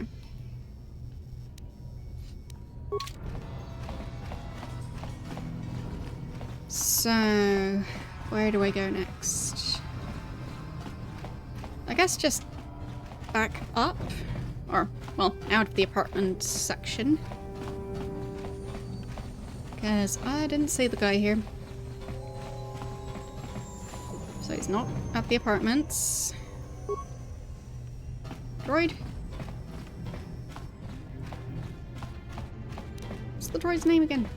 So, where do I go next? I guess just back up, or, well, out of the apartment section. Because I didn't see the guy here. So he's not at the apartments. Droid? What's the droid's name again?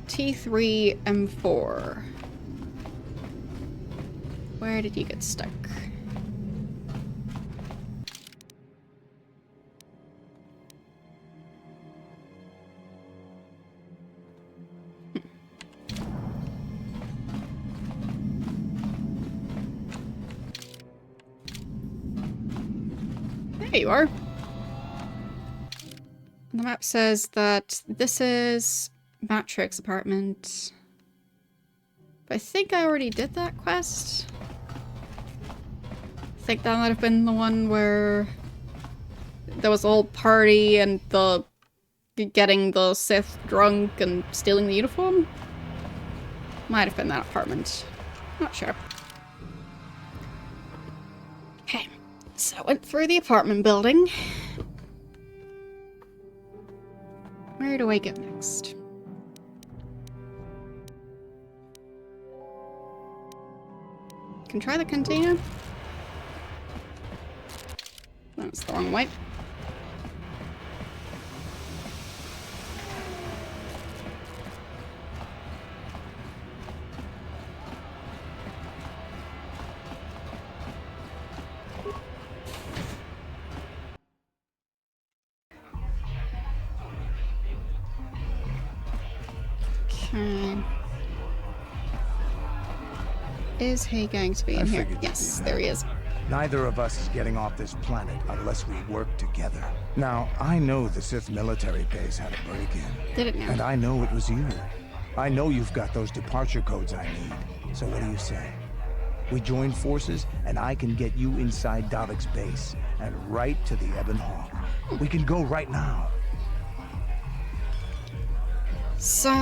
T3M4. Where did you get stuck? There you are. The map says that this is Matrix apartment. But I think I already did that quest. I think that might have been the one where there was a whole party and the getting the Sith drunk and stealing the uniform. Might have been that apartment. Not sure. Okay, so I went through the apartment building. Where do I go next? Can try the container. That's the wrong way. Okay. Is he going to be in here? Yes, there he is. Neither of us is getting off this planet unless we work together. Now, I know the Sith military base had a break-in. Did it now? And I know it was you. I know you've got those departure codes I need. So what do you say? We join forces, and I can get you inside Davik's base, and right to the Ebon Hawk. We can go right now. So...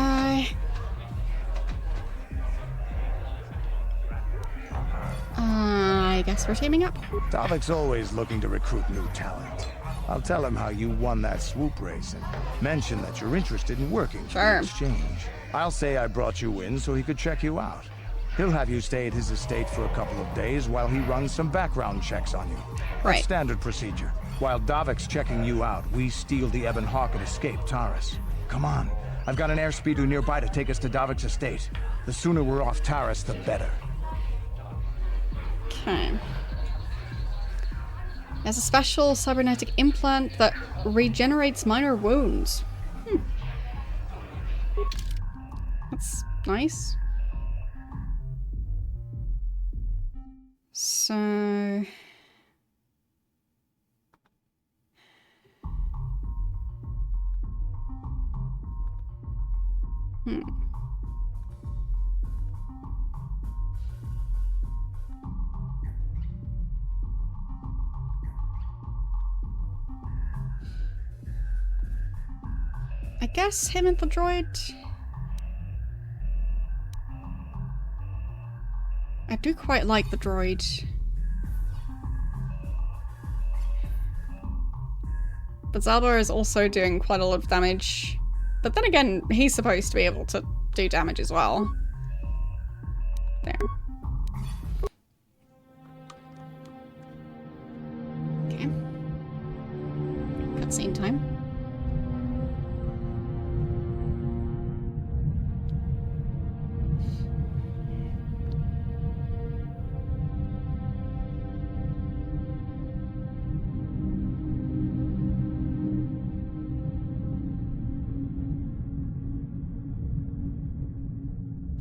I guess we're teaming up. Davik's always looking to recruit new talent. I'll tell him how you won that swoop race and mention that you're interested in working for the exchange. I'll say I brought you in so he could check you out. He'll have you stay at his estate for a couple of days while he runs some background checks on you. That's standard procedure. While Davik's checking you out, we steal the Ebon Hawk and escape Taris. Come on. I've got an airspeeder nearby to take us to Davik's estate. The sooner we're off Taris, the better. Okay. There's a special cybernetic implant that regenerates minor wounds. That's nice. So... I guess him and the droid... I do quite like the droid. But Zalbar is also doing quite a lot of damage. But then again, he's supposed to be able to do damage as well. There. Okay. Cutscene time.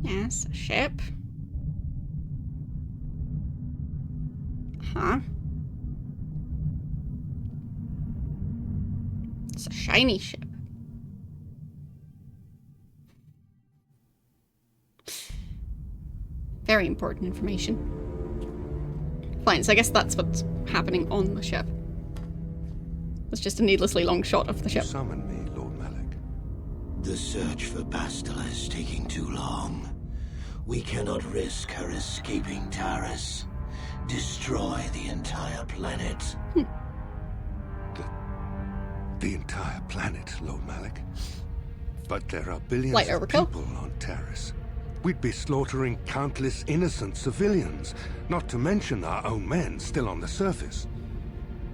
Yes, a ship. Huh. It's a shiny ship. Very important information. Fine, so I guess that's what's happening on the ship. It's just a needlessly long shot of the ship. You summoned me, Lord Malak. The search for Bastila is taking too long. We cannot risk her escaping Taris. Destroy the entire planet. The entire planet, Lord Malak. But there are billions of people on Taris. We'd be slaughtering countless innocent civilians, not to mention our own men still on the surface.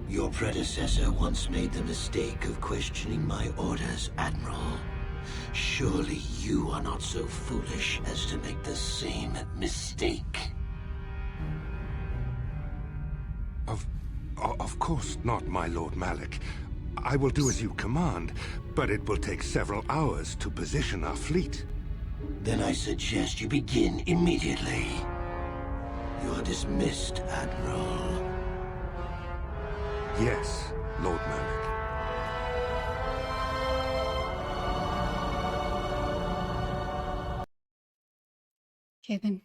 Your predecessor once made the mistake of questioning my orders, Admiral. Surely you are not so foolish as to make the same mistake. Of course not, my Lord Malak. I will do as you command, but it will take several hours to position our fleet. Then I suggest you begin immediately. You are dismissed, Admiral. Yes, Lord Malak. Okay then.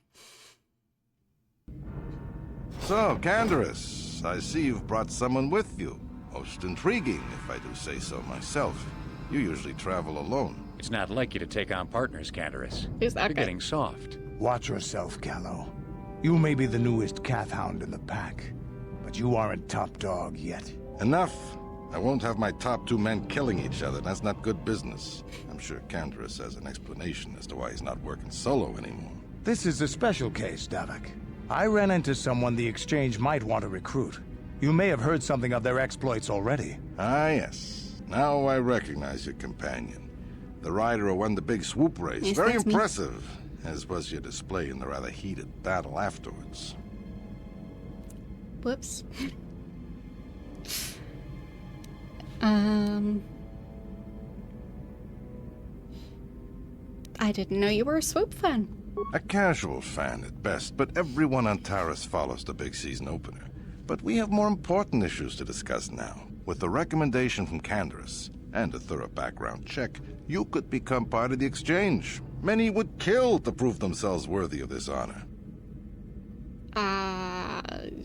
So, Canderous, I see you've brought someone with you. Most intriguing, if I do say so myself. You usually travel alone. It's not like you to take on partners, Canderous. Who's that You're guy? getting soft. Watch yourself, Callow. You may be the newest Cath Hound in the pack, but you aren't top dog yet. Enough. I won't have my top two men killing each other. That's not good business. I'm sure Canderous has an explanation as to why he's not working solo anymore. This is a special case, Davik. I ran into someone the Exchange might want to recruit. You may have heard something of their exploits already. Ah, yes. Now I recognize your companion. The rider who won the big swoop race. Yes, Very that's me. impressive, as was your display in the rather heated battle afterwards. Whoops. I didn't know you were a Swoop fan. A casual fan at best, but everyone on Taris follows the big season opener. But we have more important issues to discuss now. With the recommendation from Candaris and a thorough background check, you could become part of the exchange. Many would kill to prove themselves worthy of this honor.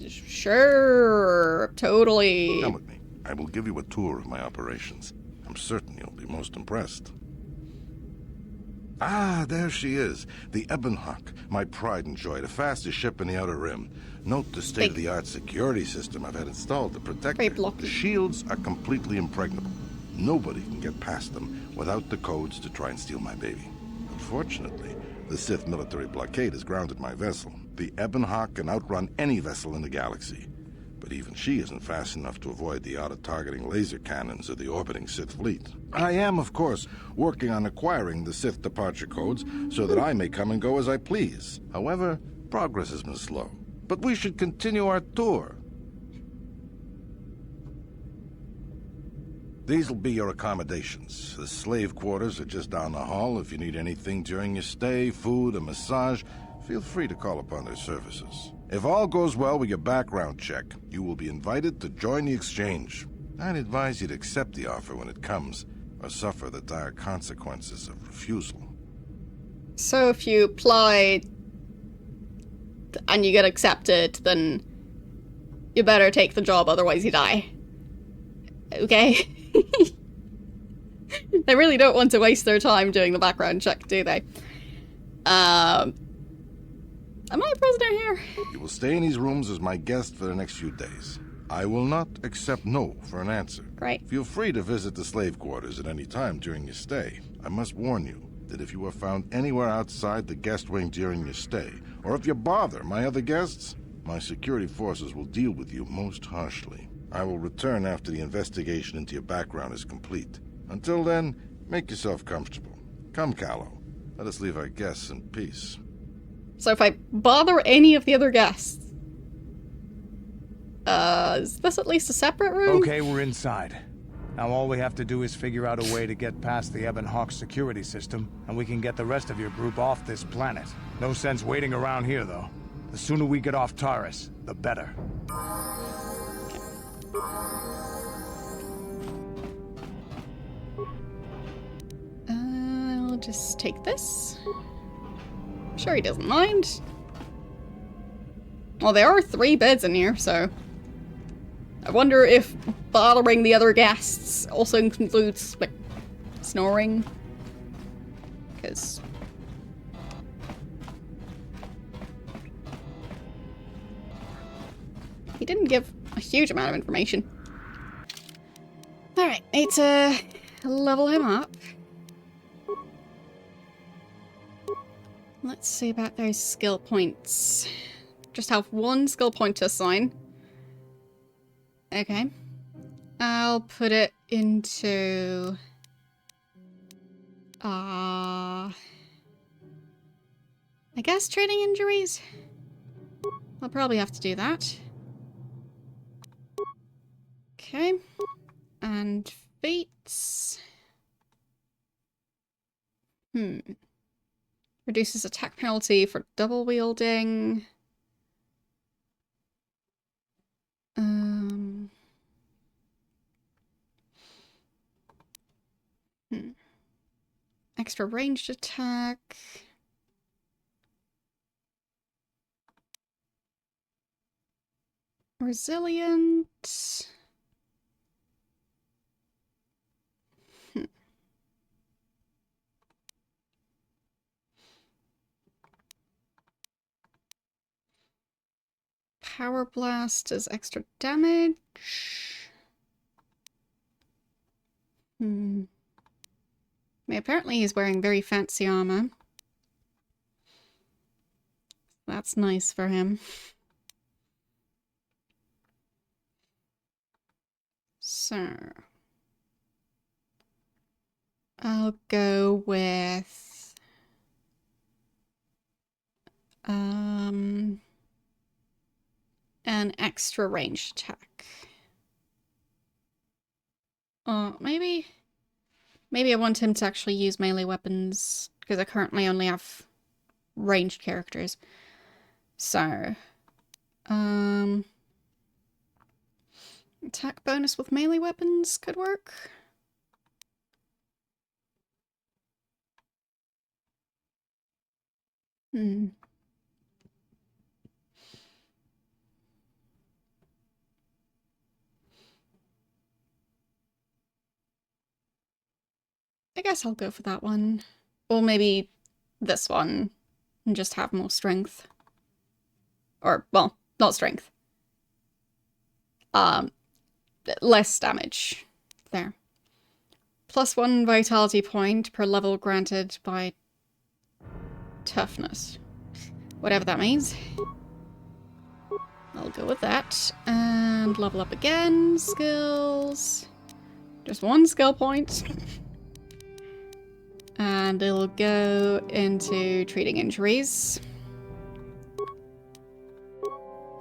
Sure, totally. Come with me. I will give you a tour of my operations. I'm certain you'll be most impressed. Ah, there she is. The Ebonhawk, my pride and joy, the fastest ship in the Outer Rim. Note the state-of-the-art security system I've had installed to protect her. The shields are completely impregnable. Nobody can get past them without the codes to try and steal my baby. Unfortunately, the Sith military blockade has grounded my vessel. The Ebonhawk can outrun any vessel in the galaxy. But even she isn't fast enough to avoid the auto-targeting laser cannons of the orbiting Sith fleet. I am, of course, working on acquiring the Sith departure codes so that I may come and go as I please. However, progress has been slow. But we should continue our tour. These will be your accommodations. The slave quarters are just down the hall. If you need anything during your stay, food, a massage, feel free to call upon their services. If all goes well with your background check, you will be invited to join the exchange. I'd advise you to accept the offer when it comes, or suffer the dire consequences of refusal. So if you apply and you get accepted, then you better take the job, otherwise you die. Okay? They really don't want to waste their time doing the background check, do they? Am I a prisoner here? You will stay in these rooms as my guest for the next few days. I will not accept no for an answer. Great. Feel free to visit the slave quarters at any time during your stay. I must warn you that if you are found anywhere outside the guest wing during your stay, or if you bother my other guests, my security forces will deal with you most harshly. I will return after the investigation into your background is complete. Until then, make yourself comfortable. Come, Callow. Let us leave our guests in peace. So if I bother any of the other guests... is this at least a separate room? Okay, we're inside. Now all we have to do is figure out a way to get past the Ebonhawk security system, and we can get the rest of your group off this planet. No sense waiting around here, though. The sooner we get off Taris, the better. I'll just take this. Sure he doesn't mind. Well, there are 3 beds in here, so... I wonder if bothering the other guests also includes, like, snoring. Because... he didn't give a huge amount of information. Alright, need to level him up. Let's see about those skill points. Just have 1 skill point to assign. Okay. I'll put it into... I guess training injuries? I'll probably have to do that. Okay. And fates. Reduces attack penalty for double wielding. Extra ranged attack. Resilient. Power Blast is extra damage. Apparently he's wearing very fancy armor. That's nice for him. So... I'll go with... an extra ranged attack. Maybe I want him to actually use melee weapons because I currently only have ranged characters. So, attack bonus with melee weapons could work. I guess I'll go for that one. Or maybe this one and just have more strength. Or, well, not strength. Less damage. There. +1 vitality point per level granted by toughness. Whatever that means. I'll go with that. And level up again. Skills. Just 1 skill point. And it'll go into treating injuries.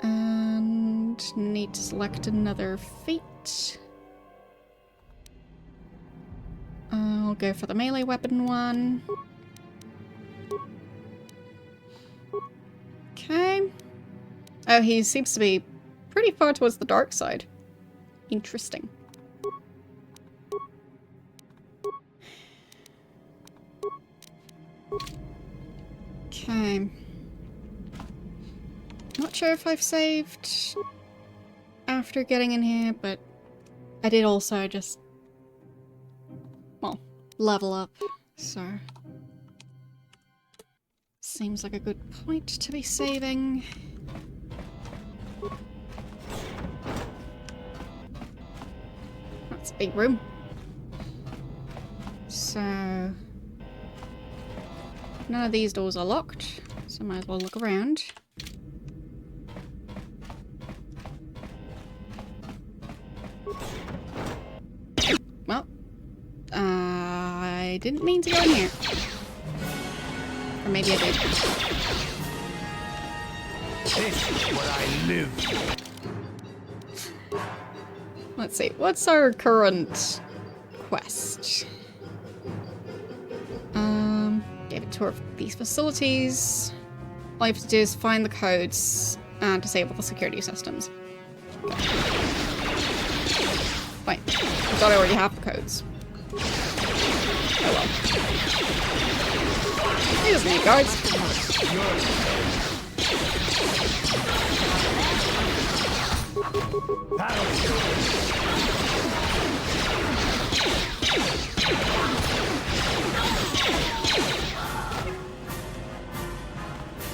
And need to select another feat. I'll go for the melee weapon one. Okay. Oh, he seems to be pretty far towards the dark side. Interesting. Okay. Not sure if I've saved after getting in here, but I did also just, well, level up, so seems like a good point to be saving. That's a big room. So none of these doors are locked, so might as well look around. Well, I didn't mean to go in here. Or maybe I did. This is where I live. Let's see, what's our current quest? Give a tour of these facilities. All you have to do is find the codes and disable the security systems. Okay. Wait, I thought I already have the codes. Oh well. He doesn't need guards.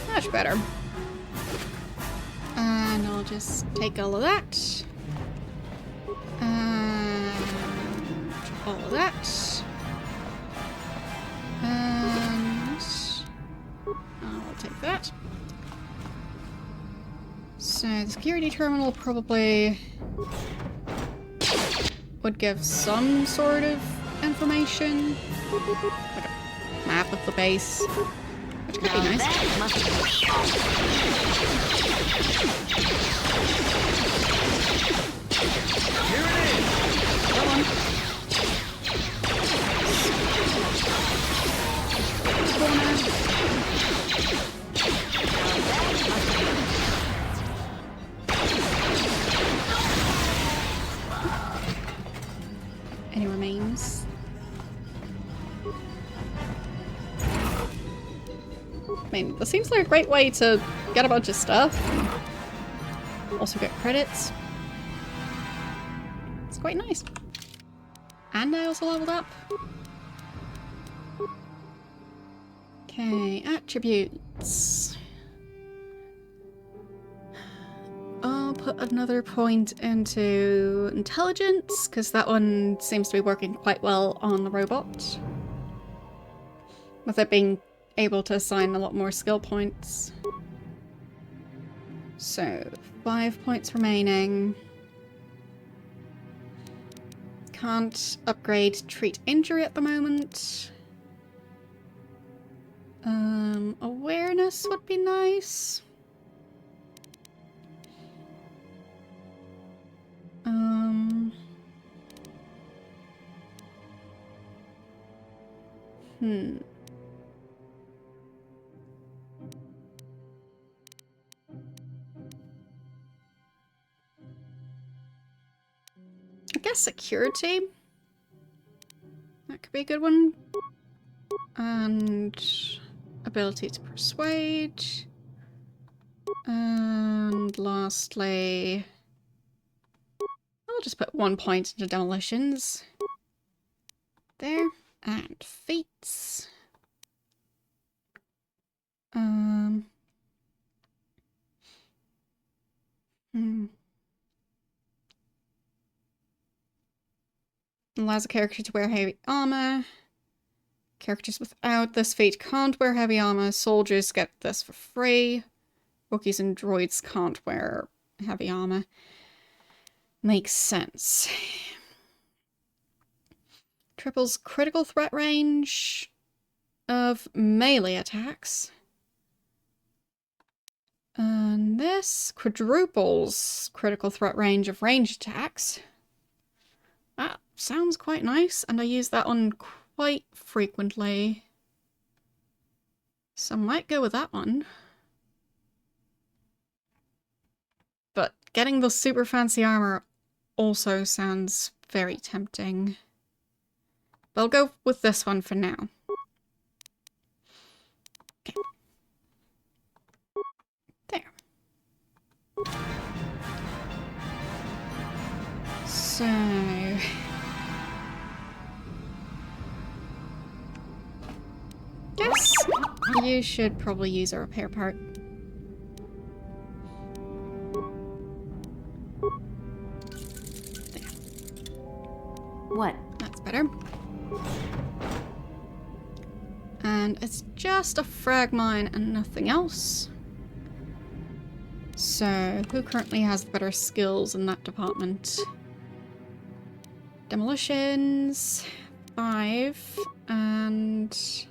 Much better. And I'll just take all of that. And all of that. And I'll take that. So the security terminal probably would give some sort of information. Like a map of the base. Which could be nice. Here it is! Come on. Any remains? I mean, this seems like a great way to get a bunch of stuff. Also get credits. It's quite nice. And I also leveled up. Okay, attributes. I'll put another point into intelligence, because that one seems to be working quite well on the robot. With it being able to assign a lot more skill points. So, 5 points remaining. Can't upgrade treat injury at the moment. Awareness would be nice. I guess security. That could be a good one. And ability to persuade. And lastly, I'll just put 1 point into demolitions. There. And feats. Allows a character to wear heavy armor. Characters without this feat can't wear heavy armor. Soldiers get this for free. Wookiees and droids can't wear heavy armor. Makes sense. Triples critical threat range of melee attacks. And this quadruples critical threat range of ranged attacks. That sounds quite nice, and I use that one quite frequently. So I might go with that one. But getting the super fancy armor also sounds very tempting. But I'll go with this one for now. Okay. There. So... guess you should probably use a repair part. There. What? That's better. And it's just a frag mine and nothing else. So, who currently has the better skills in that department? Demolitions, 5, and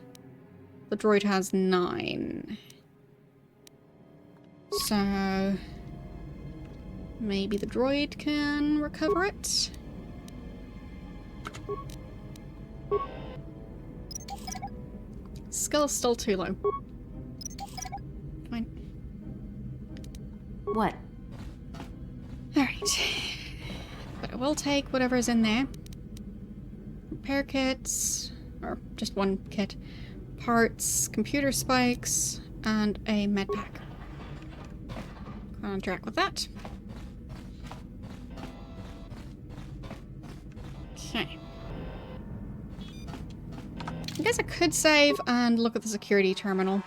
the droid has 9. So, maybe the droid can recover it? Skill is still too low. Fine. What? Alright. But I will take whatever's in there. Repair kits, or just one kit. Parts, computer spikes, and a med pack. Contract with that. Okay. I guess I could save and look at the security terminal.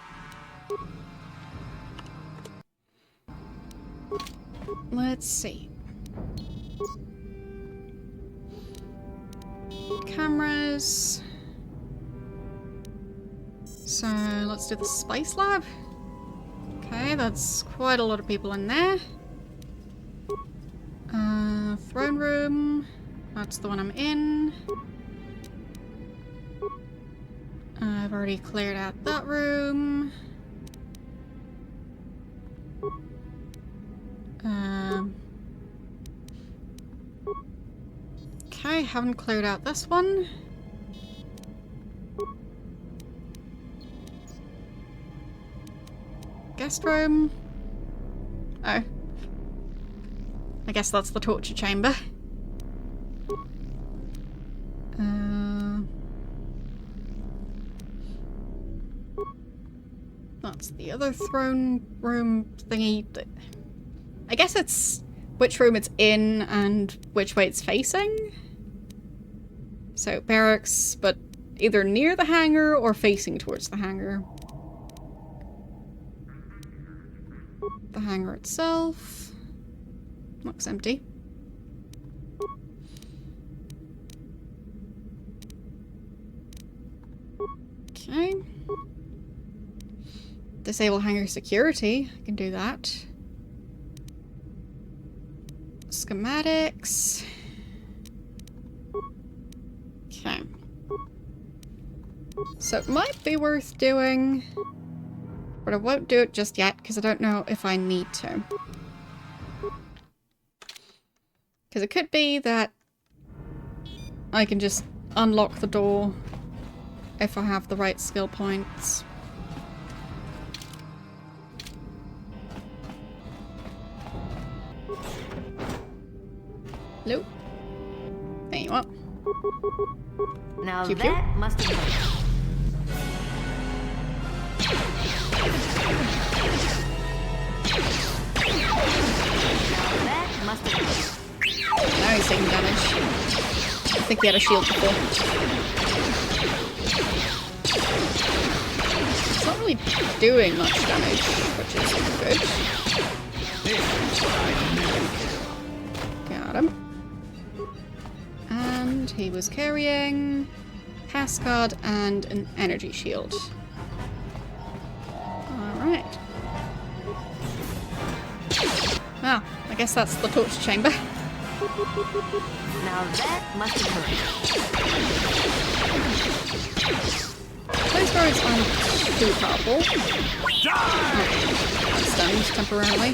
Let's see. Cameras. So let's do the spice lab. Okay, that's quite a lot of people in there. Throne room. That's the one I'm in. I've already cleared out that room. Okay, haven't cleared out this one. Guest room. Oh. I guess that's the torture chamber. That's the other throne room thingy. I guess it's which room it's in and which way it's facing. So barracks, but either near the hangar or facing towards the hangar. The hangar itself looks empty. Okay. Disable hangar security. I can do that. Schematics. Okay. So it might be worth doing, but I won't do it just yet because I don't know if I need to. Because it could be that I can just unlock the door if I have the right skill points. Nope. you up. Now Pew, that pew. must have hurt. Now that must have hurt. Now he's taking damage. I think he had a shield before. It's not really doing much damage, which is good. Got him. And he was carrying pass card and an energy shield. Alright. Ah, I guess that's the torch chamber. Now that must have hurt. Those guards aren't too powerful. Oh, stunned temporarily.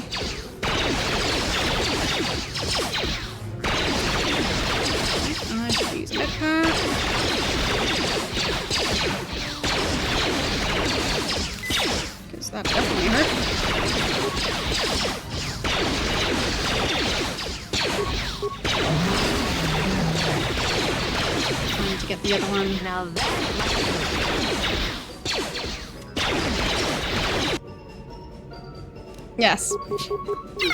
I should use a med pack. Because that definitely hurt. Trying to get the other one. Now that must have hurt. Yes.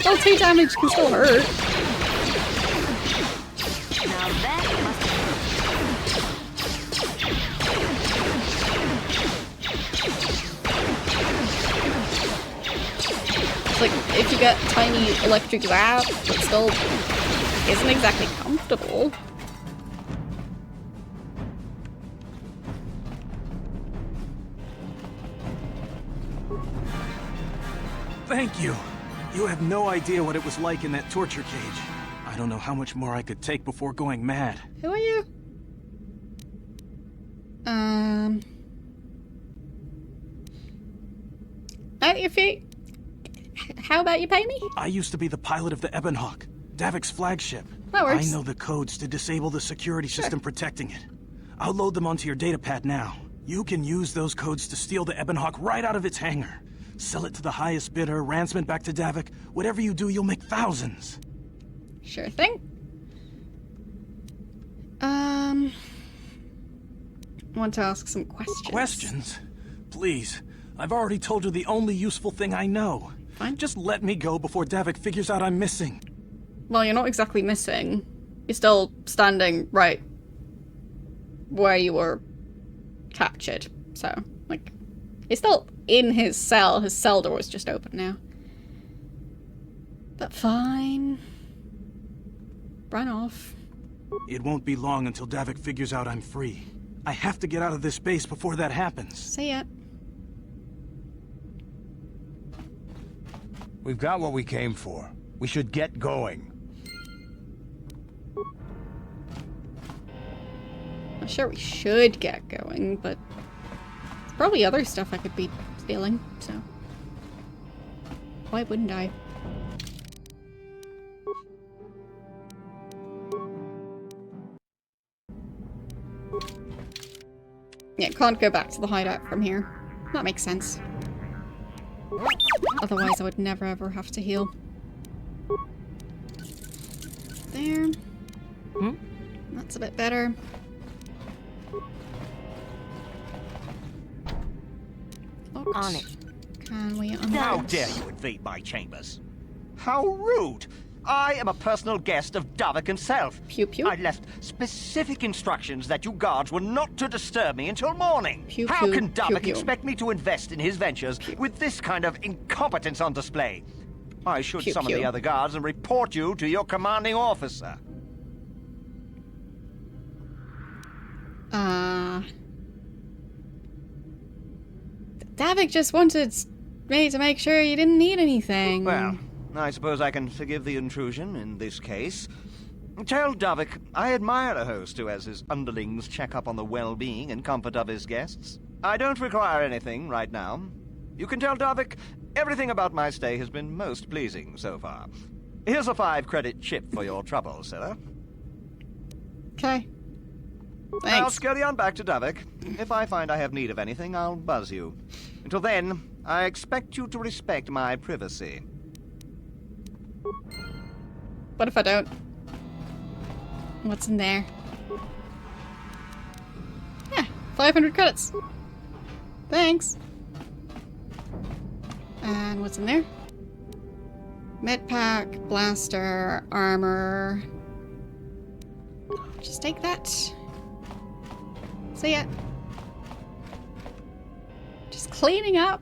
Well, 2 damage can still hurt. Now that must have It's like, if you get tiny electric zap, it still isn't exactly comfortable. Thank you. You have no idea what it was like in that torture cage. I don't know how much more I could take before going mad. Who are you? How about you pay me? I used to be the pilot of the Ebonhawk, Davik's flagship. That works. I know the codes to disable the security system protecting it. I'll load them onto your datapad now. You can use those codes to steal the Ebonhawk right out of its hangar. Sell it to the highest bidder, ransom it back to Davik. Whatever you do, you'll make thousands. Sure thing. I want to ask some questions. Questions? Please. I've already told you the only useful thing I know. Fine. Just let me go before Davik figures out I'm missing. Well, you're not exactly missing. You're still standing right where you were captured. So, like, he's still in his cell. His cell door is just open now. But fine. Run off. It won't be long until Davik figures out I'm free. I have to get out of this base before that happens. See ya. We've got what we came for. We should get going. I'm sure we should get going, but there's probably other stuff I could be stealing, so why wouldn't I? Yeah, can't go back to the hideout from here. That makes sense. Otherwise I would never ever have to heal. There. That's a bit better. Locked. On it. Can we unlock? How dare you invade my chambers? How rude! I am a personal guest of Davik himself. Pew pew. I left specific instructions that you guards were not to disturb me until morning. Pew, How pew, can pew, Davik pew. expect me to invest in his ventures with this kind of incompetence on display? I should Pew, summon pew. the other guards and report you to your commanding officer. Davik just wanted me to make sure you didn't need anything. Well, I suppose I can forgive the intrusion in this case. Tell Davik I admire a host who has his underlings check up on the well-being and comfort of his guests. I don't require anything right now. You can tell Davik everything about my stay has been most pleasing so far. Here's a 5-credit chip for your trouble, sir. Okay. I'll Thanks. scurry on back to Davik. If I find I have need of anything, I'll buzz you. Until then, I expect you to respect my privacy. What if I don't? What's in there? Yeah, 500 credits. Thanks. And what's in there? Med pack, blaster, armor. Just take that. See ya. Just cleaning up.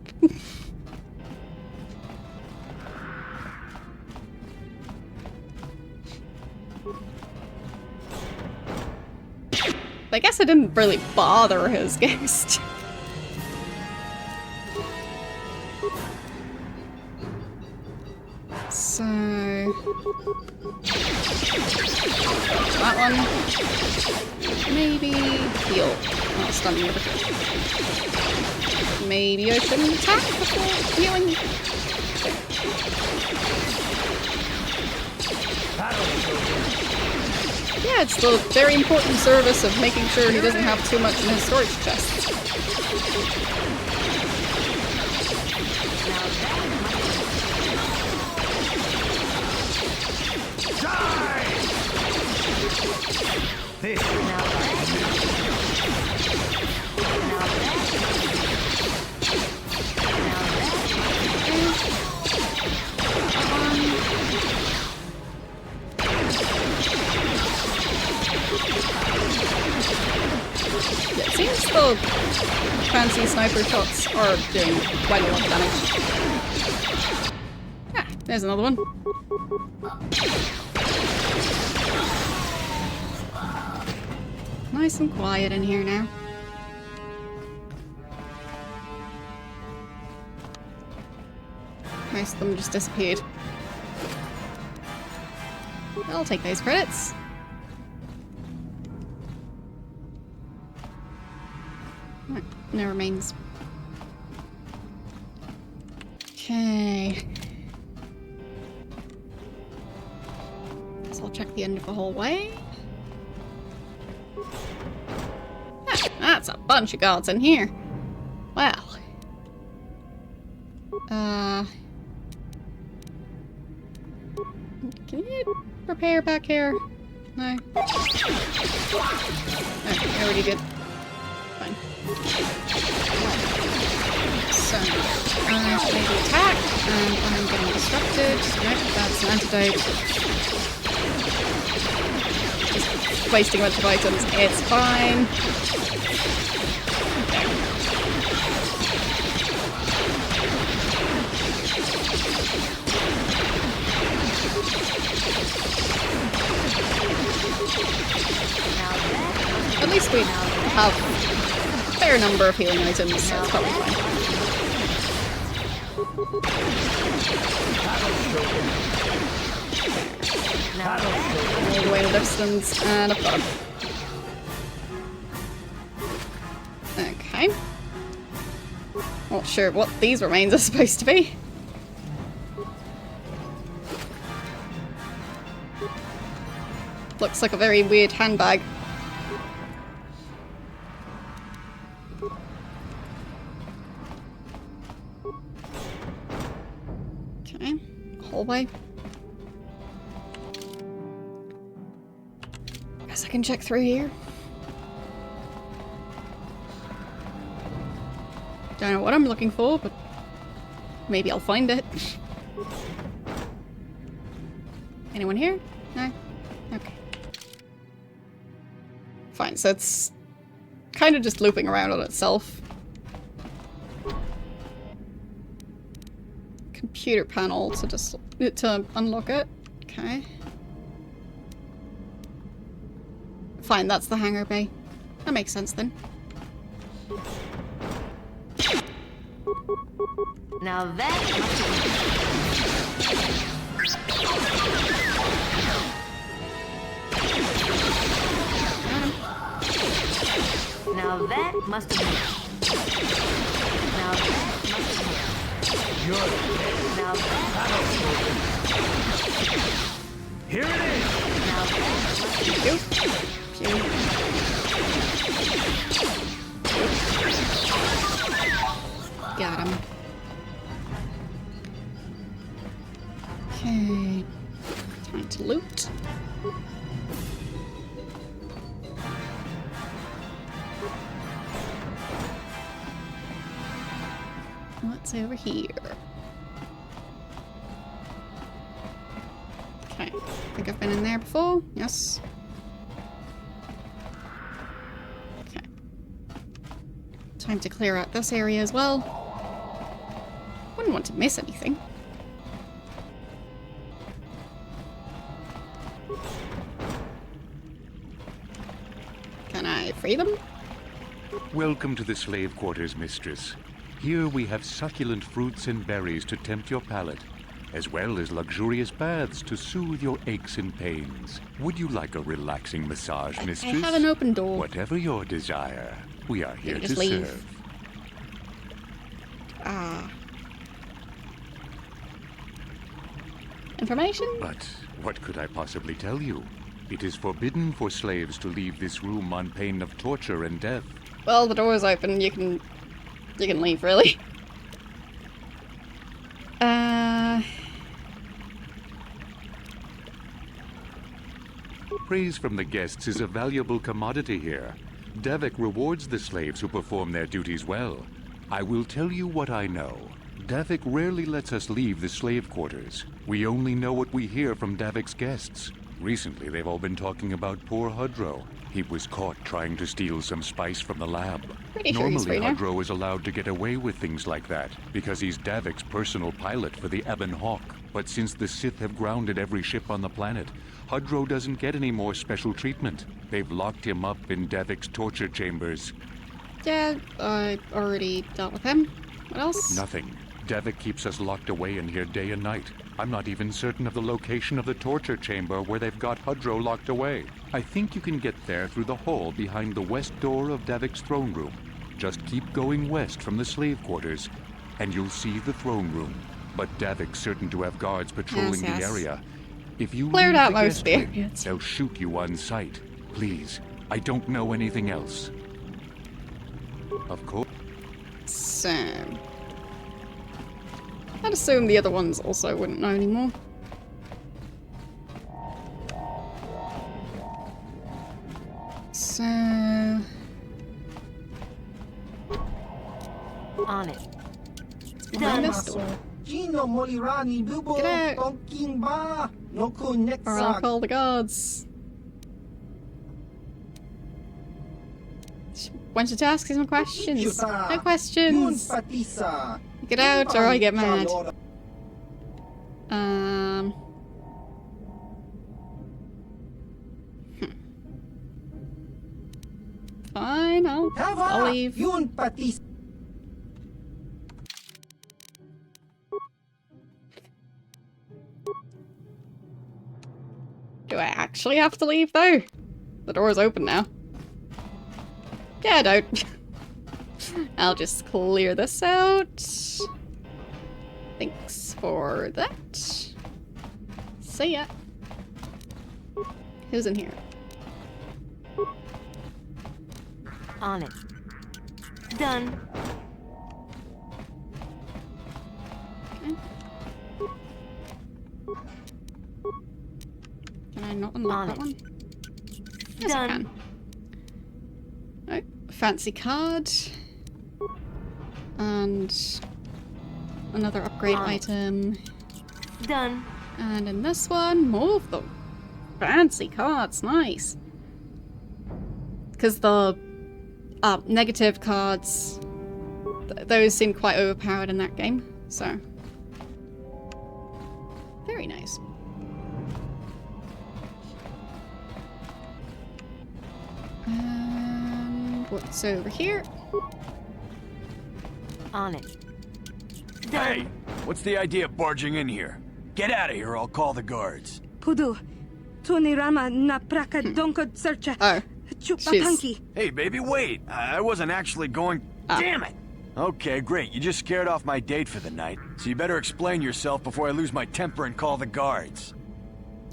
I guess I didn't really bother his guest. So... that one. Maybe heal. Oh, stun the other. Maybe I shouldn't attack before healing. Yeah, it's the very important service of making sure he doesn't have too much in his storage chest. It seems the fancy sniper shots are doing quite a lot of damage. Ah, there's another one. Nice and quiet in here now. Most of them just disappeared. I'll take those credits. Right, no remains. Okay. So I'll check the end of the hallway. Ah, that's a bunch of guards in here. Well. Can you prepare back here? No. Okay, already good. Fine. So, maybe attack, and I'm getting distracted. Nope, that's an antidote. Just wasting a bunch of items. It's fine. At least we have a fair number of healing items, so it's probably fine. All the way to distance, and I've got him. Okay. Not sure what these remains are supposed to be. Looks like a very weird handbag. Okay, hallway. Guess I can check through here. Don't know what I'm looking for, but maybe I'll find it. Anyone here? No? Okay. Fine, so it's kind of just looping around on itself. Computer panel to unlock it. Okay. Fine, that's the hangar bay. That makes sense then. Now that must have been. Now that must have been. Now that here it is. Now that Got him. Okay. Time to loot. What's over here? Okay, I think I've been in there before. Yes. Okay. Time to clear out this area as well. Wouldn't want to miss anything. Can I free them? Welcome to the slave quarters, mistress. Here we have succulent fruits and berries to tempt your palate, as well as luxurious baths to soothe your aches and pains. Would you like a relaxing massage, mistress? I have an open door. Whatever your desire, we are here to serve. Information? But what could I possibly tell you? It is forbidden for slaves to leave this room on pain of torture and death. Well, the door's open. You can leave, really. Praise from the guests is a valuable commodity here. Davik rewards the slaves who perform their duties well. I will tell you what I know. Davik rarely lets us leave the slave quarters. We only know what we hear from Davik's guests. Recently, they've all been talking about poor Hudro. He was caught trying to steal some spice from the lab. Normally, Hudro is allowed to get away with things like that, because he's Davik's personal pilot for the Ebon Hawk. But since the Sith have grounded every ship on the planet, Hudro doesn't get any more special treatment. They've locked him up in Davik's torture chambers. Yeah, I already dealt with him. What else? Nothing. Davik keeps us locked away in here day and night. I'm not even certain of the location of the torture chamber where they've got Hudro locked away. I think you can get there through the hall behind the west door of Davik's throne room. Just keep going west from the slave quarters, and you'll see the throne room. But Davik's certain to have guards patrolling the area. If you cleared out leave most of the areas, they'll shoot you on sight. Please, I don't know anything else. Of course. So, I'd assume the other ones also wouldn't know anymore. So, on it. Behind this door. Get out! Or I'll call the guards. Wanted to ask some questions. No questions! Get out or I get mad. Fine, I'll leave. Do I actually have to leave though? The door's open now. Yeah, I don't. I'll just clear this out. Thanks for that. See ya. Who's in here? On it. Done. Okay. Can I not unlock that one? Yes, I can. Oh, fancy card. And another upgrade item. Done. And in this one, more of them. Fancy cards, nice. Because the negative cards, those seem quite overpowered in that game, so. Very nice. And what's over here? On it. Hey! What's the idea of barging in here? Get out of here or I'll call the guards. Pudu. Tunirama na praka donkod searcha. Oh. Hey, baby, wait. I wasn't actually going... Damn it! Okay, great. You just scared off my date for the night. So you better explain yourself before I lose my temper and call the guards.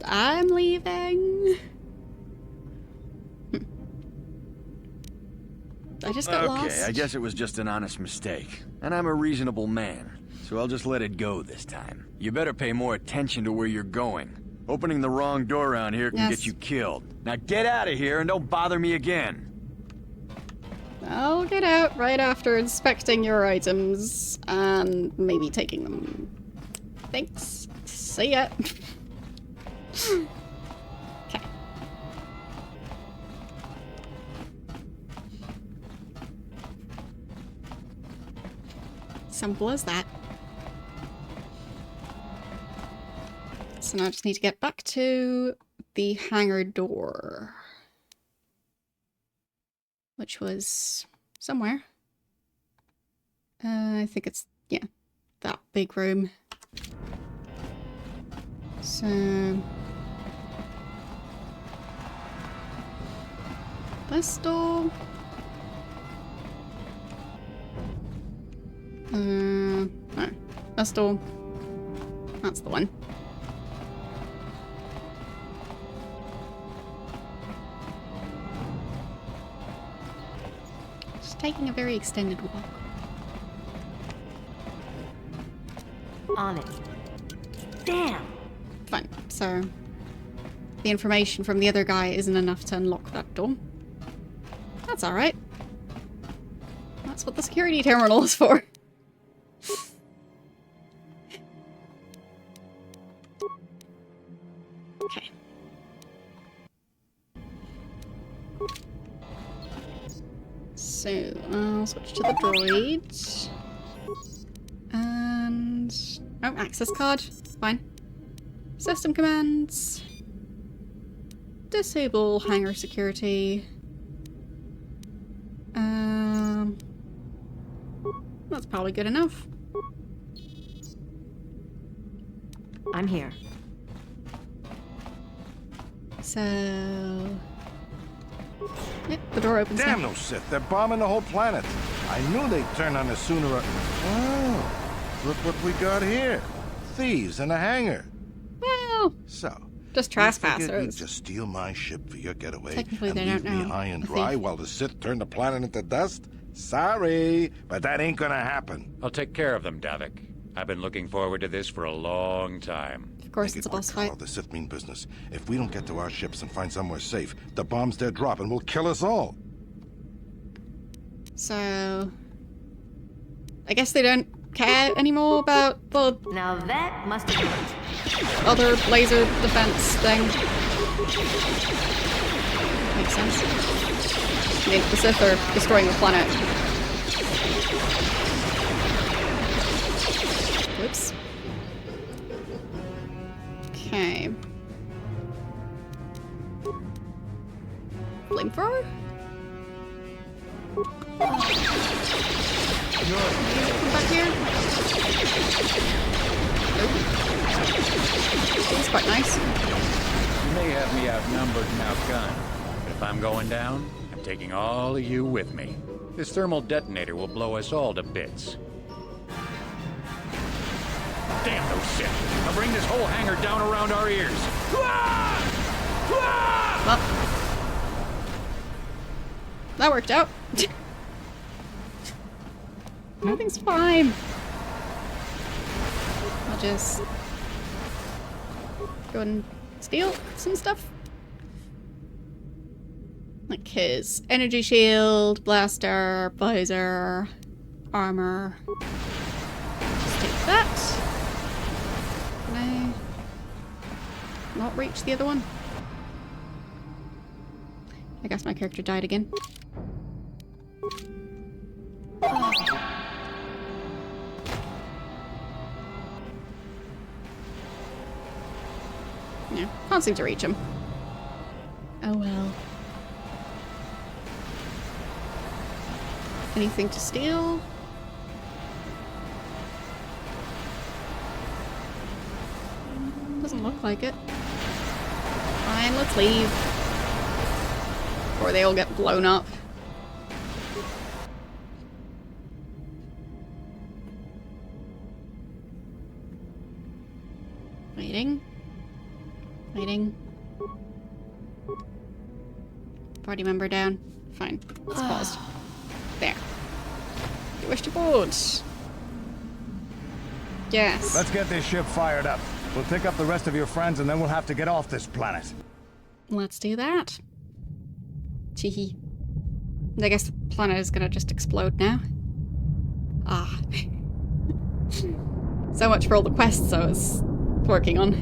I'm leaving. I just got lost. Okay, I guess it was just an honest mistake. And I'm a reasonable man, so I'll just let it go this time. You better pay more attention to where you're going. Opening the wrong door around here can get you killed. Now get out of here and don't bother me again. I'll get out right after inspecting your items and maybe taking them. Thanks. See ya. Okay. Simple as that. So now I just need to get back to the hangar door. Which was somewhere. I think it's, yeah, that big room. So... this door... no, this door. That's the one. Just taking a very extended walk. On it. Damn! Fine, so... the information from the other guy isn't enough to unlock that door. That's alright. That's what the security terminal is for. Okay. So, I'll switch to the droid. And... oh, access card. Fine. System commands. Disable hangar security. That's probably good enough. I'm here. So... yep, the door opens. Damn now. those Sith, they're bombing the whole planet. I knew they'd turn on us sooner or... oh, look what we got here. Thieves in a hangar. Well... so... just you trespassers. just steal my ship for your getaway Technically, and they leave don't me know. high and dry while the Sith turn the planet into dust? Sorry, but that ain't gonna happen. I'll take care of them, Davik. I've been looking forward to this for a long time. Of course, it's a boss fight. The Sith mean business. If we don't get to our ships and find somewhere safe, the bombs they're dropping will kill us all. So... I guess they don't care anymore about the... now that must have worked. other laser defense thing. Makes sense. I mean, the Sith are destroying the planet. Whoops. Okay. Flamethrower? Come back here. It's quite nice. You may have me outnumbered and outgunned, but if I'm going down, I'm taking all of you with me. This thermal detonator will blow us all to bits. Damn those Sith! I'll bring this whole hangar down around our ears. Well, that worked out. Everything's fine. I'll just go and steal some stuff. Like his energy shield, blaster, visor, armor. Just take that. Can I not reach the other one? I guess my character died again. Yeah, can't seem to reach him. Oh well. Anything to steal? Doesn't look like it. Fine, let's leave. Or they all get blown up. Waiting. Waiting. Party member down. Fine. It's paused. There. You wish to board? Yes. Let's get this ship fired up. We'll pick up the rest of your friends and then we'll have to get off this planet. Let's do that. Teehee. I guess the planet is gonna just explode now. Ah. So much for all the quests I was working on.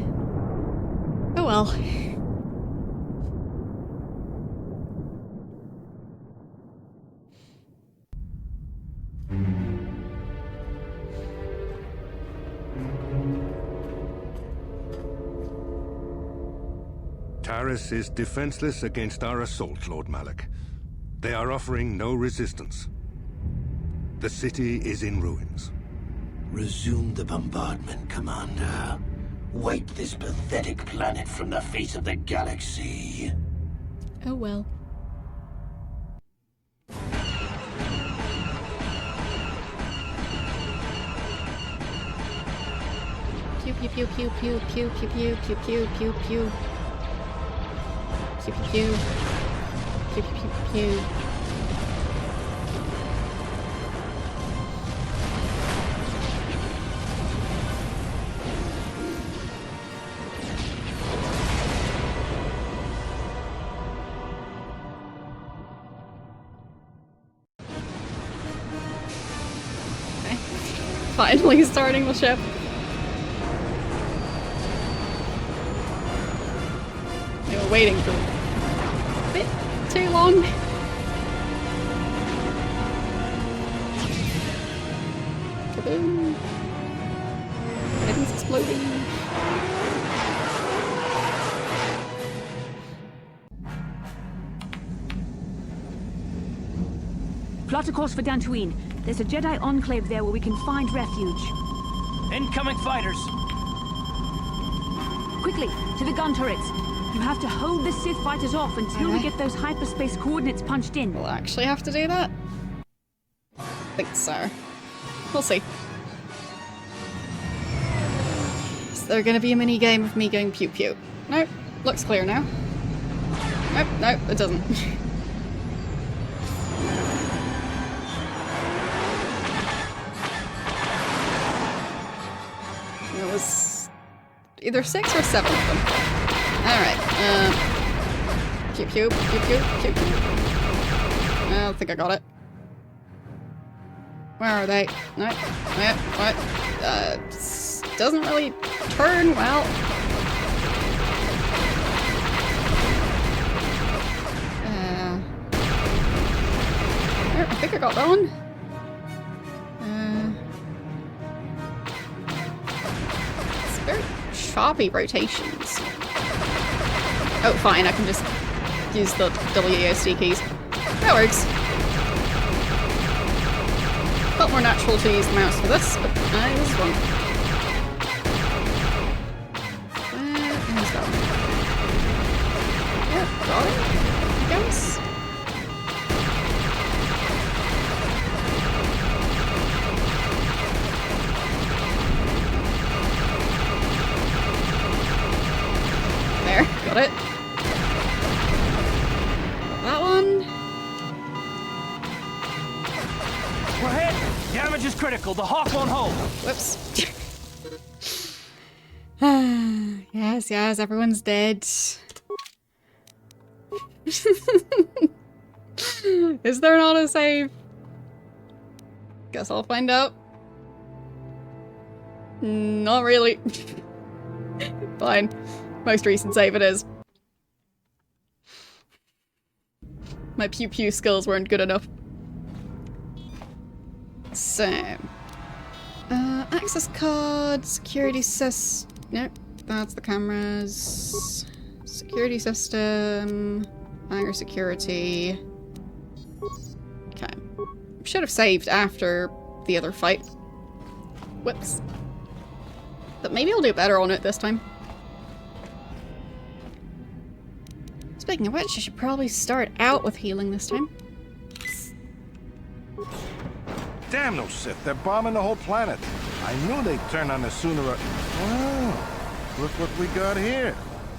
Oh well. Taris is defenseless against our assault, Lord Malik. They are offering no resistance. The city is in ruins. Resume the bombardment, Commander. Wipe this pathetic planet from the face of the galaxy. Oh well. Pew pew pew pew pew pew pew pew pew pew pew pew. Pew pew pew. Pew pew pew pew. Okay. Finally starting the ship. They were waiting for a bit too long. Kaboom! Everything's exploding. Plot a course for Dantooine. There's a Jedi enclave there where we can find refuge. Incoming fighters! Quickly, to the gun turrets. You have to hold the Sith fighters off until we get those hyperspace coordinates punched in. We'll actually have to do that? I think so. We'll see. Is there gonna be a mini game of me going pew pew? Nope. Looks clear now. Nope, nope, it doesn't. There was either 6 or 7 of them. Alright, pew pew, pew pew, pew pew. I don't think I got it. Where are they? No, what? Doesn't really turn well. I think I got that one. It's very choppy rotations. Oh, fine, I can just use the WASD keys. That works. Felt more natural to use the mouse for this, but I was wrong. Where's that one? Yeah, got it, I guess. There, got it. That one. We're hit! Damage is critical. The Hawk won't hold. Whoops. Yes, everyone's dead. Is there not a save? Guess I'll find out. Not really. Fine. Most recent save it is. My pew pew skills weren't good enough. So, access card, security system. Nope, that's the cameras. Security system, hangar security. Okay, should have saved after the other fight. Whoops. But maybe I'll do better on it this time. Speaking of which, I should probably start out with healing this time. Damn those Sith, they're bombing the whole planet. I knew they'd turn on us sooner or... Wow, look what we got here.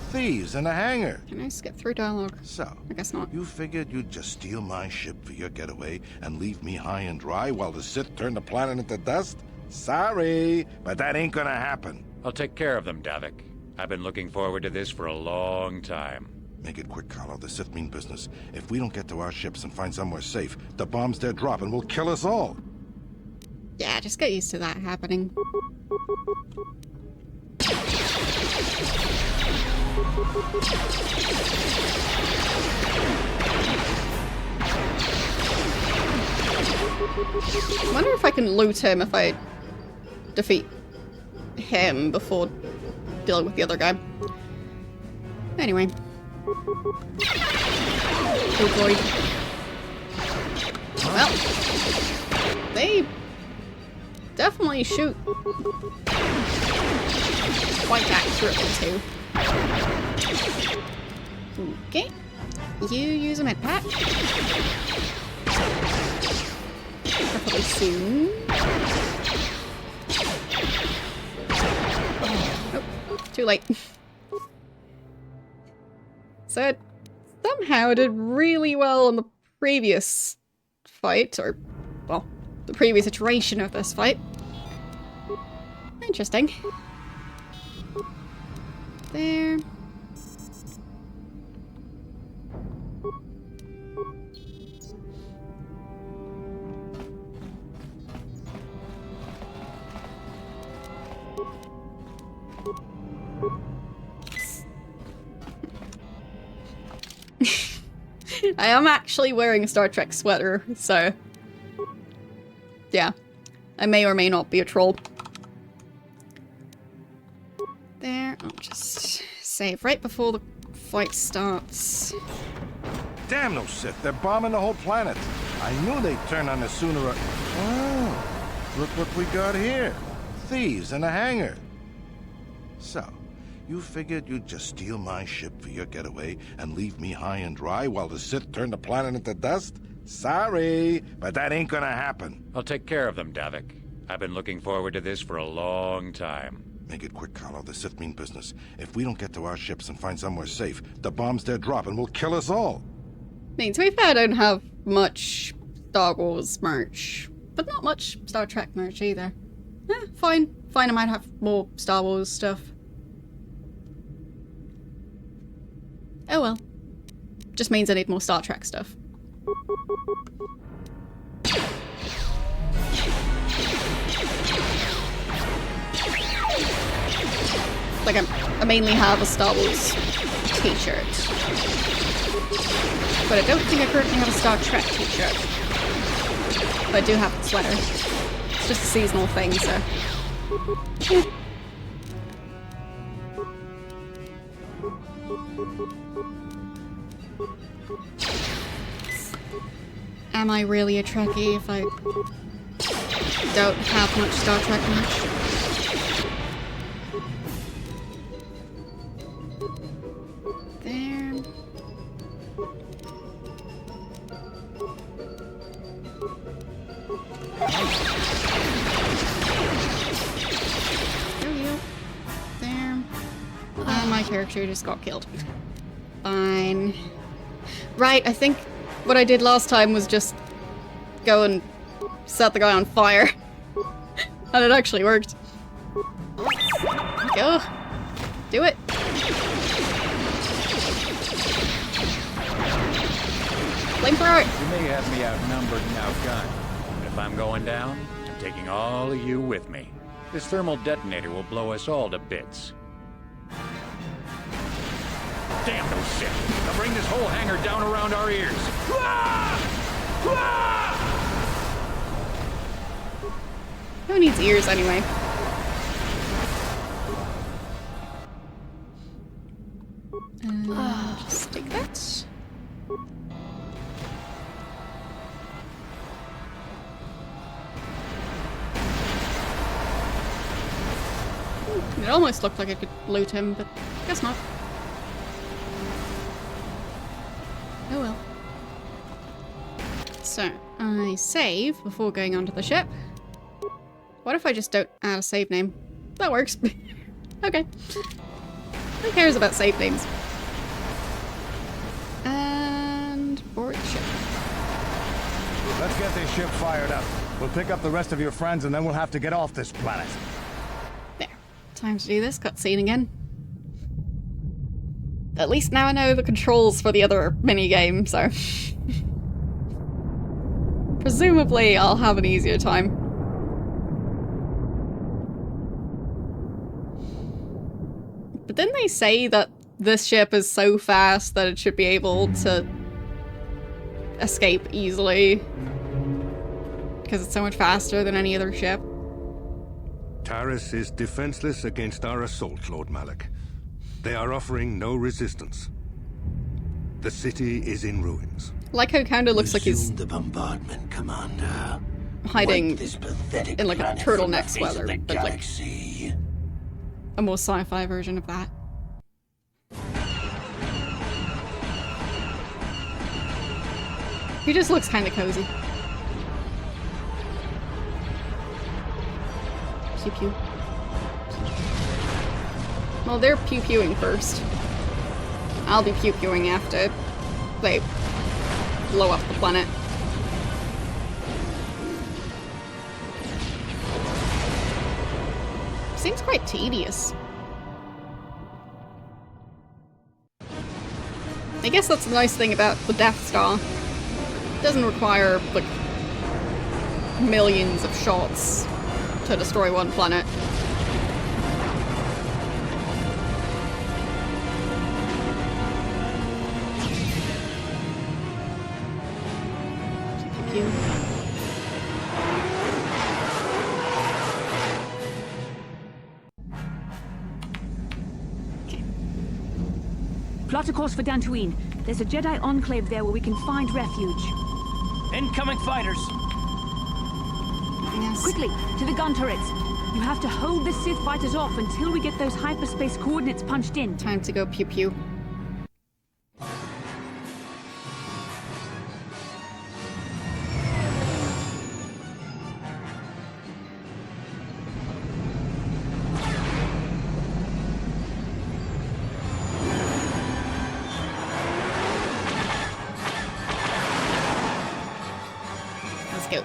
Thieves in a hangar. Can I skip through dialogue? So, I guess not. You figured you'd just steal my ship for your getaway and leave me high and dry while the Sith turn the planet into dust? Sorry, but that ain't gonna happen. I'll take care of them, Davik. I've been looking forward to this for a long time. Make it quick, Carlo. The Sith mean business. If we don't get to our ships and find somewhere safe, the bombs they're dropping will kill us all. Yeah, just get used to that happening. I wonder if I can loot him if I defeat him before dealing with the other guy. Anyway. Oh boy. Well, they definitely shoot quite accurately too. Okay. You use a med pack. Preferably soon. Oh, too late. So it somehow did really well in the previous fight, or, well, the previous iteration of this fight. Interesting. There. I am actually wearing a Star Trek sweater, so yeah, I may or may not be a troll. There, I'll just save right before the fight starts. Damn those Sith, they're bombing the whole planet. I knew they'd turn on us sooner or... Oh, look what we got here. Thieves in a hangar. So, you figured you'd just steal my ship for your getaway and leave me high and dry while the Sith turn the planet into dust? Sorry, but that ain't gonna happen. I'll take care of them, Davik. I've been looking forward to this for a long time. Make it quick, Carlo. The Sith mean business. If we don't get to our ships and find somewhere safe, the bombs they're dropping will kill us all. I mean, to be fair, I don't have much Star Wars merch, but not much Star Trek merch either. Fine. Fine, I might have more Star Wars stuff. Oh well. Just means I need more Star Trek stuff. Like, I mainly have a Star Wars t-shirt. But I don't think I currently have a Star Trek t-shirt. But I do have the sweater. It's just a seasonal thing, so... Yeah. Am I really a Trekkie if I don't have much Star Trek merch? There. There we go. There. And my character just got killed. Fine. Right, I think what I did last time was just go and set the guy on fire. And it actually worked. Go. Do it. Flamethrower. You may have me outnumbered and outgunned, but if I'm going down, I'm taking all of you with me. This thermal detonator will blow us all to bits. Damn those Sith! They'll bring this whole hangar down around our ears. Who needs ears anyway? Just take that. It almost looked like I could loot him, but guess not. Oh well. So, I save before going onto the ship. What if I just don't add a save name? That works. Okay. Who cares about save names? And board ship. Let's get this ship fired up. We'll pick up the rest of your friends and then we'll have to get off this planet. There. Time to do this cutscene again. At least now I know the controls for the other minigame, so... presumably I'll have an easier time. But didn't they say that this ship is so fast that it should be able to escape easily? Because it's so much faster than any other ship. Taris is defenseless against our assault, Lord Malik. They are offering no resistance. The city is in ruins. Like how Kanda looks like he's the bombardment, Commander. hiding Wipe this pathetic in like a planet from turtleneck the face sweater, of the but like galaxy. a more sci-fi version of that. He just looks kind of cozy. Pew pew. Well, they're pew-pewing first. I'll be pew-pewing after they blow up the planet. Seems quite tedious. I guess that's the nice thing about the Death Star. It doesn't require, like, millions of shots to destroy one planet. Pew pew. Plot a course for Dantooine. There's a Jedi enclave there where we can find refuge. Incoming fighters! Yes. Quickly, to the gun turrets. You have to hold the Sith fighters off until we get those hyperspace coordinates punched in. Time to go pew pew. Let's go.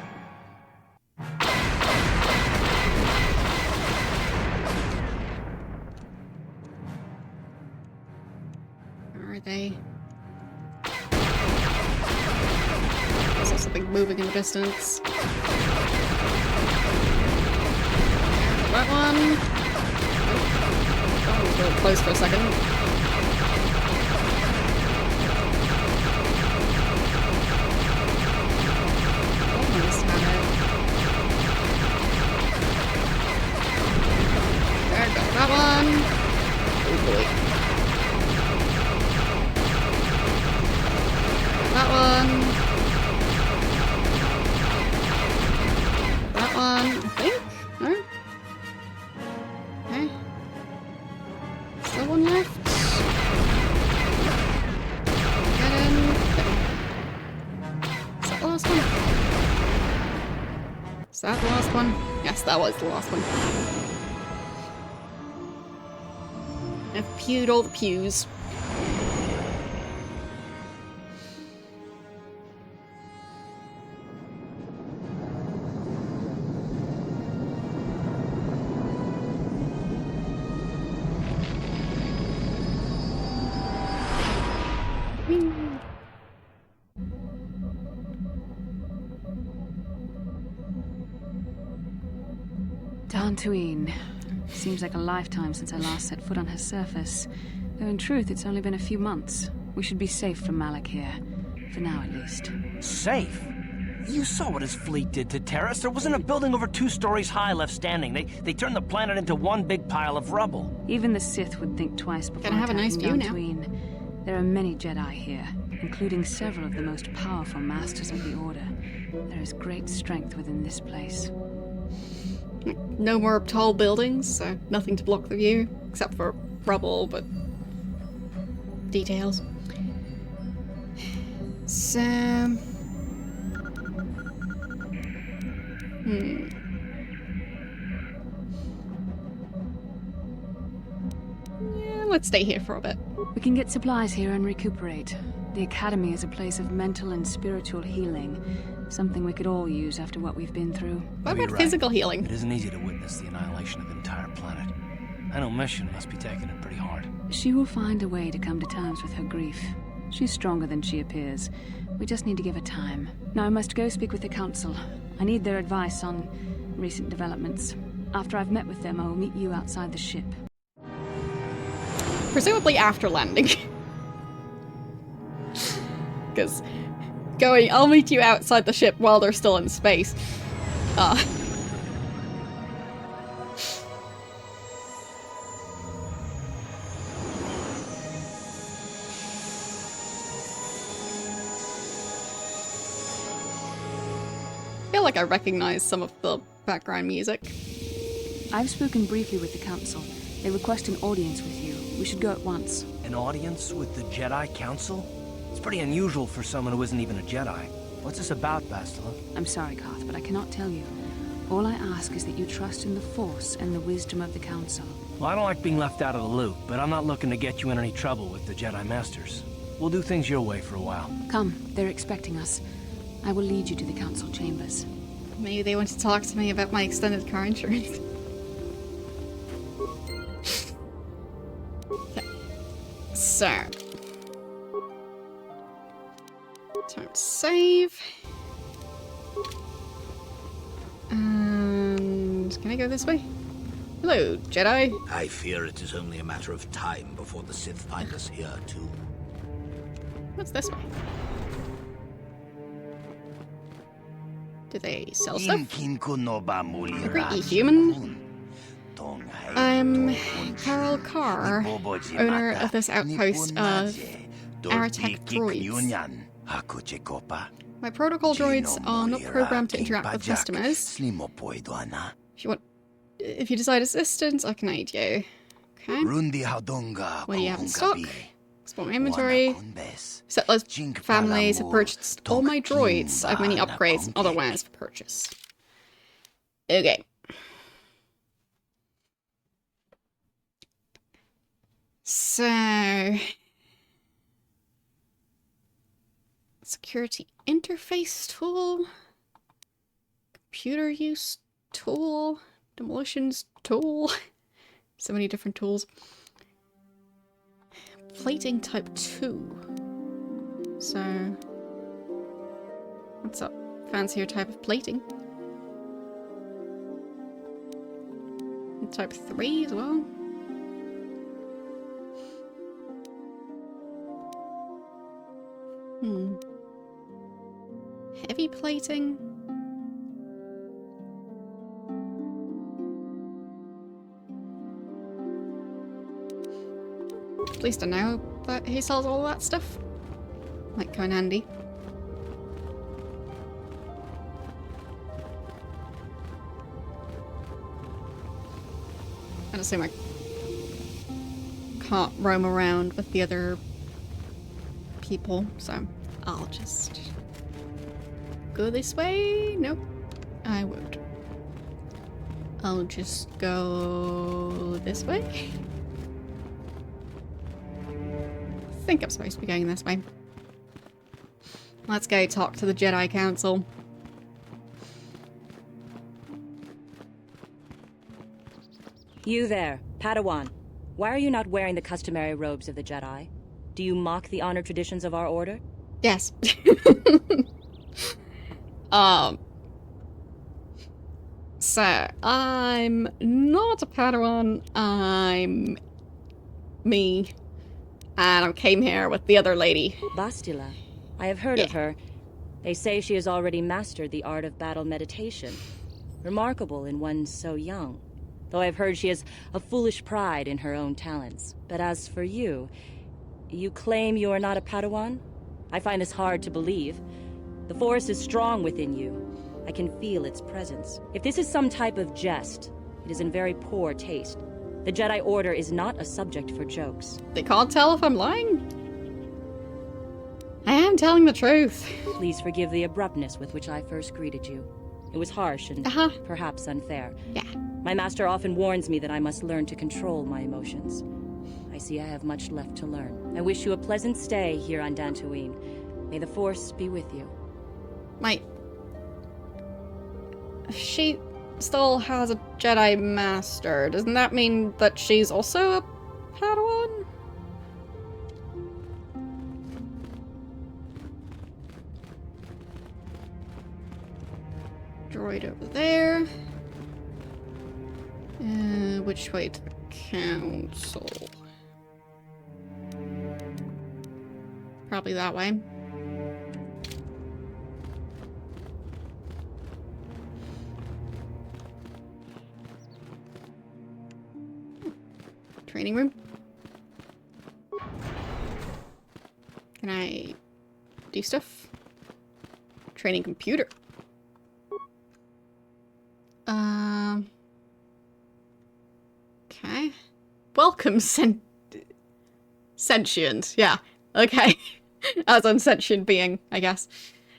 Are they? There's also something moving in the distance. That one. Oh, was really close for a second. Almost had it. There, got that one. Oh boy. That one. That one, I think? No? Okay. Still one left. Get in. Is that the last one? Is that the last one? Yes, that was the last one. I've pewed all the pews. Dantooine. Seems like a lifetime since I last set foot on her surface. Though in truth, it's only been a few months. We should be safe from Malik here. For now, at least. Safe? You saw what his fleet did to Terrace. There wasn't a building over 2 stories high left standing. They turned the planet into one big pile of rubble. Even the Sith would think twice before Gonna have a nice view now. Dantooine. There are many Jedi here, including several of the most powerful masters of the Order. There is great strength within this place. No more tall buildings, so nothing to block the view, except for rubble, but details. So... Yeah, let's stay here for a bit. We can get supplies here and recuperate. The Academy is a place of mental and spiritual healing. Something we could all use after what we've been through. What about physical healing? It isn't easy to witness the annihilation of an entire planet. That omission must be taking it pretty hard. She will find a way to come to terms with her grief. She's stronger than she appears. We just need to give her time. Now I must go speak with the council. I need their advice on recent developments. After I've met with them, I will meet you outside the ship. Presumably after landing. Because I'll meet you outside the ship while they're still in space. I feel like I recognize some of the background music. I've spoken briefly with the council. They request an audience with you. We should go at once. An audience with the Jedi Council? It's pretty unusual for someone who isn't even a Jedi. What's this about, Bastila? I'm sorry, Carth, but I cannot tell you. All I ask is that you trust in the Force and the wisdom of the Council. Well, I don't like being left out of the loop, but I'm not looking to get you in any trouble with the Jedi Masters. We'll do things your way for a while. Come, they're expecting us. I will lead you to the council chambers. Maybe they want to talk to me about my extended car insurance. Okay. So. Time to save. And can I go this way? Hello, Jedi. I fear it is only a matter of time before the Sith find us here, too. What's this way? Do they sell stuff? Angry human. I'm Carol Carr, owner of this outpost of Aratech droids. My protocol droids are not programmed to interact with customers. If you decide assistance, I can aid you. Okay. What do you have in stock? Explore my inventory. Settlers' families have purchased all my droids. I have many upgrades and other wares for purchase. Okay. So... security interface tool. Computer use tool. Demolitions tool. So many different tools. Plating type 2. So, what's up? Fancier type of plating. And type 3 as well. Heavy plating. At least I know that he sells all that stuff. Might come in handy. I assume I can't roam around with the other people, so I'll just go this way. Nope, I won't. I'll just go this way. I think I'm supposed to be going this way. Let's go talk to the Jedi Council. You there, Padawan. Why are you not wearing the customary robes of the Jedi? Do you mock the honor traditions of our order? Yes. So, I'm not a Padawan. I'm me. And I came here with the other lady. Bastila. I have heard of her. They say she has already mastered the art of battle meditation. Remarkable in one so young. Though I've heard she has a foolish pride in her own talents. But as for you, you claim you are not a Padawan? I find this hard to believe. The Force is strong within you. I can feel its presence. If this is some type of jest, it is in very poor taste. The Jedi Order is not a subject for jokes. They can't tell if I'm lying. I am telling the truth. Please forgive the abruptness with which I first greeted you. It was harsh and perhaps unfair. Yeah. My master often warns me that I must learn to control my emotions. I see I have much left to learn. I wish you a pleasant stay here on Dantooine. May the Force be with you. She still has a Jedi Master. Doesn't that mean that she's also a Padawan? droid over there. Which way to the council? Probably that way. Training room. Can I do stuff? Training computer. Okay. Welcome, sentient. Yeah. Okay. As a sentient being, I guess.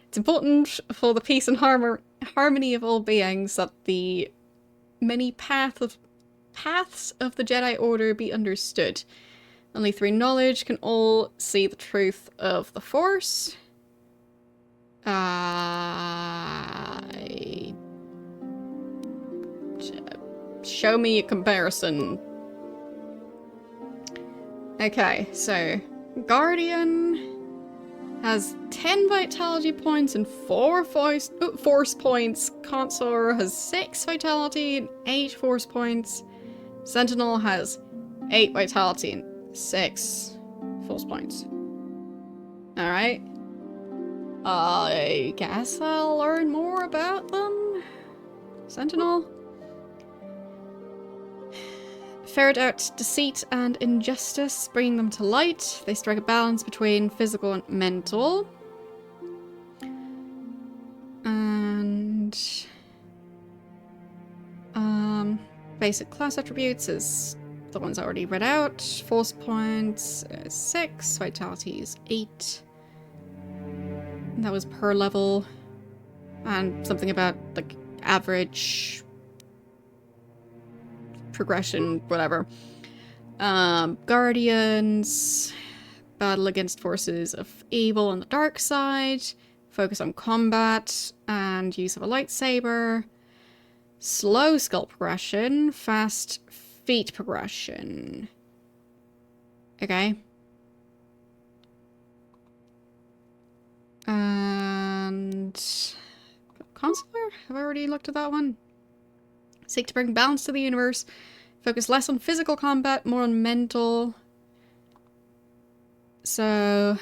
It's important for the peace and harmony of all beings that the many paths of the Jedi Order be understood. Only through knowledge can all see the truth of the Force. Show me a comparison. Okay, so Guardian has 10 vitality points and 4 force points. Consort has 6 vitality and 8 force points. Sentinel has 8 vitality and 6 force points. Alright. I guess I'll learn more about them. Sentinel. Ferret out deceit and injustice, bringing them to light. They strike a balance between physical and mental. And basic class attributes is the ones I already read out. Force points 6, vitality is 8. And that was per level. And something about like average progression, whatever. Guardians battle against forces of evil on the dark side, focus on combat and use of a lightsaber, slow skill progression, fast feat progression. Okay. And Consular? Have I already looked at that one? Seek to bring balance to the universe. Focus less on physical combat, more on mental. So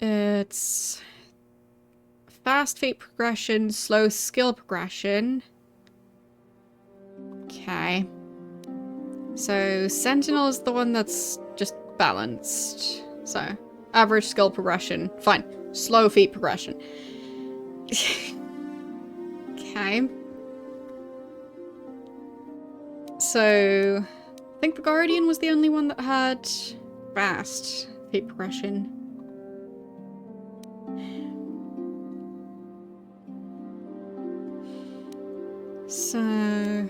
it's fast feat progression, slow skill progression. Okay. So Sentinel is the one that's just balanced. So average skill progression. Fine. Slow feat progression. Okay. So, I think the Guardian was the only one that had fast feat progression. So...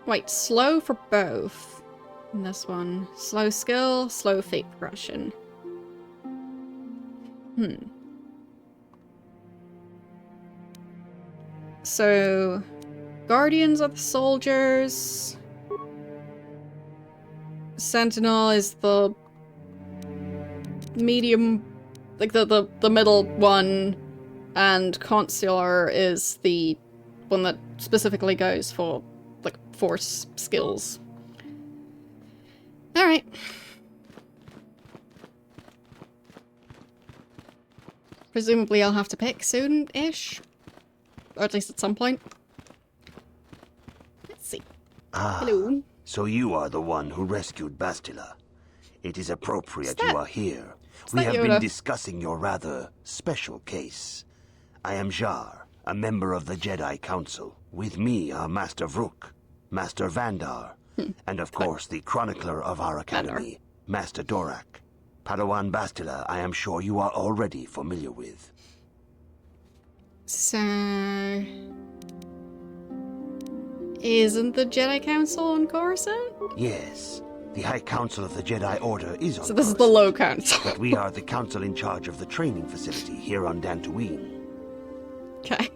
Wait, slow for both. In this one. Slow skill, slow feat progression. So, Guardians are the soldiers. Sentinel is the medium, like the middle one, and Consular is the one that specifically goes for like force skills. All right. Presumably I'll have to pick soon-ish. Or at least at some point. Let's see. Hello. So you are the one who rescued Bastila. It is appropriate you are here. We have been discussing your rather special case. I am Jar, a member of the Jedi Council. With me are Master Vrook, Master Vandar, and of course the chronicler of our academy, Master Dorak. Padawan Bastila, I am sure you are already familiar with. So... Isn't the Jedi Council on Coruscant? Yes. The High Council of the Jedi Order is on So this is the Low Council. But we are the council in charge of the training facility here on Dantooine. Okay.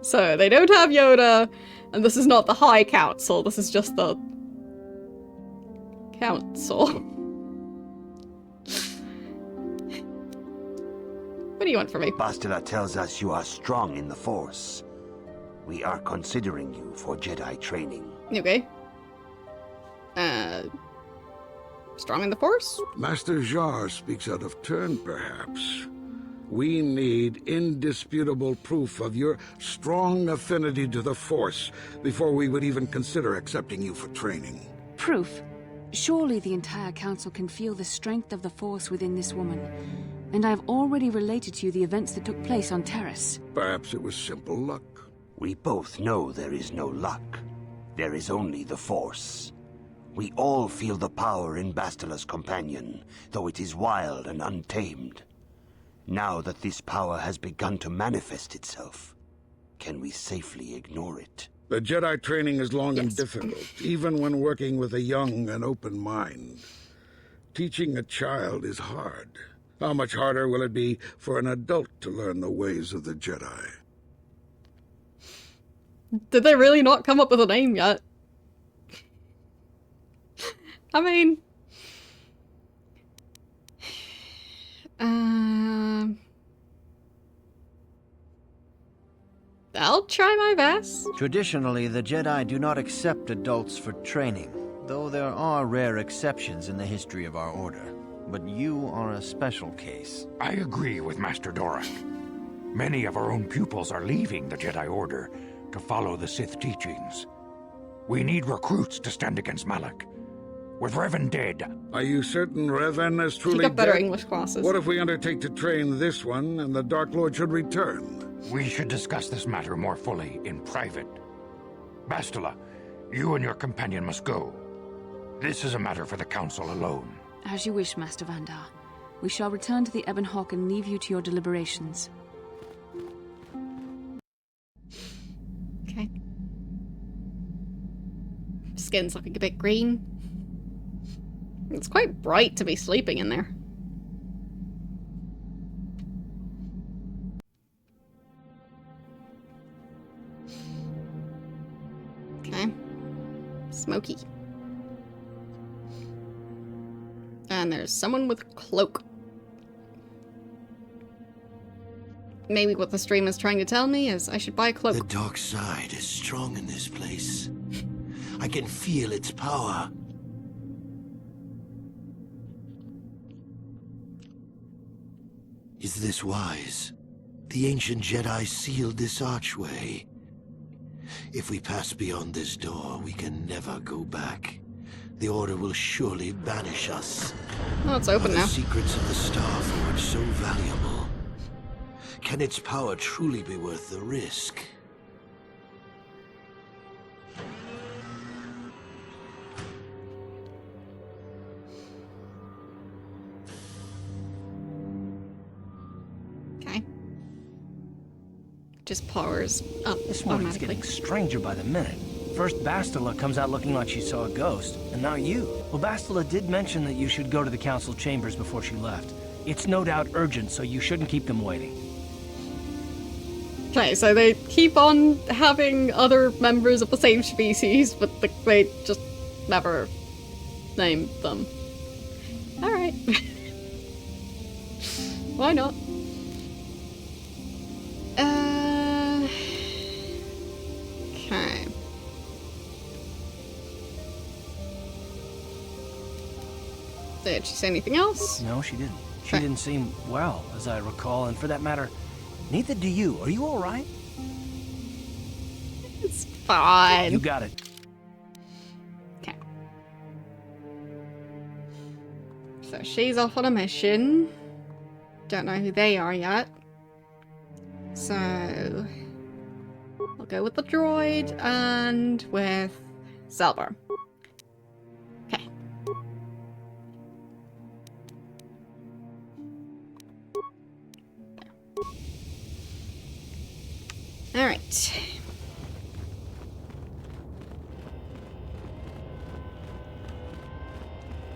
So, they don't have Yoda, and this is not the High Council, this is just the... Council. do you want from me? Bastila tells us you are strong in the Force. We are considering you for Jedi training. Okay. Strong in the Force? Master Jar speaks out of turn, perhaps. We need indisputable proof of your strong affinity to the Force before we would even consider accepting you for training. Proof? Surely the entire council can feel the strength of the Force within this woman. And I've already related to you the events that took place on Terrace. Perhaps it was simple luck. We both know there is no luck. There is only the Force. We all feel the power in Bastila's companion, though it is wild and untamed. Now that this power has begun to manifest itself, can we safely ignore it? The Jedi training is long and difficult, even when working with a young and open mind. Teaching a child is hard. How much harder will it be for an adult to learn the ways of the Jedi? Did they really not come up with a name yet? I mean... I'll try my best. Traditionally, the Jedi do not accept adults for training, though there are rare exceptions in the history of our order. But you are a special case. I agree with Master Dorak. Many of our own pupils are leaving the Jedi Order to follow the Sith teachings. We need recruits to stand against Malak. With Revan dead... Are you certain Revan is truly dead? He got better English classes. What if we undertake to train this one and the Dark Lord should return? We should discuss this matter more fully in private. Bastila, you and your companion must go. This is a matter for the Council alone. As you wish, Master Vandar. We shall return to the Ebon Hawk and leave you to your deliberations. Okay. Skin's looking a bit green. It's quite bright to be sleeping in there. Okay. Smoky. And there's someone with a cloak. Maybe what the stream is trying to tell me is I should buy a cloak. The dark side is strong in this place. I can feel its power. Is this wise? The ancient Jedi sealed this archway. If we pass beyond this door, we can never go back. The Order will surely banish us. Oh, it's open now. The secrets of the Star Forge so valuable? Can its power truly be worth the risk? Okay. Just powers up This morning's getting stranger by the minute. First Bastila comes out looking like she saw a ghost, and now you. Well, Bastila did mention that you should go to the council chambers before she left. It's no doubt urgent, so you shouldn't keep them waiting. Okay, so they keep on having other members of the same species, but they just never name them. Alright. Why not? Okay. Did she say anything else? No, she didn't. She didn't seem well, as I recall, and for that matter, neither do you. Are you all right? It's fine. You got it. Okay. So she's off on a mission. Don't know who they are yet. So I'll go with the droid and with Zelbar. Okay. Alright.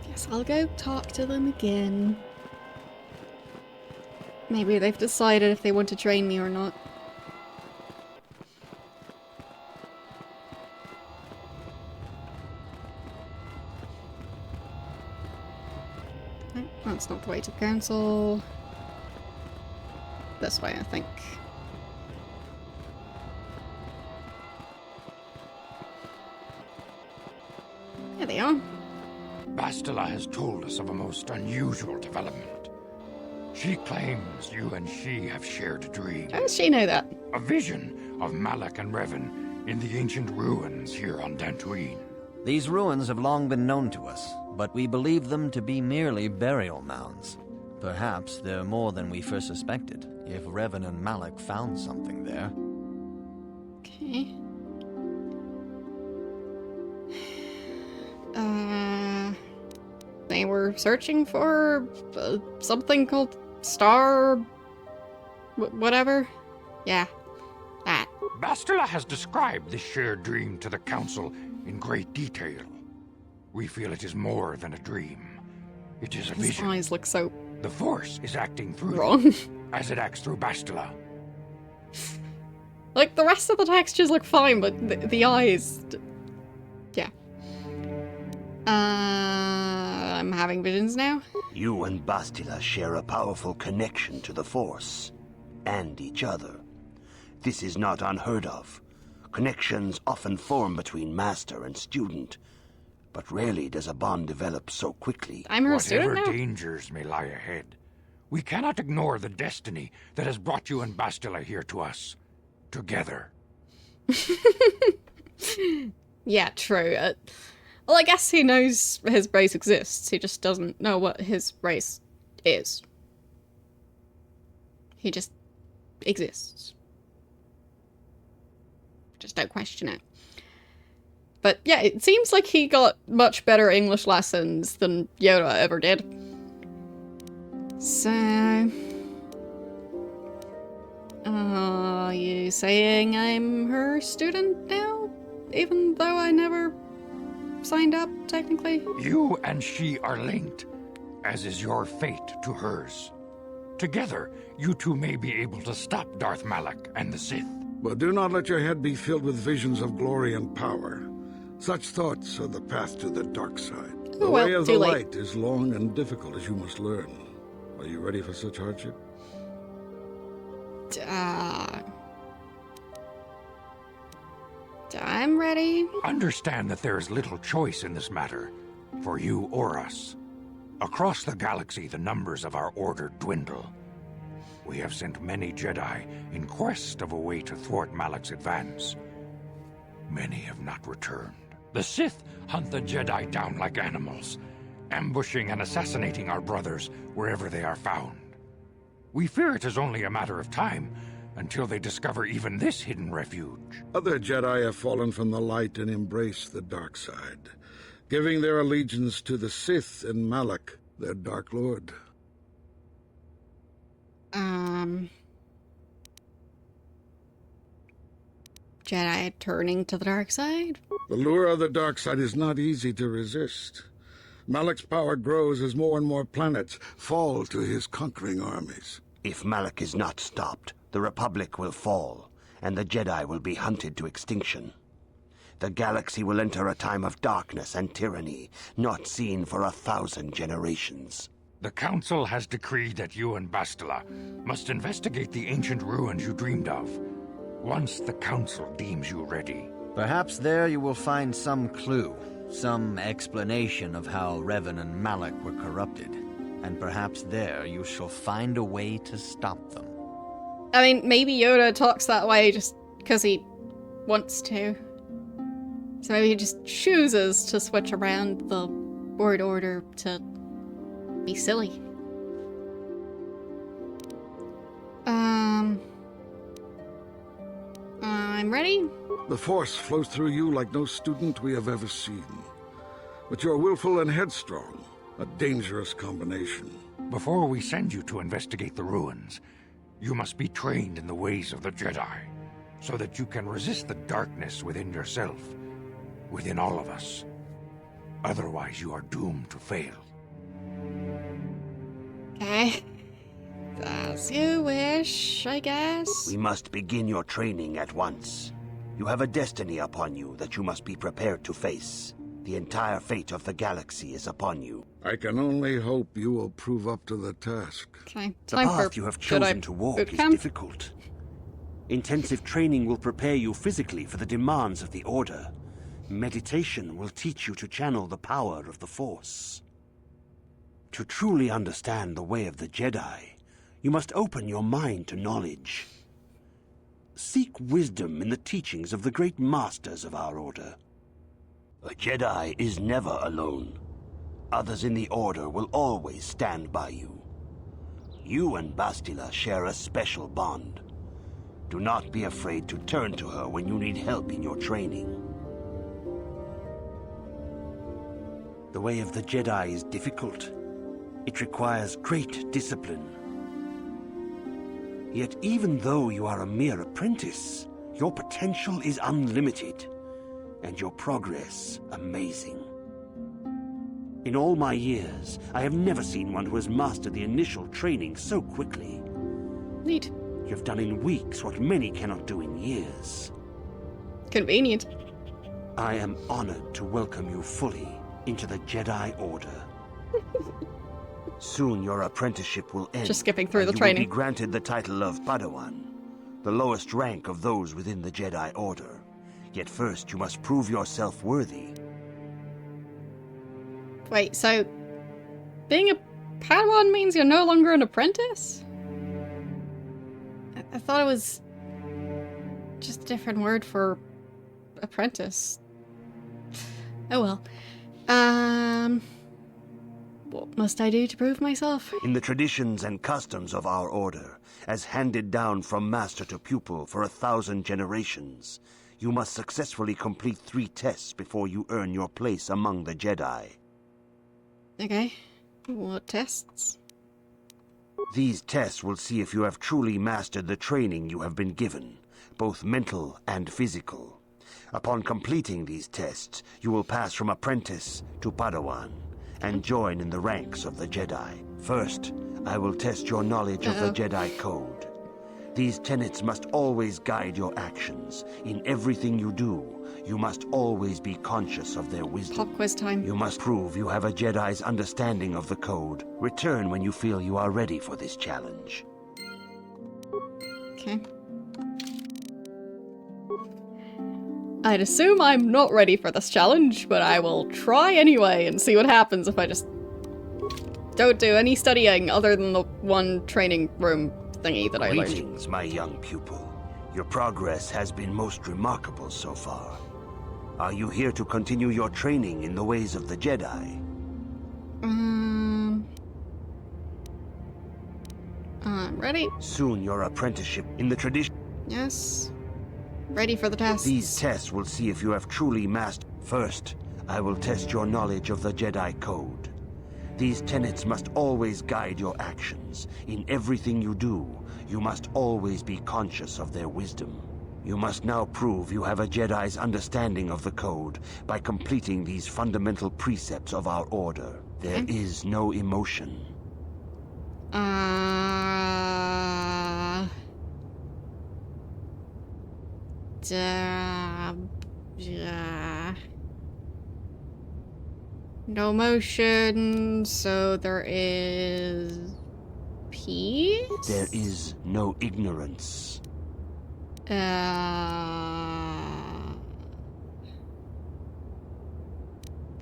Guess I'll go talk to them again. Maybe they've decided if they want to train me or not. No, that's not the way to the council. this way, I think. There they are. Bastila has told us of a most unusual development. She claims you and she have shared a dream. How does she know that? A vision of Malak and Revan in the ancient ruins here on Dantooine. These ruins have long been known to us, but we believe them to be merely burial mounds. Perhaps they're more than we first suspected, if Revan and Malak found something there. Okay. They were searching for something called Star... whatever? Yeah, that. Bastila has described this shared dream to the Council in great detail. We feel it is more than a dream. It is a vision. His eyes look so... The Force is acting through wrong. them, as it acts through Bastila. Like, the rest of the textures look fine, but the eyes... Yeah. I'm having visions now. You and Bastila share a powerful connection to the Force, and each other. This is not unheard of. Connections often form between master and student, but rarely does a bond develop so quickly. I'm her student now? Whatever dangers may lie ahead, we cannot ignore the destiny that has brought you and Bastila here to us. Together. Yeah, true. Well, I guess he knows his race exists. He just doesn't know what his race is. He just exists. Just don't question it. But yeah, it seems like he got much better English lessons than Yoda ever did. So... are you saying I'm her student now? Even though I never signed up, technically? You and she are linked, as is your fate to hers. Together, you two may be able to stop Darth Malak and the Sith. But do not let your head be filled with visions of glory and power. Such thoughts are the path to the dark side. The way of the light is long and difficult, as you must learn. Are you ready for such hardship? I'm ready. Understand that there is little choice in this matter, for you or us. Across the galaxy, the numbers of our order dwindle. We have sent many Jedi in quest of a way to thwart Malak's advance. Many have not returned. The Sith hunt the Jedi down like animals, ambushing and assassinating our brothers wherever they are found. We fear it is only a matter of time until they discover even this hidden refuge. Other Jedi have fallen from the light and embraced the dark side, giving their allegiance to the Sith and Malak, their Dark Lord. Jedi turning to the dark side? The lure of the dark side is not easy to resist. Malak's power grows as more and more planets fall to his conquering armies. If Malak is not stopped, the Republic will fall, and the Jedi will be hunted to extinction. The galaxy will enter a time of darkness and tyranny, not seen for 1,000 generations. The Council has decreed that you and Bastila must investigate the ancient ruins you dreamed of, once the Council deems you ready. Perhaps there you will find some clue, some explanation of how Revan and Malak were corrupted, and perhaps there you shall find a way to stop them. I mean, maybe Yoda talks that way just because he wants to. So maybe he just chooses to switch around the word order to be silly. I'm ready. The Force flows through you like no student we have ever seen. But you're willful and headstrong, a dangerous combination. Before we send you to investigate the ruins, you must be trained in the ways of the Jedi, so that you can resist the darkness within yourself, within all of us. Otherwise, you are doomed to fail. Okay. As you wish, I guess. We must begin your training at once. You have a destiny upon you that you must be prepared to face. The entire fate of the galaxy is upon you. I can only hope you will prove up to the task. Okay, The time path for you have chosen Jedi to walk boot is camp. difficult. Intensive training will prepare you physically for the demands of the Order. Meditation will teach you to channel the power of the Force. To truly understand the way of the Jedi, you must open your mind to knowledge. Seek wisdom in the teachings of the great masters of our Order. A Jedi is never alone. Others in the Order will always stand by you. You and Bastila share a special bond. Do not be afraid to turn to her when you need help in your training. The way of the Jedi is difficult. It requires great discipline. Yet even though you are a mere apprentice, your potential is unlimited, and your progress amazing. In all my years, I have never seen one who has mastered the initial training so quickly. Neat. You've done in weeks what many cannot do in years. Convenient. I am honored to welcome you fully into the Jedi Order. Soon your apprenticeship will end. Just skipping through the you training. will be granted the title of Padawan, the lowest rank of those within the Jedi Order. Yet first you must prove yourself worthy. Wait, so being a Padawan means you're no longer an apprentice? I thought it was just a different word for apprentice. Oh well. What must I do to prove myself? In the traditions and customs of our Order, as handed down from master to pupil for 1,000 generations, you must successfully complete 3 tests before you earn your place among the Jedi. Okay. What tests? These tests will see if you have truly mastered the training you have been given, both mental and physical. Upon completing these tests, you will pass from apprentice to Padawan, and join in the ranks of the Jedi. First, I will test your knowledge of the Jedi Code. These tenets must always guide your actions. In everything you do, you must always be conscious of their wisdom. Pop quiz time. You must prove you have a Jedi's understanding of the Code. Return when you feel you are ready for this challenge. Okay. I'd assume I'm not ready for this challenge, but I will try anyway and see what happens if I just don't do any studying other than the one training room thingy that I learned. Greetings, my young pupil. Your progress has been most remarkable so far. Are you here to continue your training in the ways of the Jedi? I'm ready. Soon your apprenticeship in the tradition. Yes. Ready for the tests. These tests will see if you have truly mastered. First, I will test your knowledge of the Jedi Code. These tenets must always guide your actions. In everything you do, you must always be conscious of their wisdom. You must now prove you have a Jedi's understanding of the Code by completing these fundamental precepts of our Order. There is no emotion. No motion, so there is peace? There is no ignorance.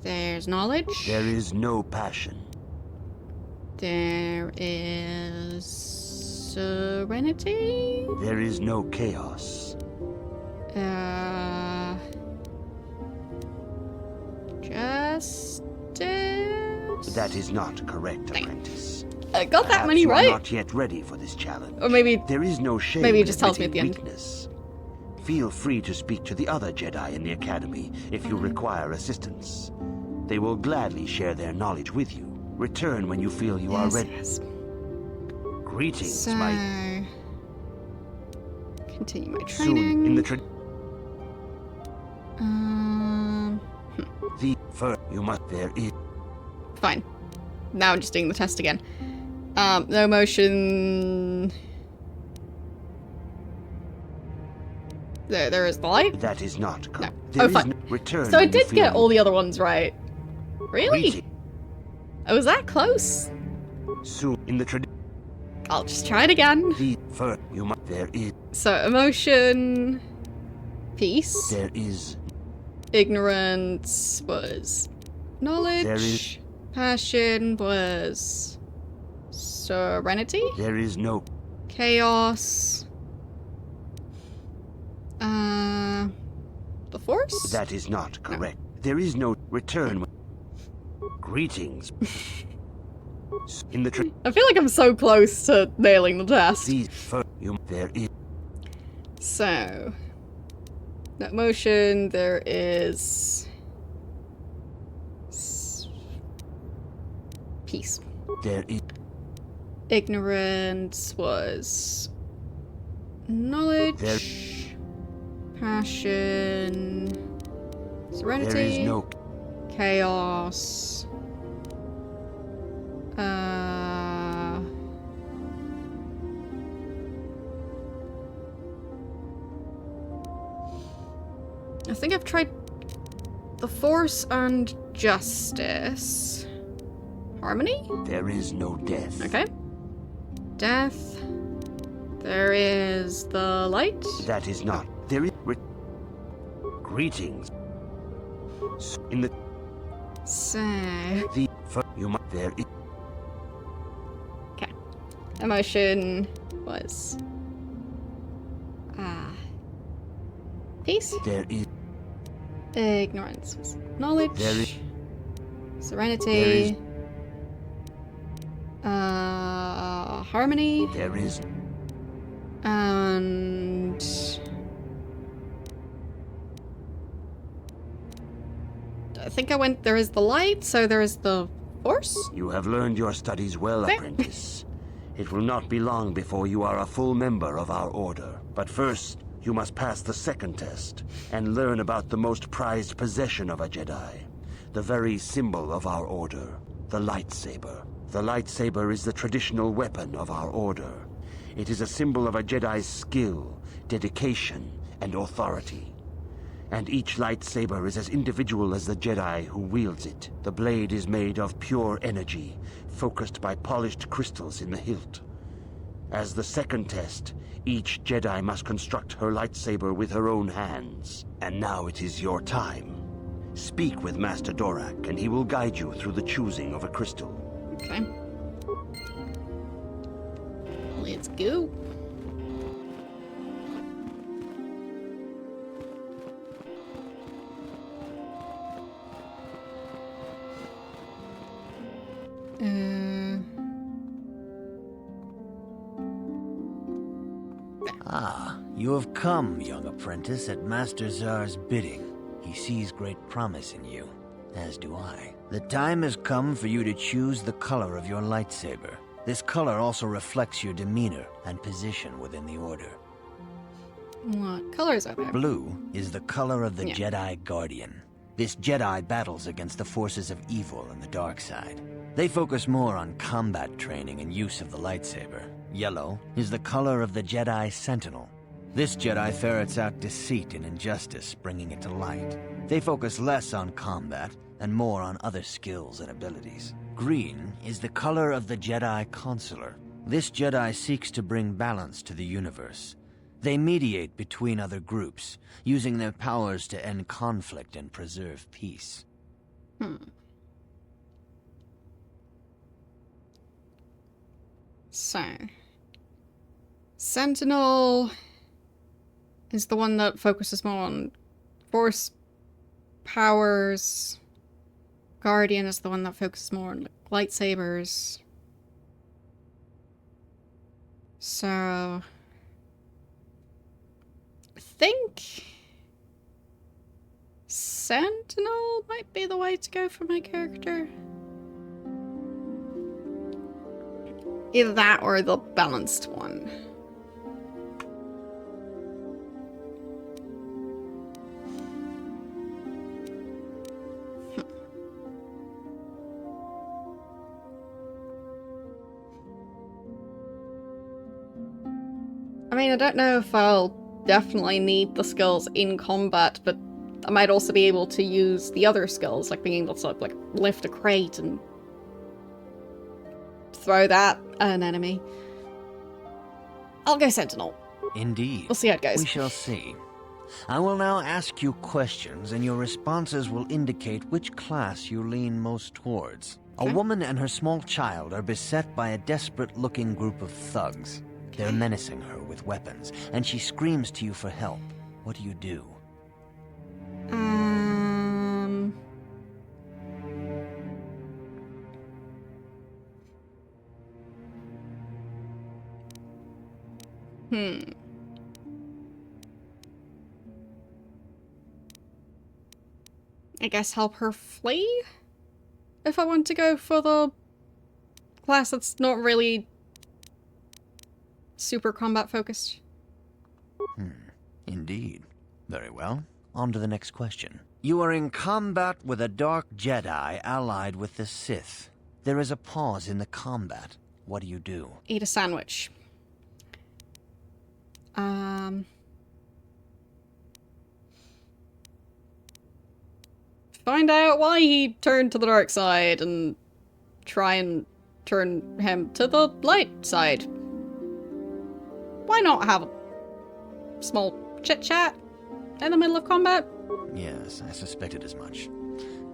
There's knowledge? There is no passion. There is serenity? There is no chaos. Justice? That is not correct, apprentice. I got that Perhaps many you right. are not yet ready for this challenge. Or maybe there is no shame. Maybe it in just tells me at the end. weakness. Feel free to speak to the other Jedi in the Academy if you require assistance. They will gladly share their knowledge with you. Return when you feel you are ready. Yes. Greetings, So, my... continue my Soon, training. in the The first, you must... There is... Fine. Now I'm just doing the test again. No motion... There is the light? That is not correct. No. There is fine. no return. So I when you did get feel all the other ones right. Really? I was that close? soon in the tradition. I'll just try it again. There is. So emotion, peace. There is. Ignorance was knowledge. There is. Passion was serenity. There is no. Chaos. The Force? That is not correct. No. There is no return. Greetings. In the I feel like I'm so close to nailing the test. There is. So, that motion, there is peace. There is. Ignorance was knowledge. There. Passion. Serenity. There is no. Chaos. I think I've tried the Force and Justice. Harmony? There is no death. Okay. Death. There is the light. That is not. There is. Greetings. In the. So. The. There is. Okay. Emotion was. Peace. There is. Ignorance was knowledge. There is. Serenity. There is. Harmony. There is. And. I think I went. There is the light, so there is the Force. You have learned your studies well, apprentice. It will not be long before you are a full member of our order. But first, you must pass the second test and learn about the most prized possession of a Jedi. The very symbol of our order, the lightsaber. The lightsaber is the traditional weapon of our order. It is a symbol of a Jedi's skill, dedication, and authority. And each lightsaber is as individual as the Jedi who wields it. The blade is made of pure energy, focused by polished crystals in the hilt. As the second test, each Jedi must construct her lightsaber with her own hands. And now it is your time. Speak with Master Dorak, and he will guide you through the choosing of a crystal. Okay. Let's go. Ah, you have come, young apprentice, at Master Zar's bidding. He sees great promise in you, as do I. The time has come for you to choose the color of your lightsaber. This color also reflects your demeanor and position within the Order. What colors are there? Blue is the color of the Jedi Guardian. This Jedi battles against the forces of evil and the dark side. They focus more on combat training and use of the lightsaber. Yellow is the color of the Jedi Sentinel. This Jedi ferrets out deceit and injustice, bringing it to light. They focus less on combat and more on other skills and abilities. Green is the color of the Jedi Consular. This Jedi seeks to bring balance to the universe. They mediate between other groups, using their powers to end conflict and preserve peace. So, Sentinel is the one that focuses more on force powers. Guardian is the one that focuses more on lightsabers. So, I think Sentinel might be the way to go for my character. Either that or the balanced one. I mean, I don't know if I'll definitely need the skills in combat, but I might also be able to use the other skills, like being able to like lift a crate and throw that at an enemy. I'll go Sentinel. Indeed. We'll see how it goes. We shall see. I will now ask you questions, and your responses will indicate which class you lean most towards. Okay. A woman and her small child are beset by a desperate-looking group of thugs. Okay. They're menacing her with weapons, and she screams to you for help. What do you do? I guess help her flee? If I want to go for the class that's not really super combat focused. Indeed. Very well. On to the next question. You are in combat with a dark Jedi allied with the Sith. There is a pause in the combat. What do you do? Eat a sandwich. Find out why he turned to the dark side and try and turn him to the light side. Why not have a small chit-chat in the middle of combat? Yes, I suspected as much.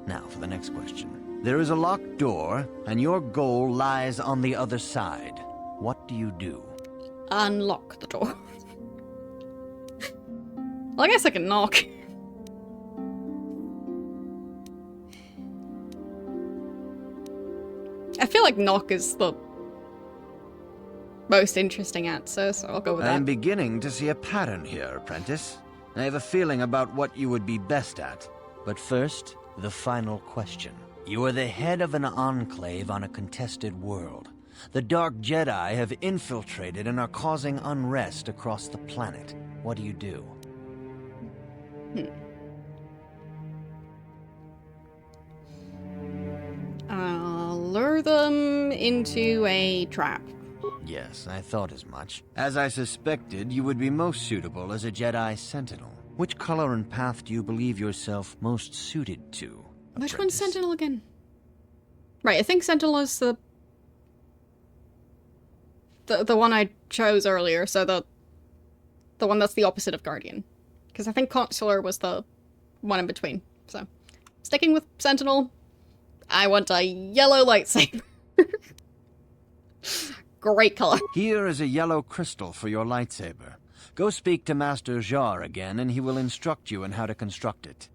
Now for the next question. There is a locked door, and your goal lies on the other side. What do you do? Unlock the door. Well, I guess I can knock. I feel like knock is the most interesting answer, so I'll go with that. I'm beginning to see a pattern here, apprentice. I have a feeling about what you would be best at. But first, the final question. You are the head of an enclave on a contested world. The Dark Jedi have infiltrated and are causing unrest across the planet. What do you do? I'll lure them into a trap. Yes, I thought as much. As I suspected, you would be most suitable as a Jedi Sentinel. Which color and path do you believe yourself most suited to, apprentice? Which one's Sentinel again? Right, I think Sentinel is the one I chose earlier, so the one that's the opposite of Guardian. Because I think Consular was the one in between. So, sticking with Sentinel, I want a yellow lightsaber. Great color. Here is a yellow crystal for your lightsaber. Go speak to Master Jar again, and he will instruct you in how to construct it.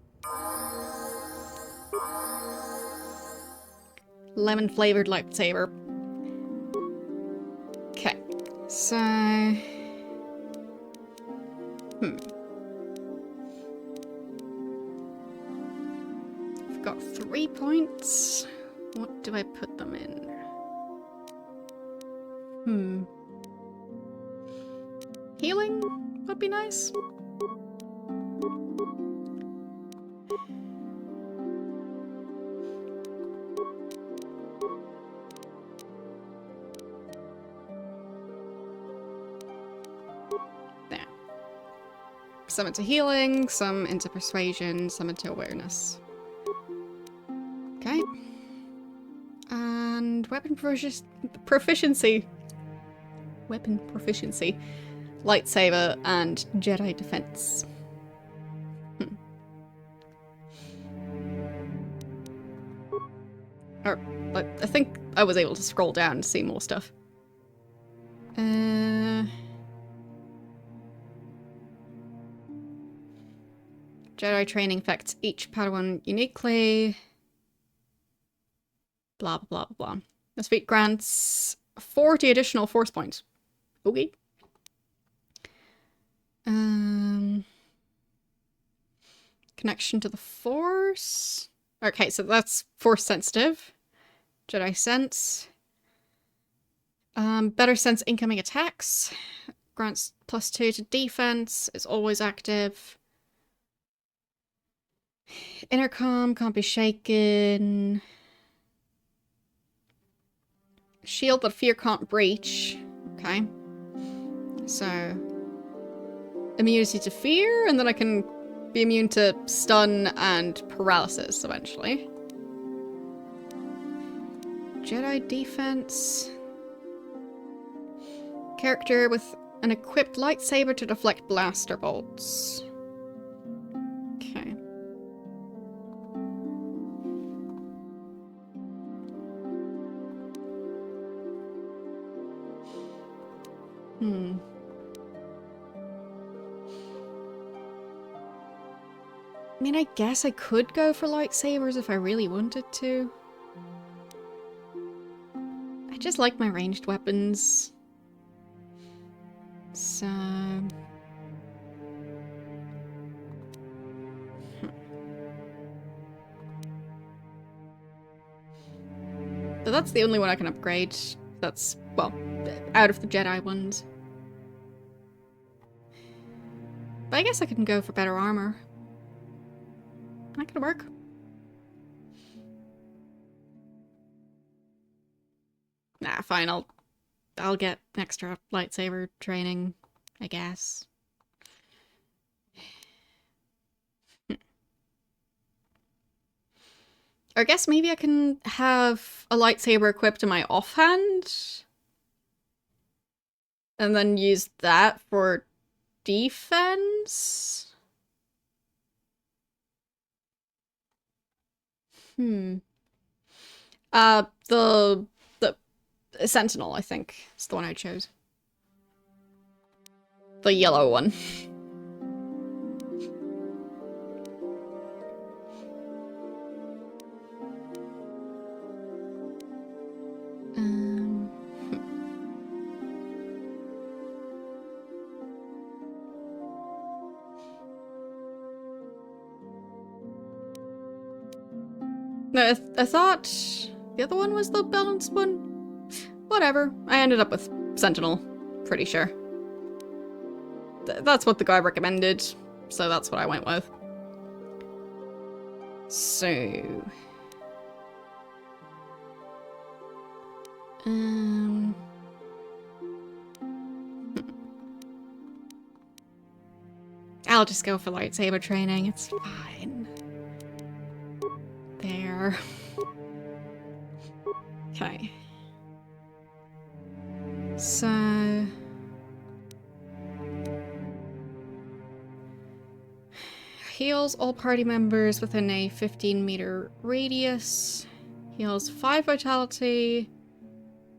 Lemon-flavored lightsaber. Okay, so... I've got 3 points. What do I put them in? Healing would be nice. There. Some into healing, some into persuasion, some into awareness. Okay. And weapon proficiency. Weapon proficiency. Lightsaber and Jedi defense. Or, I think I was able to scroll down and see more stuff. Jedi training affects each Padawan uniquely. Blah, blah, blah, blah. This feat grants 40 additional force points. Okay. Connection to the Force. Okay, so that's Force sensitive. Jedi Sense. Better sense incoming attacks. Grants +2 to defense. Is always active. Intercom can't be shaken. Shield that fear can't breach. Okay. So, immunity to fear, and then I can be immune to stun and paralysis eventually. Jedi defense. Character with an equipped lightsaber to deflect blaster bolts. Okay. I mean, I guess I could go for lightsabers if I really wanted to. I just like my ranged weapons. So... But that's the only one I can upgrade. That's, well, out of the Jedi ones. But I guess I can go for better armor. That could work. Nah, fine, I'll get extra lightsaber training, I guess. Or I guess maybe I can have a lightsaber equipped in my offhand. And then use that for defense? The Sentinel, I think, is the one I chose. The yellow one. No, I thought the other one was the balanced one. Whatever. I ended up with Sentinel. Pretty sure. That's what the guy recommended, so that's what I went with. So... I'll just go for lightsaber training, it's fine. There. Okay. So... Heals all party members within a 15-meter radius. Heals 5 vitality,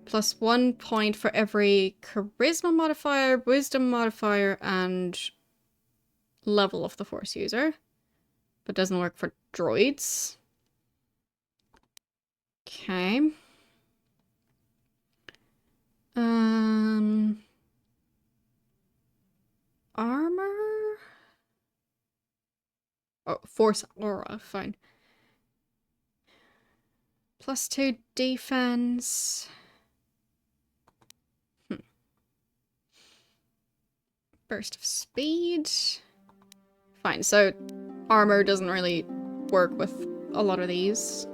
plus 1 point for every charisma modifier, wisdom modifier, and level of the Force user. But doesn't work for droids. Okay. Armor? Oh, Force Aura, fine. Plus 2 defense. Burst of speed. Fine, so armor doesn't really work with a lot of these.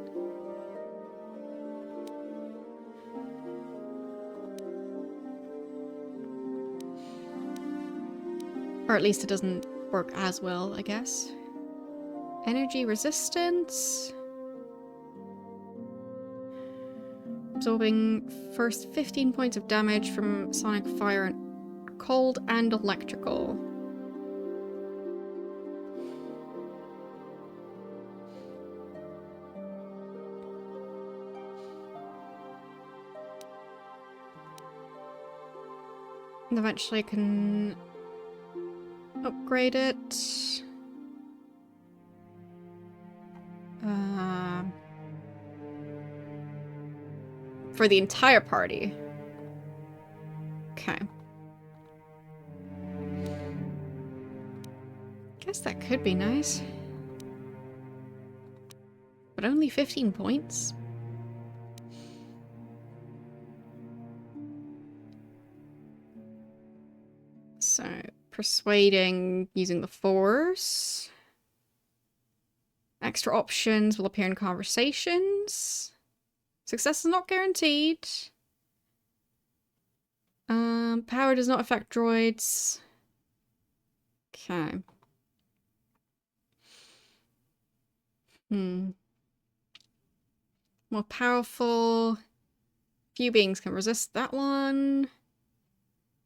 Or at least it doesn't work as well, I guess. Energy resistance. Absorbing first 15 points of damage from sonic fire and cold and electrical. And eventually I can upgrade it. For the entire party. Okay. Guess that could be nice. But only 15 points? So, persuading using the Force. Extra options will appear in conversations. Success is not guaranteed. Power does not affect droids. Okay. More powerful. Few beings can resist that one.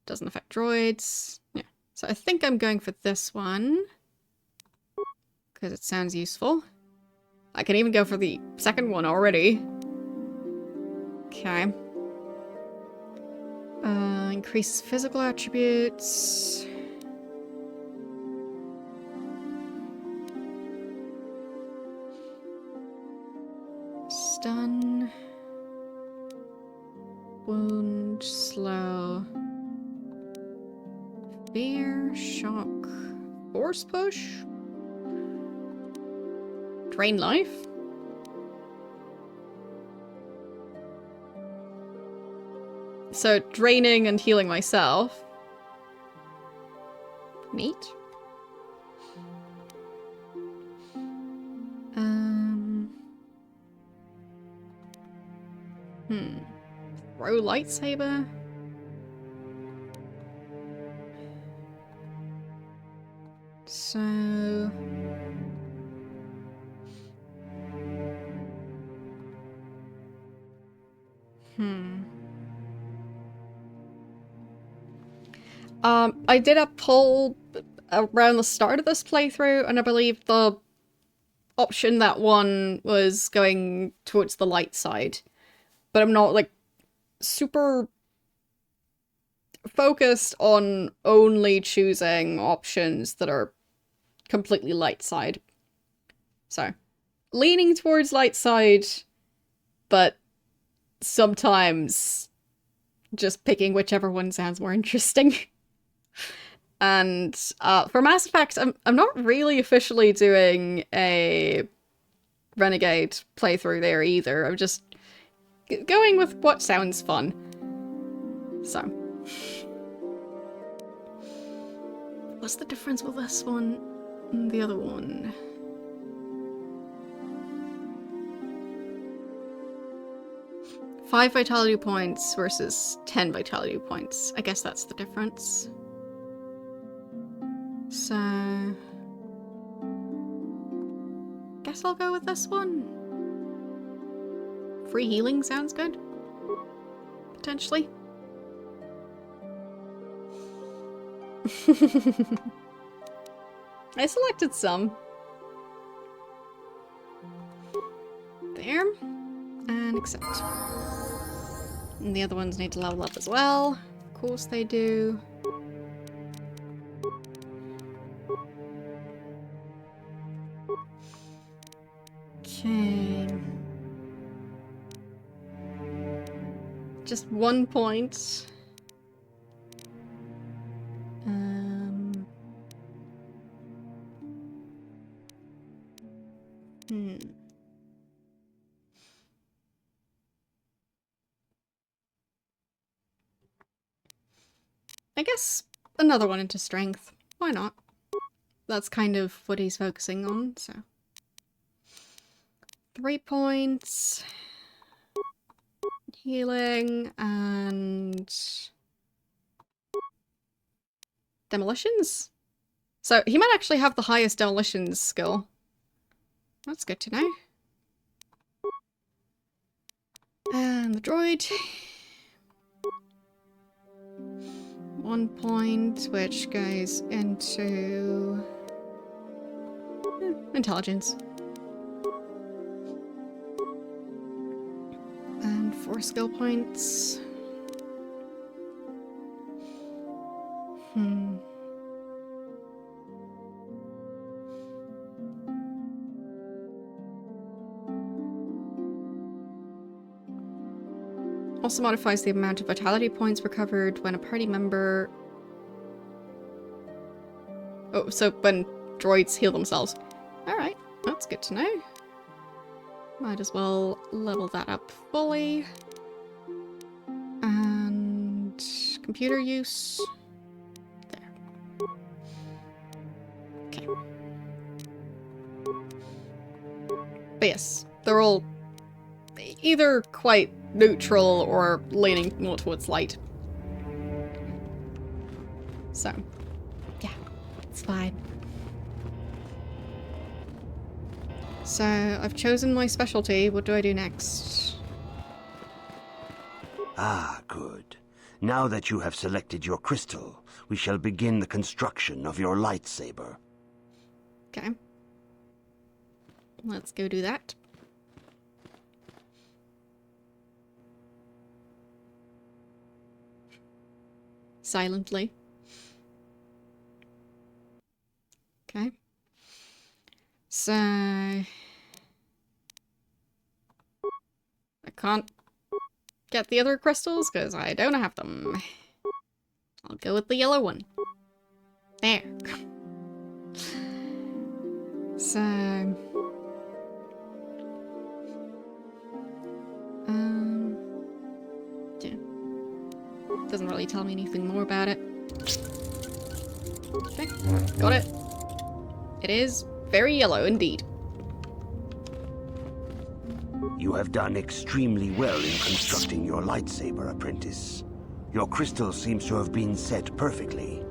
Doesn't affect droids. Yeah. So I think I'm going for this one. Because it sounds useful. I can even go for the second one already. Okay. Increases physical attributes. Stun. Wound. Slow. Fear. Shock. Force push. Drain life. So draining and healing myself. Neat. Throw lightsaber. So I did a poll around the start of this playthrough, and I believe the option that won was going towards the light side. But I'm not, like, super focused on only choosing options that are completely light side. So, leaning towards light side, but sometimes just picking whichever one sounds more interesting. And for Mass Effect, I'm not really officially doing a Renegade playthrough there either. I'm just going with what sounds fun. So. What's the difference with this one and the other one? Five vitality points versus 10 vitality points. I guess that's the difference. So... guess I'll go with this one. Free healing sounds good. Potentially. I selected some. There. And accept. And the other ones need to level up as well. Of course they do. Okay. Just 1 point. I guess another one into strength. Why not? That's kind of what he's focusing on, so. 3 points. Healing and demolitions? So he might actually have the highest demolitions skill. That's good to know. And the droid. 1 point, which goes into intelligence. And 4 skill points. Also modifies the amount of vitality points recovered when a party member... Oh, so when droids heal themselves. Alright, that's good to know. Might as well level that up fully. And... computer use. There. Okay. But yes, they're all either quite neutral or leaning more towards light. So, yeah, it's fine. So, I've chosen my specialty. What do I do next? Ah, good. Now that you have selected your crystal, we shall begin the construction of your lightsaber. Okay. Let's go do that. Silently. Okay. So... I can't get the other crystals because I don't have them. I'll go with the yellow one. There. So... yeah. Doesn't really tell me anything more about it. Okay, got it. It is very yellow indeed. You have done extremely well in constructing your lightsaber, apprentice. Your crystal seems to have been set perfectly.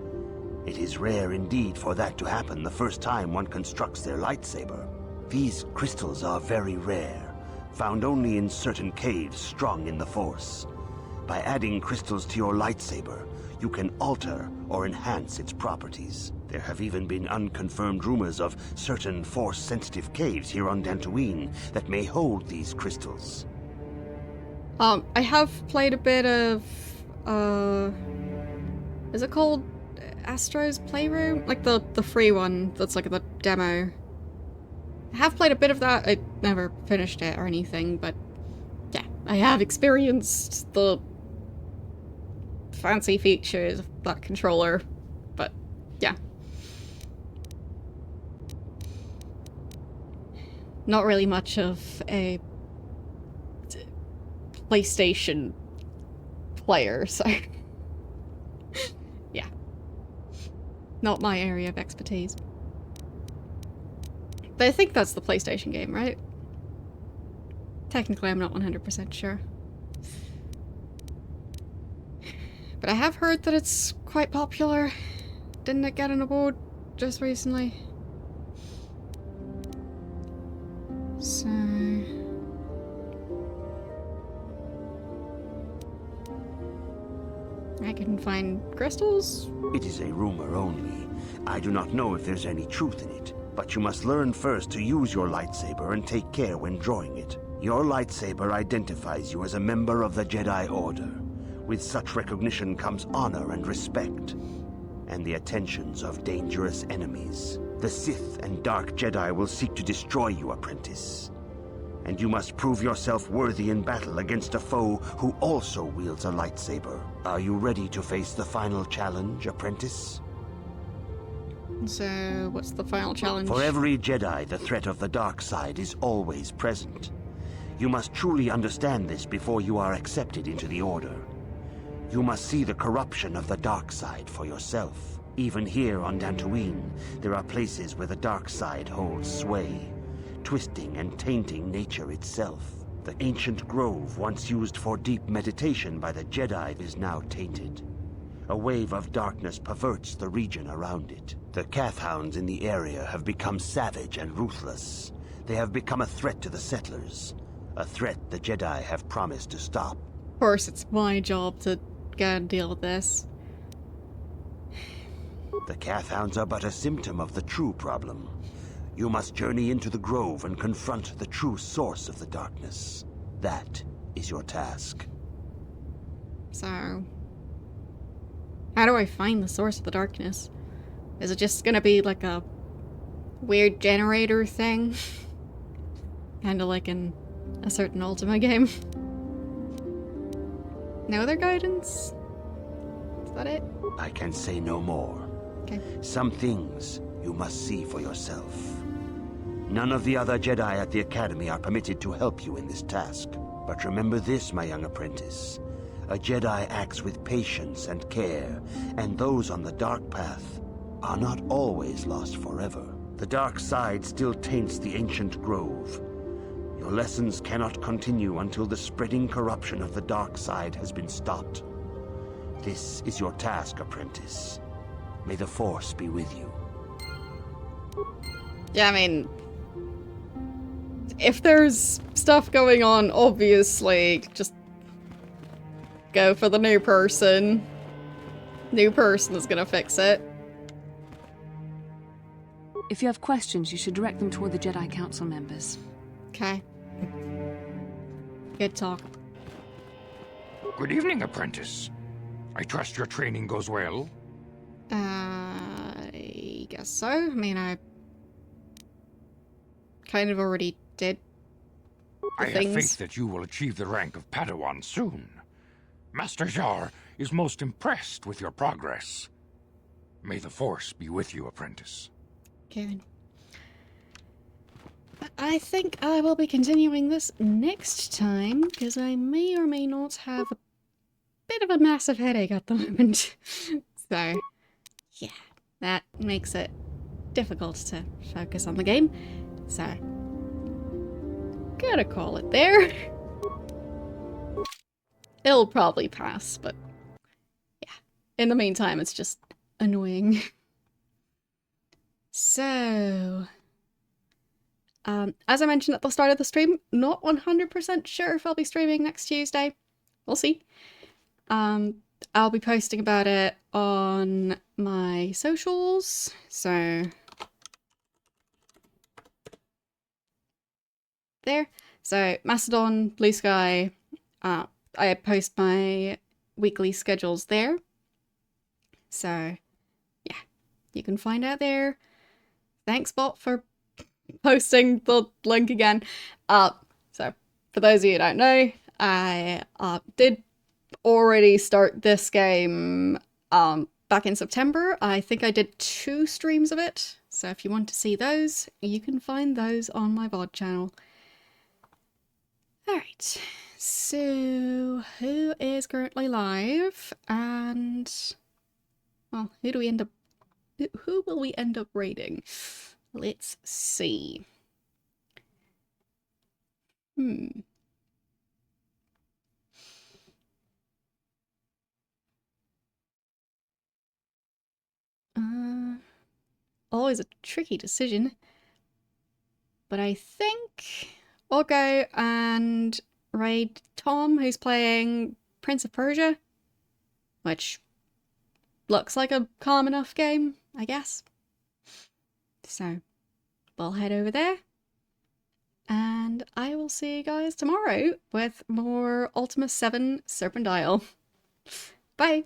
It is rare indeed for that to happen the first time one constructs their lightsaber. These crystals are very rare, found only in certain caves strong in the Force. By adding crystals to your lightsaber, you can alter or enhance its properties. There have even been unconfirmed rumors of certain Force-sensitive caves here on Dantooine that may hold these crystals. I have played a bit of, is it called Astro's Playroom? Like the free one that's like the demo. I have played a bit of that. I never finished it or anything, but yeah, I have experienced the fancy features of that controller, but yeah. Not really much of a PlayStation player, so yeah. Not my area of expertise. But I think that's the PlayStation game, right? Technically, I'm not 100% sure. But I have heard that it's quite popular. Didn't it get an award just recently? So... I can find crystals? It is a rumor only. I do not know if there's any truth in it, but you must learn first to use your lightsaber and take care when drawing it. Your lightsaber identifies you as a member of the Jedi Order. With such recognition comes honor and respect, and the attentions of dangerous enemies. The Sith and Dark Jedi will seek to destroy you, apprentice. And you must prove yourself worthy in battle against a foe who also wields a lightsaber. Are you ready to face the final challenge, apprentice? So, what's the final challenge? For every Jedi, the threat of the dark side is always present. You must truly understand this before you are accepted into the Order. You must see the corruption of the dark side for yourself. Even here on Dantooine, there are places where the dark side holds sway, twisting and tainting nature itself. The ancient grove, once used for deep meditation by the Jedi, is now tainted. A wave of darkness perverts the region around it. The Kathhounds in the area have become savage and ruthless. They have become a threat to the settlers, a threat the Jedi have promised to stop. Of course, it's my job to go and deal with this. The Kathhounds are but a symptom of the true problem. You must journey into the grove and confront the true source of the darkness. That is your task. So... how do I find the source of the darkness? Is it just gonna be like a weird generator thing? Kinda like in a certain Ultima game? No other guidance? Is that it? I can say no more. Okay. Some things you must see for yourself. None of the other Jedi at the Academy are permitted to help you in this task. But remember this, my young apprentice. A Jedi acts with patience and care, and those on the dark path are not always lost forever. The dark side still taints the ancient grove. Your lessons cannot continue until the spreading corruption of the dark side has been stopped. This is your task, apprentice. May the Force be with you. Yeah, I mean... if there's stuff going on, obviously, just go for the new person. New person is gonna fix it. If you have questions, you should direct them toward the Jedi Council members. Okay. Good talk. Good evening, apprentice. I trust your training goes well? I guess so. I mean, I kind of already did I things. have faith that you will achieve the rank of Padawan soon. Master Jar is most impressed with your progress. May the Force be with you, apprentice. Okay then. I think I will be continuing this next time, because I may or may not have a bit of a massive headache at the moment. So, yeah, that makes it difficult to focus on the game. So, gotta call it there. It'll probably pass, but yeah. In the meantime, it's just annoying. So, as I mentioned at the start of the stream, not 100% sure if I'll be streaming next Tuesday. We'll see. I'll be posting about it on my socials, so there. So Mastodon, Blue Sky, I post my weekly schedules there. So yeah, you can find out there. Thanks, bot, for posting the link again. So for those of you who don't know, I did already start this game back in September. I think I did 2 streams of it. So if you want to see those, you can find those on my VOD channel. Alright, so who is currently live? And, well, who will we end up raiding? Let's see. Always a tricky decision. But I think I'll go and raid Tom, who's playing Prince of Persia, which looks like a calm enough game, I guess. So we'll head over there, and I will see you guys tomorrow with more Ultima 7 Serpent Isle. Bye!